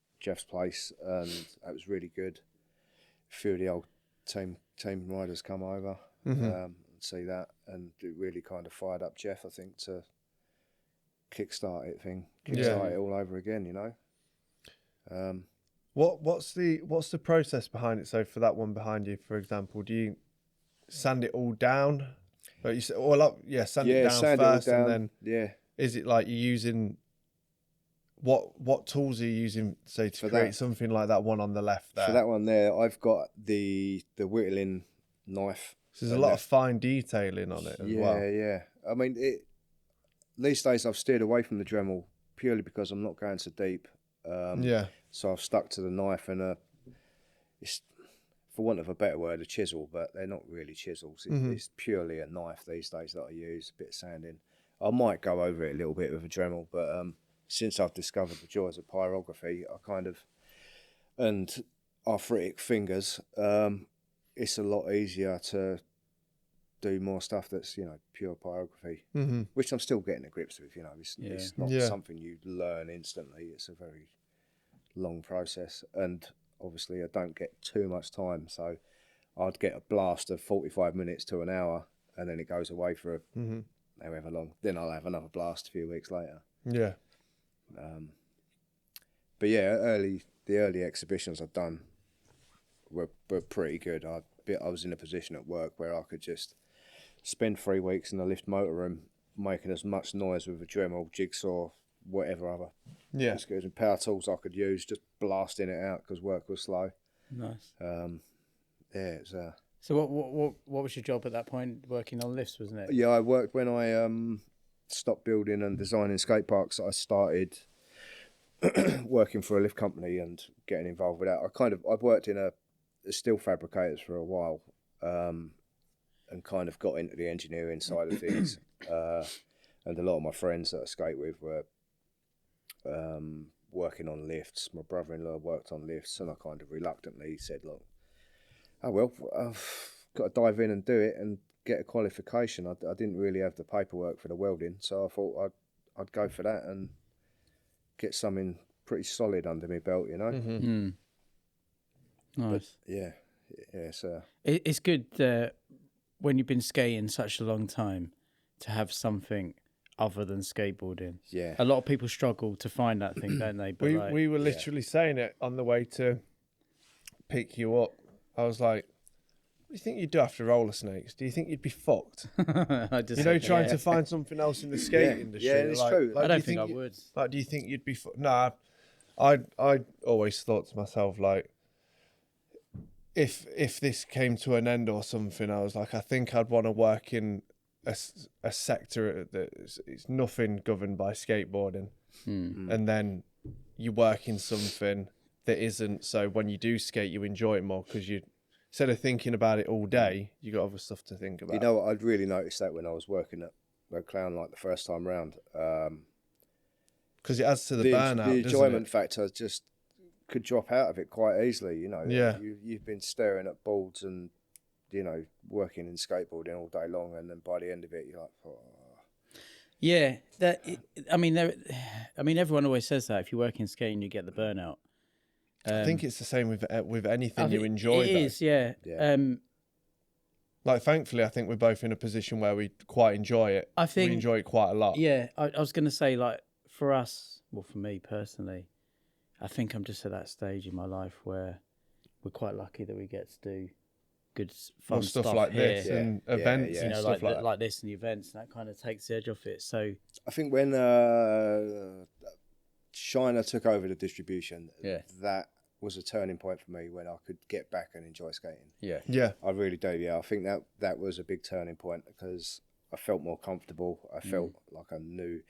B: place, and it was really good. A few of the old team riders come over and see that, and it really kind of fired up Jeff, I think, to kickstart it all over again, you know.
A: What's the process behind it? So for that one behind you, for example, do you sand it all down? Like you said, sand it down first, and then is it like you're using what tools are you using, say, to create something like that one on the left there?
B: For that one there, I've got the whittling knife.
A: So there's a lot of fine detailing on it as well.
B: Yeah. I mean, these days I've steered away from the Dremel purely because I'm not going so deep. So I've stuck to the knife, and it's, for want of a better word, a chisel, but they're not really chisels. It's purely a knife these days that I use, a bit of sanding. I might go over it a little bit with a Dremel, but since I've discovered the joys of pyrography, and arthritic fingers, it's a lot easier to do more stuff that's, you know, pure pyrography, which I'm still getting the grips with, you know. It's not something you learn instantly. It's a very long process, and obviously I don't get too much time, so I'd get a blast of 45 minutes to an hour, and then it goes away for however long. Then I'll have another blast a few weeks later.
A: Yeah.
B: But yeah, the early exhibitions I've done were pretty good. I was in a position at work where I could just spend 3 weeks in the lift motor room making as much noise with a Dremel, jigsaw, whatever other skills and power tools I could use, just blasting it out because work was slow.
C: Nice.
B: It's
C: So what was your job at that point? Working on lifts, wasn't it?
B: Yeah, I worked when I stopped building and designing skate parks. I started working for a lift company and getting involved with that. I've worked in a steel fabricators for a while, and kind of got into the engineering side of things. And a lot of my friends that I skate with were working on lifts. My brother-in-law worked on lifts, and I kind of reluctantly said, look, I've got to dive in and do it and get a qualification. I didn't really have the paperwork for the welding, so I thought I'd go for that and get something pretty solid under my belt, you know.
C: Nice.
B: But,
C: it's good when you've been skating such a long time to have something other than skateboarding.
B: Yeah.
C: A lot of people struggle to find that thing, don't they? But
A: we were literally saying it on the way to pick you up. I was like, what do you think you'd do after Rollersnakes? Do you think you'd be fucked? Trying to find something else in the skate industry.
B: Yeah, it's true.
C: I don't think I would.
A: Like, do you think you'd be Nah, I always thought to myself, like, if this came to an end or something, I was like, I think I'd want to work in a sector that it's nothing governed by skateboarding, and then you work in something that isn't. So when you do skate, you enjoy it more because you, instead of thinking about it all day, you got other stuff to think about.
B: You know what? I'd really noticed that when I was working at Clown, like the first time round,
A: because it adds to the burnout.
B: The enjoyment factor just could drop out of it quite easily. You know, you've been staring at boards and, you know, working in skateboarding all day long, and then by the end of it, you're like, oh.
C: Yeah, everyone always says that if you work in skating, you get the burnout.
A: I think it's the same with anything you enjoy.
C: It is, yeah.
A: Like, thankfully, I think we're both in a position where we quite enjoy it.
C: I think
A: we enjoy it quite a lot.
C: Yeah, I was going to say, like, for us, well, for me personally, I think I'm just at that stage in my life where we're quite lucky that we get to do good, fun
A: stuff
C: stuff
A: like
C: here.
A: this and events,
C: you know,
A: stuff
C: like this and the events, and that kind of takes the edge off it. So
B: I think when China took over the distribution, that was a turning point for me when I could get back and enjoy skating.
C: Yeah.
B: I really do. Yeah, I think that was a big turning point because I felt more comfortable. I felt like I knew.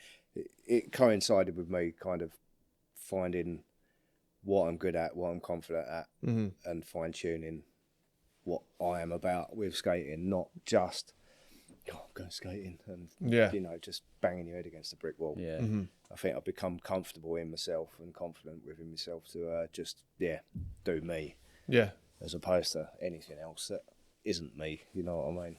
B: It coincided with me kind of finding what I'm good at, what I'm confident at, and fine tuning what I am about with skating, not just I'm going skating and you know, just banging your head against a brick wall.
C: Yeah.
B: I think I've become comfortable in myself and confident within myself to just do me. As opposed to anything else that isn't me. You know what I mean?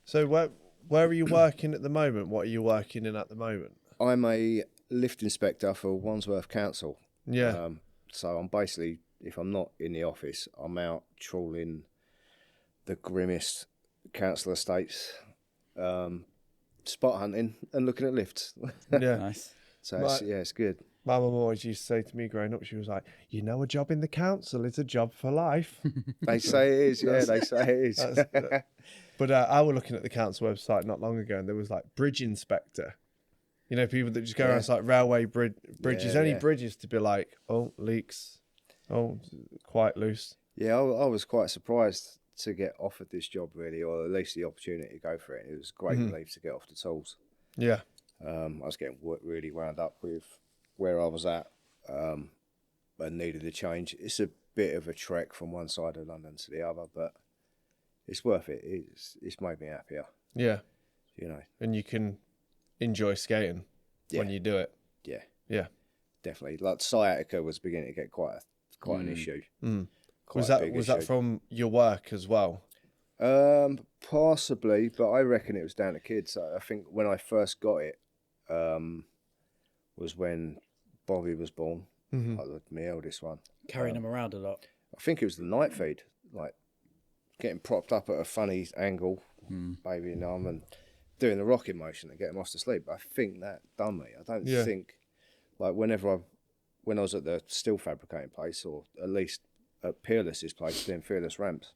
A: So where are you working at the moment? What are you working in at the moment?
B: I'm a lift inspector for Wandsworth Council.
A: Yeah.
B: So I'm basically, if I'm not in the office, I'm out trawling the grimmest council estates, spot hunting and looking at lifts.
A: Yeah.
C: Nice.
B: So
A: Right.
B: it's good.
A: My mum always used to say to me growing up, she was like, you know, a job in the council is a job for life.
B: They say it is, yeah, they say it is.
A: But I was looking at the council website not long ago, and there was like bridge inspector. You know, people that just go around like railway bridges,
B: Yeah,
A: only
B: yeah.
A: bridges to be like, oh, leaks, oh, quite loose.
B: Yeah, I was quite surprised to get offered this job, really, or at least the opportunity to go for it. It was a great relief to get off the tools.
A: Yeah.
B: I was getting really wound up with where I was at, and needed a change. It's a bit of a trek from one side of London to the other, but it's worth it. It's made me happier,
A: Yeah.
B: you know.
A: And you can enjoy skating when you do it.
B: Yeah,
A: Yeah.
B: definitely. Like sciatica was beginning to get quite an issue.
A: Was
B: Quite a big
A: that
B: issue.
A: from your work as well?
B: Possibly, but I reckon it was down to kids. I think when I first got it, was when Bobby was born, like my eldest one.
C: Carrying them around a lot.
B: I think it was the night feed, like getting propped up at a funny angle, baby in the arm, and doing the rocking motion to get him off to sleep. I think that done me. I don't think, like when I was at the steel fabricating place, or at least at Peerless's place doing Fearless ramps,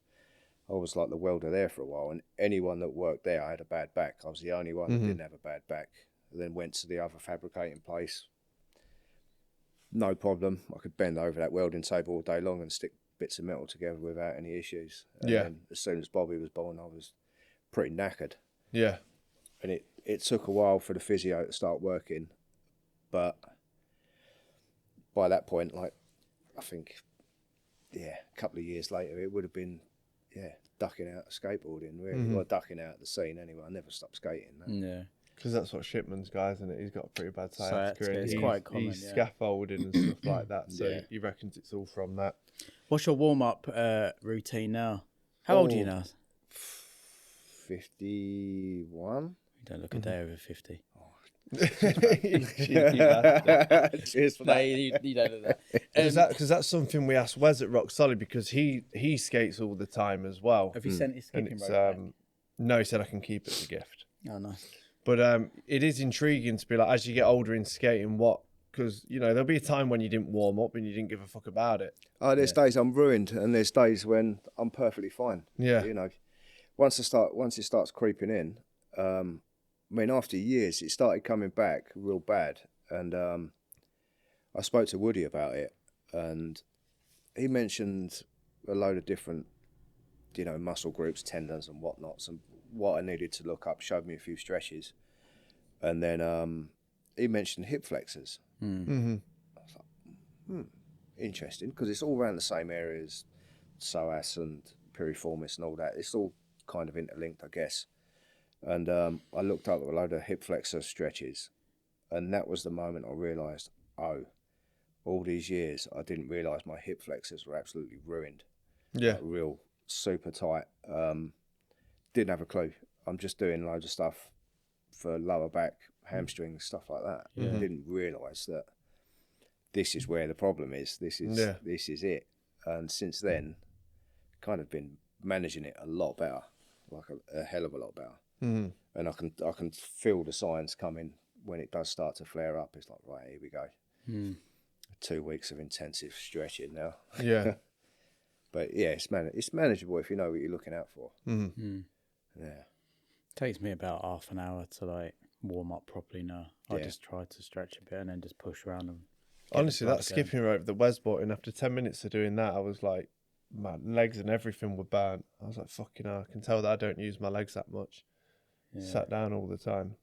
B: I was like the welder there for a while, and anyone that worked there, I had a bad back. I was the only one that didn't have a bad back. I then went to the other fabricating place. No problem. I could bend over that welding table all day long and stick bits of metal together without any issues. And then as soon as Bobby was born, I was pretty knackered.
A: Yeah.
B: And it took a while for the physio to start working. But by that point, like, I think, a couple of years later, it would have been, ducking out of skateboarding, really. Or ducking out of the scene anyway. I never stopped skating. No.
C: Yeah.
A: Because that's what Shipman's guy, isn't it? He's got a pretty bad sciatica.
C: Sciatica, it's
A: He's-
C: quite common,
A: He's
C: yeah.
A: scaffolding and stuff like that. So
B: Yeah.
A: he reckons it's all from that.
C: What's your warm-up routine now? How old are you now?
B: 51?
C: You don't look a day over 50.
B: Cheers for
C: No,
B: that.
C: you don't look that.
A: Because that's something we asked Wes at Rock Solid, because he skates all the time as well.
C: Have you sent his
A: And
C: skipping
A: it's
C: rope back?
A: no, he said I can keep it as a gift.
C: Oh, nice.
A: But it is intriguing to be like, as you get older in skating, because you know there'll be a time when you didn't warm up and you didn't give a fuck about it.
B: Oh, there's days I'm ruined, and there's days when I'm perfectly fine.
A: Yeah.
B: You know, once it starts creeping in, I mean, after years, it started coming back real bad, and I spoke to Woody about it, and he mentioned a load of different, muscle groups, tendons and whatnots, and what I needed to look up. Showed me a few stretches, and then he mentioned hip flexors.
A: Mm-hmm.
B: I was like, interesting, because it's all around the same areas, psoas and piriformis and all that. It's all kind of interlinked, I guess. And I looked up a load of hip flexor stretches, and that was the moment I realised, all these years I didn't realise my hip flexors were absolutely ruined.
A: Yeah.
B: Like, real super tight. Didn't have a clue. I'm just doing loads of stuff for lower back, hamstrings, stuff like that. I didn't realise that this is where the problem is. This is it. And since then, kind of been managing it a lot better, like a hell of a lot better.
A: Mm-hmm.
B: And I can feel the signs coming when it does start to flare up. It's like, right, here we go. 2 weeks of intensive stretching now.
A: Yeah.
B: But yeah, it's manageable if you know what you're looking out for.
A: Mm-hmm.
B: Yeah.
C: Takes me about half an hour to like warm up properly now. I
B: Yeah.
C: just try to stretch a bit and then just push around and
A: Honestly, that skipping rope that Wes bought in, after 10 minutes of doing that, I was like, my legs and everything were burnt. I was like, fucking hell, I can tell that I don't use my legs that much. Sat down all the time.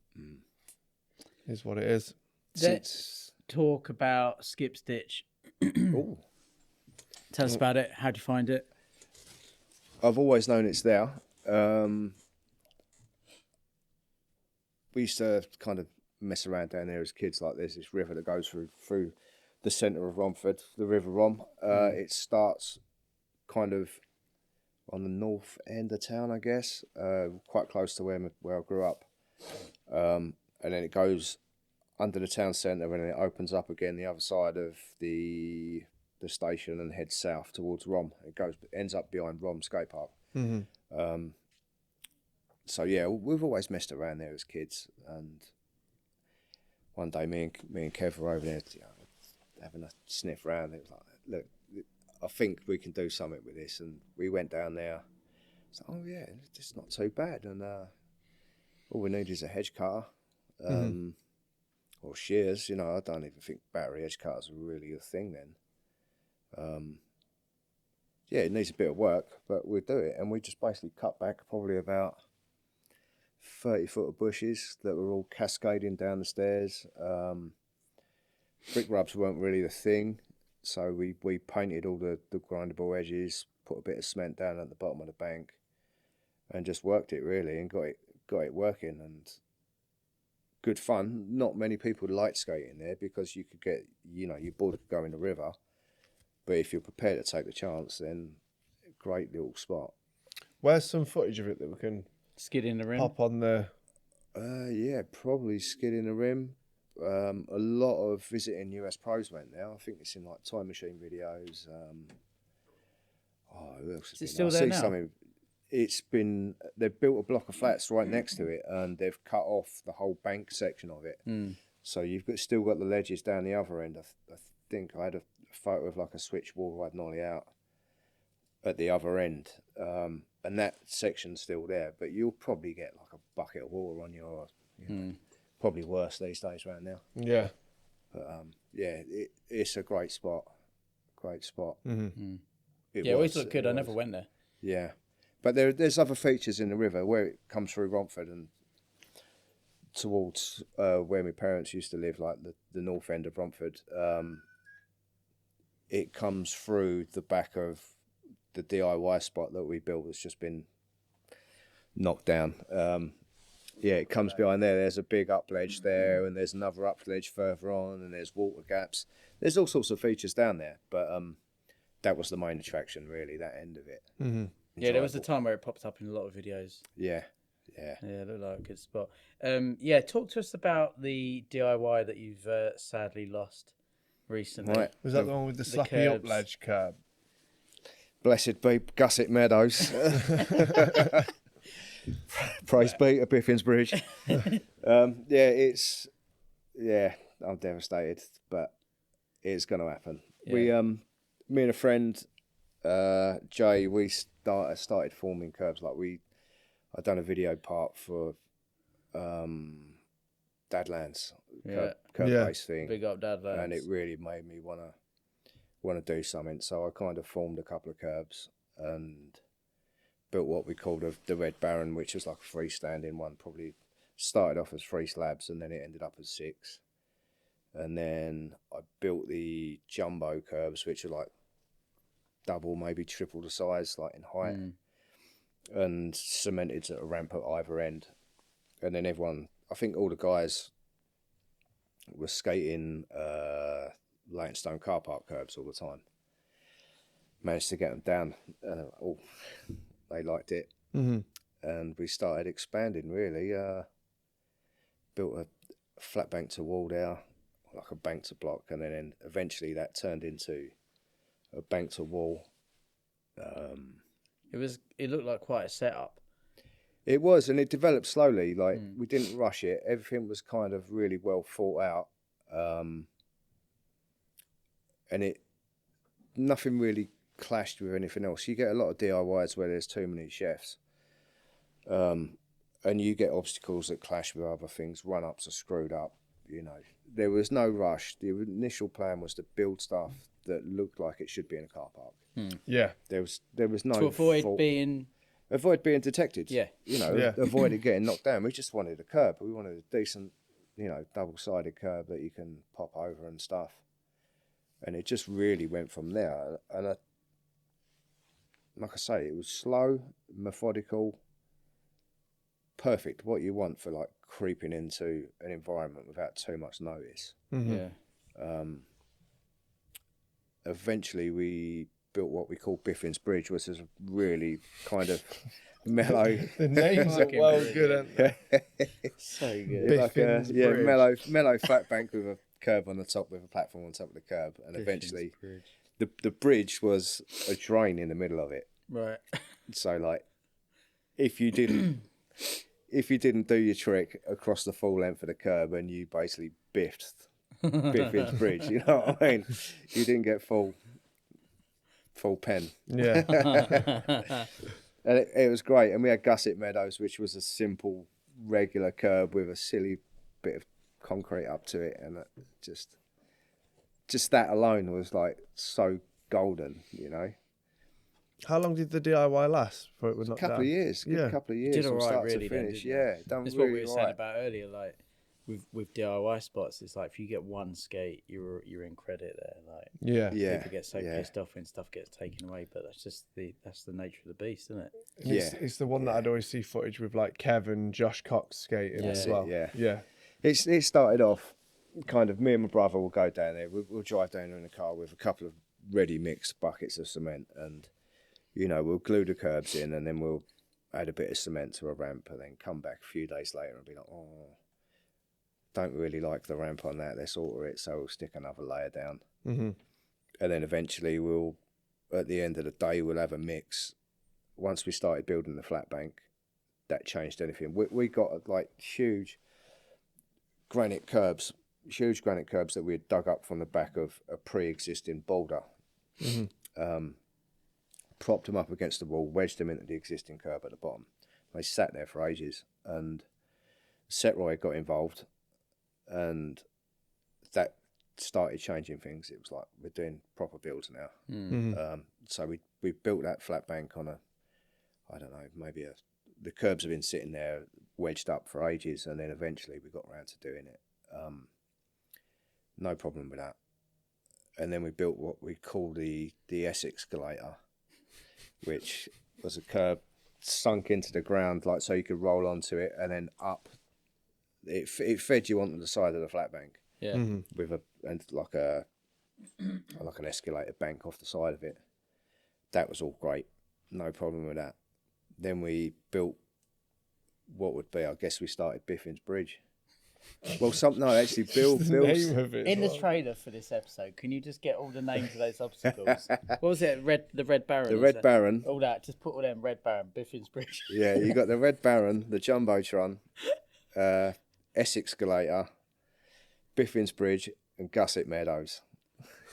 A: Is what it is.
C: Let's talk about Skip Stitch.
B: Ooh.
C: Tell us about it. How do you find it?
B: I've always known it's there. We used to kind of mess around down there as kids. Like there's this river that goes through the centre of Romford, the River Rom. It starts kind of on the north end of town, I guess, quite close to where I grew up. And then it goes under the town centre, and then it opens up again the other side of the station and heads south towards Rom. Ends up behind Rom Skatepark. So yeah, we've always messed around there as kids. And one day, me and Kev were over there, having a sniff round. It was like, look, I think we can do something with this. And we went down there. So, oh yeah, it's not too bad. And all we need is a hedge cutter, or shears. I don't even think battery hedge cutters are really a thing then. Yeah, it needs a bit of work, but we'll do it. And we just basically cut back probably about 30 foot of bushes that were all cascading down the stairs. Brick rubs weren't really the thing, so we painted all the grindable edges, put a bit of cement down at the bottom of the bank, and just worked it really, and got it working, and good fun. Not many people liked skating there because you could get, your board could go in the river, but if you're prepared to take the chance, then great little spot.
A: Where's some footage of it that we can
C: skid in the rim?
A: pop on the...
B: Yeah, probably skid in the rim. A lot of visiting US pros went there. I think it's in like Time Machine videos. Who else
C: Is it still there now?
B: They've built a block of flats right next to it, and they've cut off the whole bank section of it. So you've still got the ledges down the other end. I think I had a photo of like a switch wall right nollie out at the other end. And that section's still there, but you'll probably get like a bucket of water on your, probably worse these days around now.
A: Yeah.
B: But yeah, it's a great spot. Great spot.
C: It always looked good. I never went there.
B: Yeah, but there's other features in the river where it comes through Romford and towards where my parents used to live, like the north end of Romford. It comes through the back of the DIY spot that we built that's just been knocked down. Yeah, it comes behind there. There's a big up ledge there, and there's another up ledge further on, and there's water gaps. There's all sorts of features down there, but that was the main attraction, really, that end of it.
C: Yeah, there was a time where it popped up in a lot of videos.
B: Yeah.
C: Yeah, it looked like a good spot. Yeah, talk to us about the DIY that you've sadly lost recently.
B: Right.
A: Was that the one with the slappy up
C: curbs.
A: ledge curb?
B: Blessed be Gusset Meadows. Praise be to Biffin's Bridge. I'm devastated, but it's going to happen.
C: Yeah.
B: Me and a friend, Jay, we started forming curbs. Like I'd done a video part for Dadlands, curb-based thing.
C: Big up Dadlands.
B: And it really made me want to do something. So I kind of formed a couple of curbs and built what we called the Red Baron, which was like a freestanding one. Probably started off as 3 slabs, and then it ended up as 6. And then I built the jumbo curbs, which are like double, maybe triple the size, like in height, and cemented a ramp at either end. And then I think all the guys were skating Leytonstone car park curbs all the time. Managed to get them down. They liked it. And we started expanding, really. Built a flat bank to wall there, like a bank to block, and then eventually that turned into a bank to wall.
C: It looked like quite a setup.
B: It was, and it developed slowly. Like we didn't rush it. Everything was kind of really well thought out, and nothing really clashed with anything else. You get a lot of DIYs where there's too many chefs, and you get obstacles that clash with other things. Run-ups are screwed up. There was no rush. The initial plan was to build stuff that looked like it should be in a car park.
A: Yeah.
B: There was no
C: To avoid
B: fault.
C: being...
B: Avoid being detected.
C: Yeah.
B: Avoid it getting knocked down. We just wanted a curb. We wanted a decent, double-sided curb that you can pop over and stuff. And it just really went from there. And like I say, it was slow, methodical, perfect. What you want for like creeping into an environment without too much notice.
C: Yeah.
B: Eventually we built what we call Biffin's Bridge, which is a really kind of mellow.
A: The names are well good, aren't they?
C: So good.
A: Biffin's
B: Yeah,
A: Bridge.
B: mellow flat bank with a curb on the top, with a platform on top of the curb, and eventually the bridge was a drain in the middle of it.
C: Right.
B: So like, if you didn't do your trick across the full length of the curb, and you basically biffed Biffin's Bridge, you know what I mean? You didn't get full pen.
A: Yeah.
B: And it was great. And we had Gusset Meadows, which was a simple, regular curb with a silly bit of concrete up to it, and just that alone was like so golden, you know.
A: How long did the DIY last before it was knocked down?
B: A couple of years.
C: Did all
B: from
C: right,
B: start
C: really,
B: to finish.
C: then,
B: Yeah, done
C: That's
B: really
C: what we were saying
B: right.
C: about earlier. Like with DIY spots, it's like if you get one skate, you're in credit there. Like
A: Yeah.
C: people get so pissed off when stuff gets taken away, but that's the nature of the beast, isn't it?
A: And it's the one that I'd always see footage with, like Kevin, Josh Cox skating as well.
B: Yeah. It started off kind of, me and my brother will go down there. We'll drive down there in a car with a couple of ready mixed buckets of cement, and you know, we'll glue the curbs in, and then we'll add a bit of cement to a ramp, and then come back a few days later and be like, oh, don't really like the ramp on that, let's alter it, so we'll stick another layer down.
A: Mm-hmm.
B: And then eventually at the end of the day, we'll have a mix. Once we started building the flat bank, that changed anything. We got like huge granite curbs that we had dug up from the back of a pre-existing boulder.
A: Mm-hmm.
B: Propped them up against the wall, wedged them into the existing curb at the bottom. They sat there for ages, and Setroy got involved, and that started changing things. It was like, we're doing proper builds now.
A: Mm-hmm.
B: So we built that flat bank on the curbs have been sitting there wedged up for ages, and then eventually we got around to doing it. No problem with that. And then we built what we call the Essex-calator, which was a curb sunk into the ground, like so you could roll onto it and then up. It fed you onto the side of the flat bank.
C: Yeah.
A: Mm-hmm.
B: With like an escalator bank off the side of it. That was all great, no problem with that. Then we built what would be, I guess we started Biffin's Bridge. Well, actually, Bill.
C: In the trailer for this episode, can you just get all the names of those obstacles? What was it? The Red Baron.
B: The Red Baron.
C: All that. Just put all them Red Baron, Biffin's Bridge.
B: Yeah, you got the Red Baron, the Jumbotron, Essex-calator, Biffin's Bridge, and Gusset Meadows.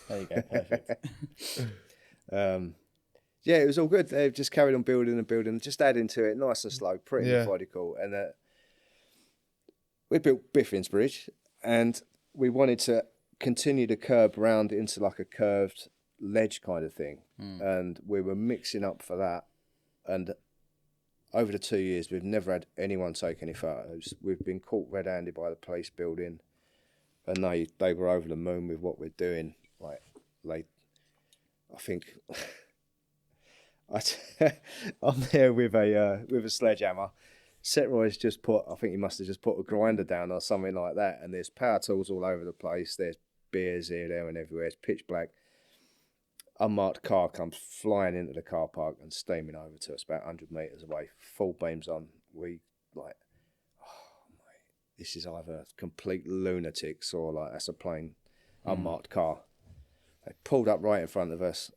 C: There you go. Perfect.
B: Yeah, it was all good. They've just carried on building, just adding to it, nice and slow, pretty methodical. And we built Biffin's Bridge, and we wanted to continue the curb round into like a curved ledge kind of thing. And we were mixing up for that. And over the 2 years, we've never had anyone take any photos. We've been caught red-handed by the police building, and they were over the moon with what we're doing. I think I'm there with a sledgehammer. Setroy's just he must have just put a grinder down or something like that, and there's power tools all over the place. There's beers here, there, and everywhere. It's pitch black. Unmarked car comes flying into the car park and steaming over to us about 100 metres away, full beams on. We like, oh mate, this is either complete lunatics or like that's a plain unmarked car. They pulled up right in front of us.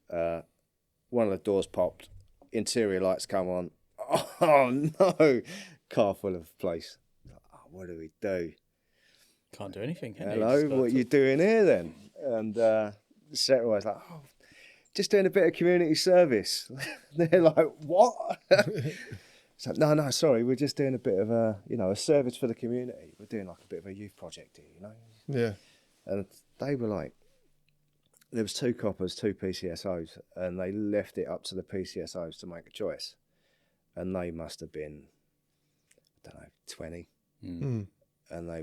B: One of the doors popped, interior lights come on. Oh no! Car full of police. Oh, what do we do?
C: Can't do anything, can
B: Hello,
C: you?
B: what are you doing here then? And Setroy's like, oh, just doing a bit of community service. They're like, what? It's like, no, sorry, we're just doing a bit of a service for the community. We're doing like a bit of a youth project here,
A: Yeah.
B: And they were like, there was 2 coppers, 2 PCSOs, and they left it up to the PCSOs to make a choice. And they must have been, I don't know, 20. And they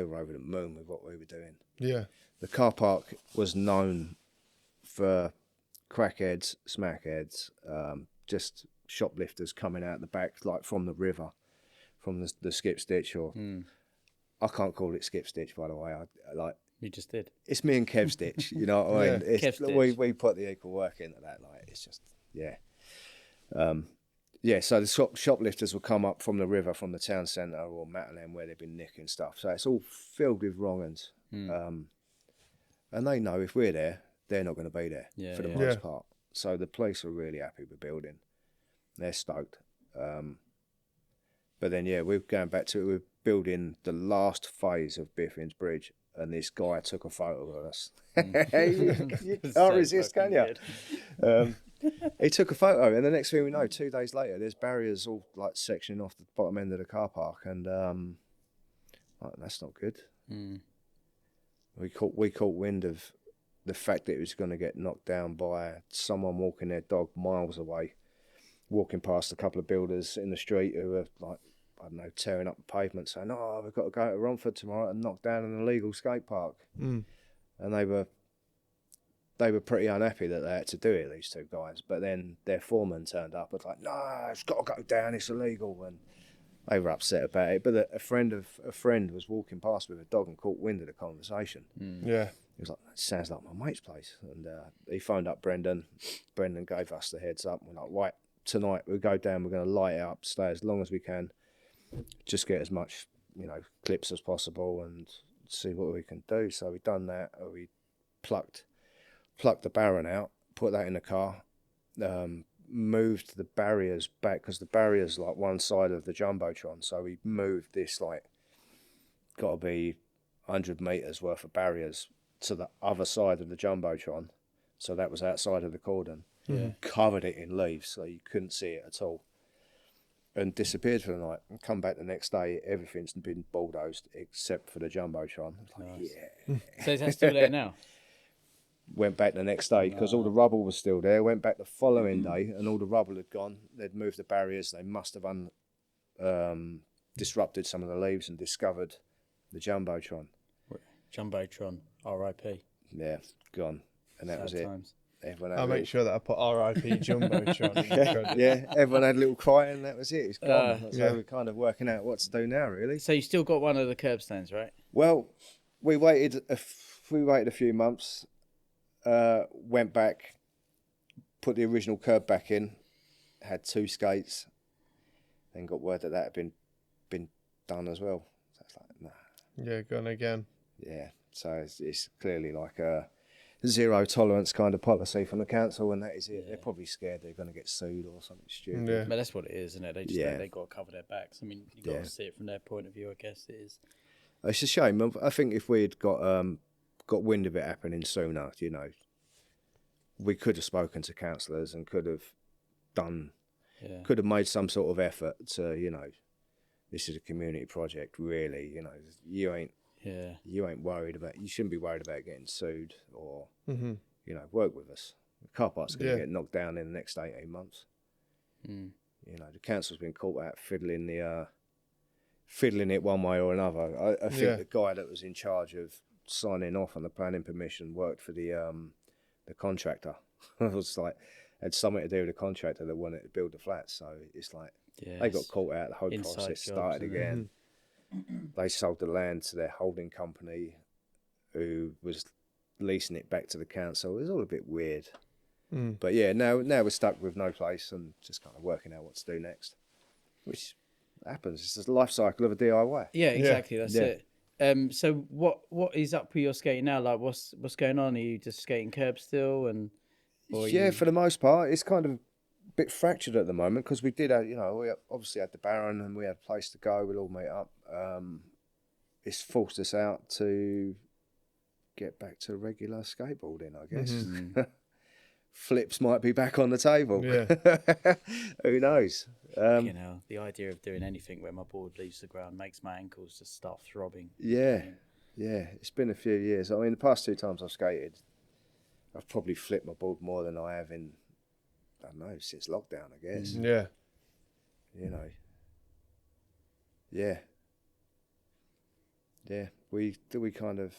B: were over the moon with what we were doing.
A: Yeah.
B: The car park was known for crackheads, smackheads, just shoplifters coming out the back, like from the river, from the skip stitch, or I can't call it skip stitch, by the way.
C: You just did.
B: It's me and Kev's ditch, you know what I mean?
C: Kev's
B: It's,
C: ditch.
B: we put the equal work into that, like, it's just, yeah. So the shoplifters will come up from the river, from the town centre or Matterland where they've been nicking stuff. So it's all filled with wrong uns. And they know if we're there, they're not going to be there for the most part. So the police are really happy with building. They're stoked. But then, we're going back to, we're building the last phase of Biffin's Bridge, and this guy took a photo of us. You can't resist, can you? He took a photo, and the next thing we know, 2 days later, there's barriers all like sectioning off the bottom end of the car park, and that's not good. We caught wind of the fact that it was going to get knocked down by someone walking their dog miles away, walking past a couple of builders in the street who were like, I don't know, tearing up the pavement, saying, "Oh, we've got to go to Romford tomorrow and knock down an illegal skate park." And they were pretty unhappy that they had to do it, these two guys. But then their foreman turned up and was like, "No, it's got to go down, it's illegal." And they were upset about it. But a friend was walking past with a dog and caught wind of the conversation.
A: Yeah.
B: He was like, "That sounds like my mate's place." And he phoned up Brendan. Brendan gave us the heads up. We're like, "Right, tonight we'll go down, we're going to light it up, stay as long as we can, just get as much, clips as possible and see what we can do." So we done that. We plucked the Baron out, put that in the car, moved the barriers back, because the barrier's like one side of the Jumbotron. So we moved this, like, got to be 100 metres worth of barriers to the other side of the Jumbotron. So that was outside of the cordon. Covered it in leaves so you couldn't see it at all. And disappeared for the night. And come back the next day, everything's been bulldozed except for the Jumbotron. Like,
C: So is that still there now?
B: Went back the next day because all the rubble was still there. Went back the following day and all the rubble had gone. They'd moved the barriers. They must have disrupted some of the leaves and discovered the Jumbotron.
C: Jumbotron, R.I.P.
B: Yeah, gone. And that was it.
C: Times.
A: I'll make sure that I put R.I.P. Jumbotron.
B: Yeah, everyone had a little cry and that was it. It's gone. So we're kind of working out what to do now, really.
C: So you still got one of the curb stands, right?
B: Well, we waited a few months, went back, put the original curb back in, had 2 skates, then got word that had been done as well. So it's like, nah.
A: Yeah, gone again.
B: Yeah, so it's clearly like a zero tolerance kind of policy from the council, and that is it. They're probably scared they're going to get sued or something stupid.
A: Yeah.
C: But that's what it is, isn't it? They just they got to cover their backs. I mean, you got to see it from their point of view, I guess it is.
B: It's a shame. I think if we'd got wind of it happening sooner, we could have spoken to councillors and could have made some sort of effort to, this is a community project, really. You ain't worried about. You shouldn't be worried about getting sued or work with us. The car park's going to get knocked down in the next 18 months. The council's been caught out fiddling it one way or another. I think the guy that was in charge of signing off on the planning permission worked for the contractor. It was like had something to do with the contractor that wanted to build the flats. So it's like they got caught out. The whole process started again. They sold the land to their holding company, who was leasing it back to the council. It was all a bit weird. But now we're stuck with no place and just kind of working out what to do next, which happens. It's the life cycle of a DIY.
C: Yeah, exactly. That's it. So what is up with your skating now? Like, what's going on? Are you just skating curb still?
B: For the most part, it's kind of a bit fractured at the moment because we did have, we obviously had the Baron and we had a place to go. We'll all meet up. It's forced us out to get back to regular skateboarding, I guess. Flips might be back on the table. Yeah. Who knows?
C: The idea of doing anything where my board leaves the ground makes my ankles just start throbbing.
B: Yeah. It's been a few years. I mean, the past 2 times I've skated, I've probably flipped my board more than I have in, I don't know, since lockdown, I guess.
A: Yeah.
B: Yeah. We kind of,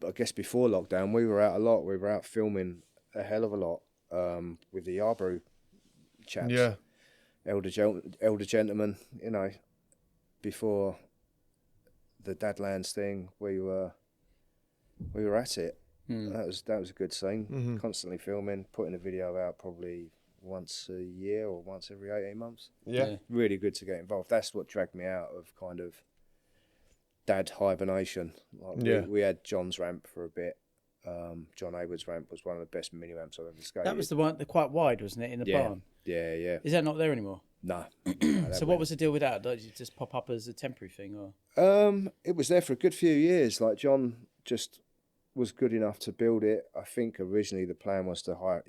B: I guess before lockdown, we were out a lot. We were out filming a hell of a lot with the Yarbrough chaps.
A: Yeah.
B: Elder gentlemen, before the Dadlands thing, we were we were at it. That was a good scene. Constantly filming, putting a video out probably once a year or once every 18 months.
A: Yeah.
B: Really good to get involved. That's what dragged me out of kind of dad hibernation. Like we had John's ramp for a bit. John Haywood's ramp was one of the best mini ramps I've ever skated.
C: That was the one, quite wide, wasn't it, in the barn?
B: Yeah.
C: Is that not there anymore?
B: No.
C: So what was the deal with that? Did it just pop up as a temporary thing, or?
B: It was there for a good few years. Like John just was good enough to build it. I think originally the plan was to hire,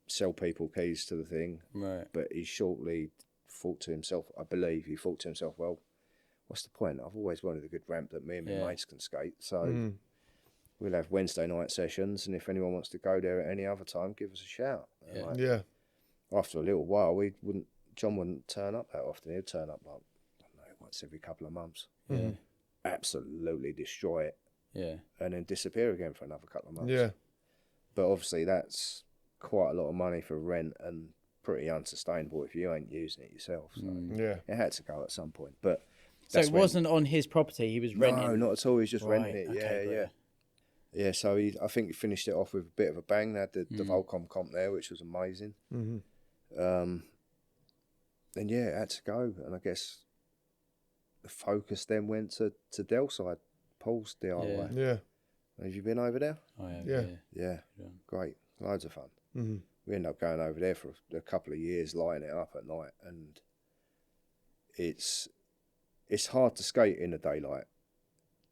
B: sell people keys to the thing.
C: Right.
B: But he shortly thought to himself, I believe he thought to himself, well, what's the point? I've always wanted a good ramp that me and my mates can skate. So we'll have Wednesday night sessions, and if anyone wants to go there at any other time, give us a shout. After a little while, John wouldn't turn up that often. He'd turn up like, I don't know, once every couple of months. Absolutely destroy it.
C: Yeah.
B: And then disappear again for another couple of months.
A: Yeah.
B: But obviously that's quite a lot of money for rent and pretty unsustainable if you ain't using it yourself. So it had to go at some point. But
C: so it wasn't on his property, he was renting?
B: No, not at all. He was just renting it.
C: Okay,
B: Yeah, so I think he finished it off with a bit of a bang. They had the Volcom comp there, which was amazing. And yeah, it had to go. And I guess the focus then went to Delside, Paul's DIY.
A: Yeah.
B: Have you been over there?
C: I have,
A: Yeah.
B: Yeah, great. Loads of fun. We ended up going over there for a couple of years, lighting it up at night. And it's hard to skate in the daylight.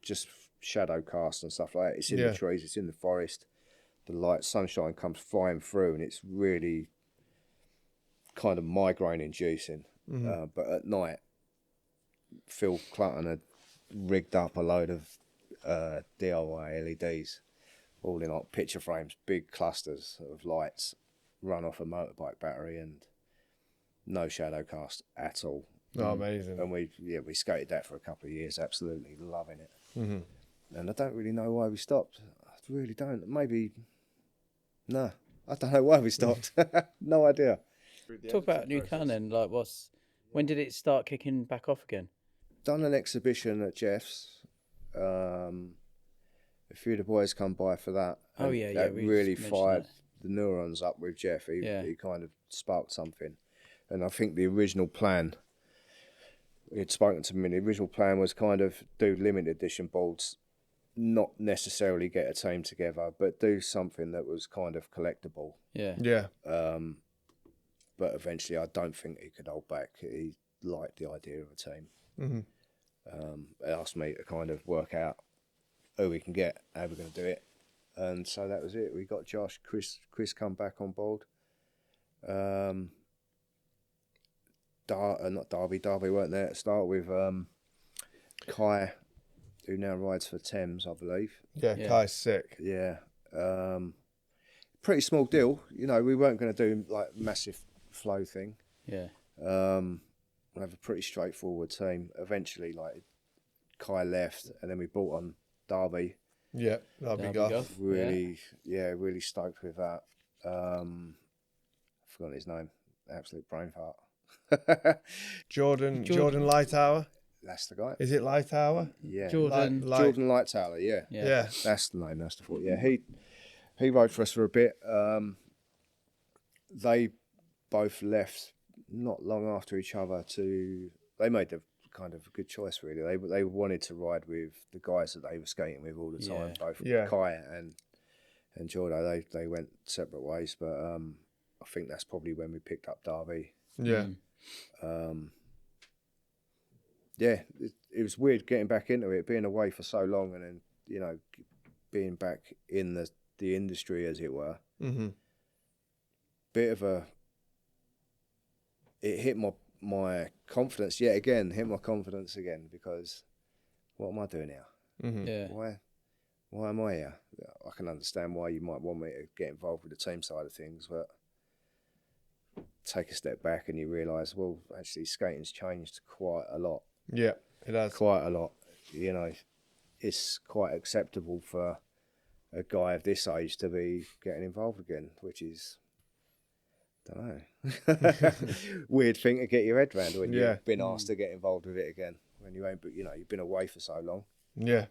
B: Just shadow cast and stuff like that. It's in the trees, it's in the forest. The light, sunshine comes flying through, and it's really kind of migraine inducing. But at night, Phil Clutton had rigged up a load of DIY LEDs, all in like picture frames, big clusters of lights, run off a motorbike battery, and no shadow cast at all.
A: Oh, amazing.
B: And we skated that for a couple of years, absolutely loving it. And I don't really know why we stopped. I really don't. Maybe, no, I don't know why we stopped. No idea.
C: Talk about New Clown then. Like, when did it start kicking back off again?
B: Done an exhibition at Jeff's. A few of the boys come by for that.
C: Oh yeah,
B: that really fired
C: that.
B: the neurons up with Jeff. He kind of sparked something. And I think the original plan, he'd spoken to me, the original plan was kind of do limited edition boards, not necessarily get a team together, but do something that was kind of collectible.
C: Yeah.
A: Yeah.
B: But eventually I don't think he could hold back. He liked the idea of a team. He asked me to kind of work out who we can get, how we're going to do it. And so that was it. We got Josh, Chris come back on board. Not Darby weren't there to start with. Kai, who now rides for Thames, I believe.
A: Yeah, Kai's sick.
B: Yeah. Pretty small deal. We weren't going to do like massive flow thing.
C: Yeah.
B: We have a pretty straightforward team. Eventually, like Kai left, and then we brought on Darby.
A: Yeah, Darby Goff.
B: Really stoked with that. I've forgotten his name. Absolute brain fart.
A: Jordan Lightower.
B: That's the guy.
A: Is it Lightower?
B: Yeah.
C: Jordan
B: Lightower. Yeah. That's the name. That's the thought. Yeah. He rode for us for a bit. They both left not long after each other they made the kind of a good choice really. They wanted to ride with the guys that they were skating with all the time, both Kai and Jordan. They went separate ways, but I think that's probably when we picked up Darby.
A: Yeah.
B: It was weird getting back into it, being away for so long, and then being back in the industry, as it were. Bit of it hit my confidence yet again. Hit my confidence again, because what am I doing now?
C: Yeah.
B: Why am I here? I can understand why you might want me to get involved with the team side of things, but take a step back and you realise, well, actually skating's changed quite a lot.
A: Yeah, it has.
B: Quite a lot. It's quite acceptable for a guy of this age to be getting involved again, which is, I don't know, weird thing to get your head around when you've been asked to get involved with it again, when you ain't, you've been away for so long.
A: Yeah.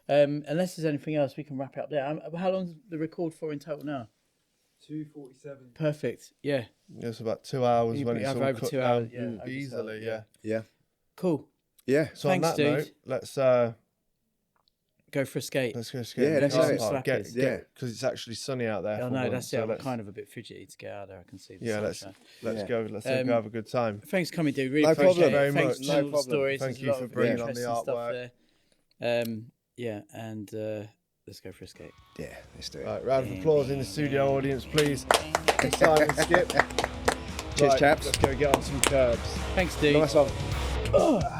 C: Unless there's anything else, we can wrap it up there. How long's the record for in total now?
D: 2:47.
C: Perfect. Yeah.
A: It's about 2 hours
C: You
A: when
C: probably
A: it's
C: have
A: all
C: over
A: cut
C: 2 hours,
A: down
C: yeah, over
A: easily.
C: so,
A: Yeah.
B: Yeah.
C: Cool.
B: Yeah.
A: So
C: Thanks,
A: on that
C: dude.
A: note, let's
C: go for a skate.
A: go skate.
B: Yeah, let's
A: car
B: do it.
A: park.
C: Slackers.
B: Yeah.
A: Because it's actually sunny out there.
C: I
A: for
C: know,
A: once,
C: that's
A: so
C: it. I'm
A: let's-
C: kind of a bit fidgety to get out there. I can see the
A: Yeah,
C: sunshine.
A: let's
B: Yeah.
A: go. Let's go have a good time.
C: Thanks for coming, dude. Really
B: No
C: appreciate
B: problem.
C: it.
A: Very
C: Thanks
A: much.
C: for
B: No
C: all the
B: problem.
C: stories.
A: Thank
C: There's
A: you
C: a lot
A: for
C: of
A: bringing on the
C: interesting stuff
A: artwork.
C: there. Yeah, and let's go for a skate.
B: Yeah, let's do it.
A: Right, round of applause in the studio audience, please. For Simon Skipp.
B: Cheers,
A: Right,
B: chaps.
A: Let's go get on some curbs.
C: Thanks, dude.
B: Nice one.